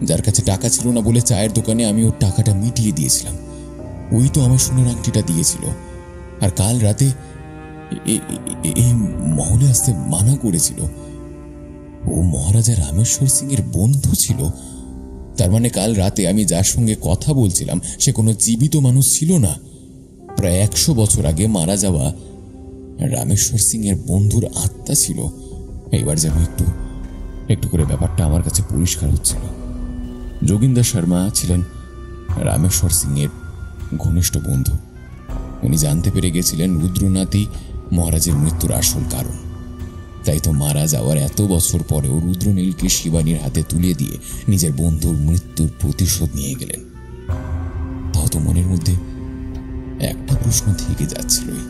যার কাছে টাকা ছিল না বলে চায়ের দোকানে আমি ওর টাকাটা মিটিয়ে দিয়েছিলাম। ওই তো আমার সোনার আংটিটা দিয়েছিল, আর কাল রাতে এই মহলে আসতে মানা করেছিল। ও মহারাজা রামেশ্বর সিং এর বন্ধু ছিল। তার মানে কাল রাতে আমি যার সঙ্গে কথা বলছিলাম সে কোনো জীবিত মানুষ ছিল না, প্রায় 100 বছর আগে মারা যাওয়া রামেশ্বর সিং এর বন্ধুর আত্মা ছিল। এইবার যেন একটু একটু করে ব্যাপারটা আমার কাছে পরিষ্কার হচ্ছিল। যোগিন্দর শর্মা ছিলেন রামেশ্বর সিং এর ঘনিষ্ঠ বন্ধু। উনি জানতে পেরে গেছিলেন রুদ্রনাথই মহারাজের মৃত্যুর আসল কারণ। তাই তো মারা যাওয়ার এত বছর পরেও রুদ্রনীলকে শিবানীর হাতে তুলে দিয়ে নিজের বন্ধুর মৃত্যুর প্রতিশোধ নিয়ে গেলেন। তাও তো মনের মধ্যে একটা প্রশ্ন থেকে যাচ্ছিলই,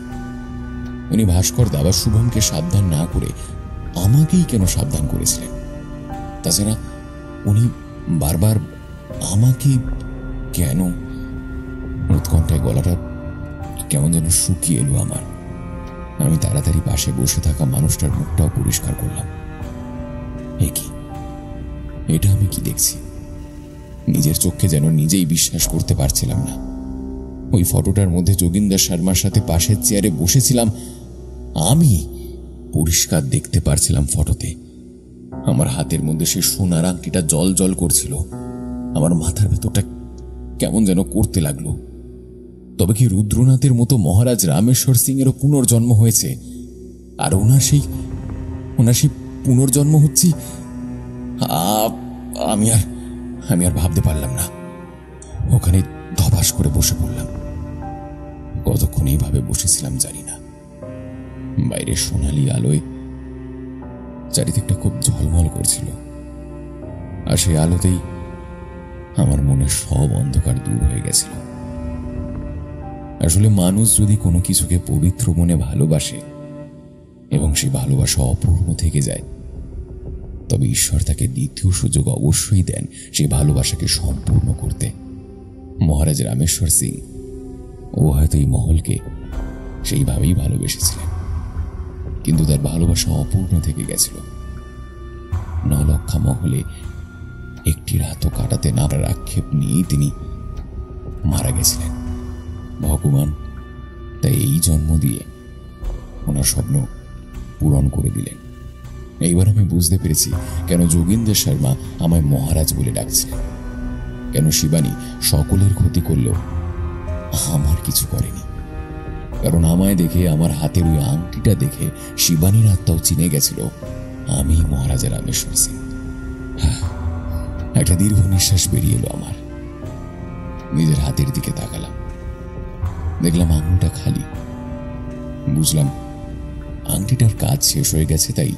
উনি ভাস্কর দাবা শুভমকে সাবধান না করে আমাকেই কেন সাবধান করেছিলেন? তাছাড়া উনি বারবার আমাকে কেন? উৎকণ্ঠায় গলাটা কেমন যেন শুকিয়ে এলো আমার। আমি তাড়াতাড়ি পাশে বসে থাকা মানুষটার মুখটাও পরিষ্কার করলাম। এ কি? এটা আমি কি দেখছি? নিজের চোখে যেন নিজেই বিশ্বাস করতে পারছিলাম না। ওই ফটোটার মধ্যে যোগিন্দর শর্মার সাথে পাশের চেয়ারে বসেছিলাম আমি। পরিষ্কার দেখতে পারছিলাম ফটোতে আমার হাতের মধ্যে সে সোনার আংটিটা জল জল করছিল। আমার মাথার ভেতরটা কেমন যেন করতে লাগলো। তবে কি রুদ্রনাথের মতো মহারাজ রামেশ্বর সিং এরও পুনর্জন্ম হয়েছে? আর ওনার সেই পুনর্জন্ম হচ্ছি আমি আর ভাবতে পারলাম না। ওখানে ধপাস করে বসে পড়লাম। কতক্ষণ এইভাবে বসেছিলাম জানি না। বাইরে সোনালি আলোয় চারিদিকটা খুব ঝলমল করছিল, আর সেই আলোতেই আমার মনের সব অন্ধকার দূর হয়ে গেছিল। আসলে মানুষ যদি কোনো কিছুকে পবিত্র মনে ভালোবাসে এবং সেই ভালোবাসা অপূর্ণ থেকে যায়, তবে ঈশ্বর তাকে দ্বিতীয় সুযোগ অবশ্যই দেন সেই ভালোবাসাকে সম্পূর্ণ করতে। মহারাজ রামেশ্বর সিং ও হয়তো এই মহলকে সেইভাবেই ভালোবেসেছিলেন, কিন্তু তার ভালোবাসা অপূর্ণ থেকে গেছিল। 9 লক্ষা মহলে একটি রাতও কাটাতে না পারার আক্ষেপ নিয়েই তিনি মারা গেছিলেন। ভগবান তাই এই জন্ম দিয়ে ওনার স্বপ্ন পূরণ করে দিলেন। এইবার আমি বুঝতে পেরেছি কেন যোগিন্দর শর্মা আমায় মহারাজ বলে ডাকছিলেন, কেন শিবানী সকলের ক্ষতি করলেও আমার কিছু করেনি। কারণ আমায় দেখে, আমার হাতের ওই আংটিটা দেখে শিবানীর আত্মাও চিনে গেছিল আমি মহারাজা রামেশ্বর সিং। একটা দীর্ঘ নিঃশ্বাস বেরিয়ে এলো আমার। নিজের হাতের দিকে তাকালাম, দেখলাম আঙুলটা খালি। বুঝলাম আংটিটার কাজ শেষ হয়ে গেছে, তাই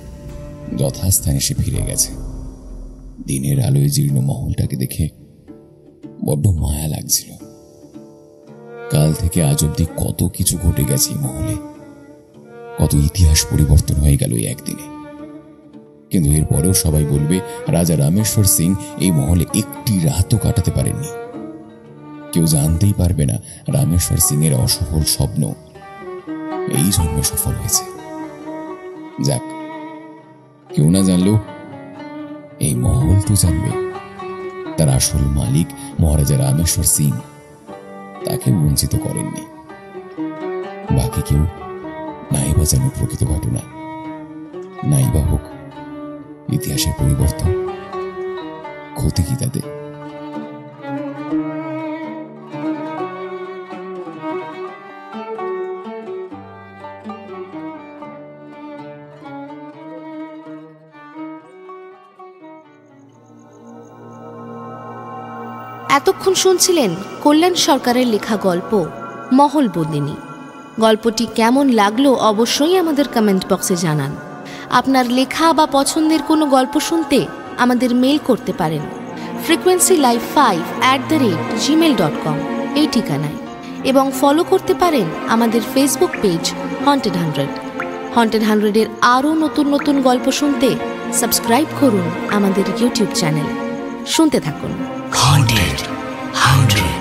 যথাস্থানে সে ফিরে গেছে। দিনের আলোয় জীর্ণ মহলটাকে দেখে বড্ড মায়া লাগছিল। কাল থেকে আজ অব্দি কত কিছু ঘটে গেছে এই মহলে, কত ইতিহাস পরিবর্তন হয়ে গেল এই একদিনে। কিন্তু এরপরেও সবাই বলবে রাজা রামেশ্বর সিং এই মহলে একটি রাতও কাটাতে পারেননি। কেউ জানতেই পারবে না রামেশ্বর সিং এর অসফল স্বপ্ন এই জন্মে সফল হয়েছে। যাক, কেউ না জানলেও এই মহল তো জানবে তার আসল মালিক মহারাজা রামেশ্বর সিং তাকে বঞ্চিত করেননি। বাকি কেউ নাই বা জানে প্রকৃত ঘটনা, নাই বা হোক ইতিহাসের পরিবর্তন, ক্ষতি কি তাদের? এতক্ষণ শুনছিলেন কল্যাণ সরকারের লেখা গল্প মহল বন্দিনী। গল্পটি কেমন লাগলো অবশ্যই আমাদের কমেন্ট বক্সে জানান। আপনার লেখা বা পছন্দের কোনো গল্প শুনতে আমাদের মেল করতে পারেন frequencylife5@gmail.com এই ঠিকানায়, এবং ফলো করতে পারেন আমাদের ফেসবুক পেজ হন্টেড 100। হন্টেড 100-এর আরও নতুন নতুন গল্প শুনতে সাবস্ক্রাইব করুন আমাদের ইউটিউব চ্যানেল। শুনতে থাকুন Haunted 100।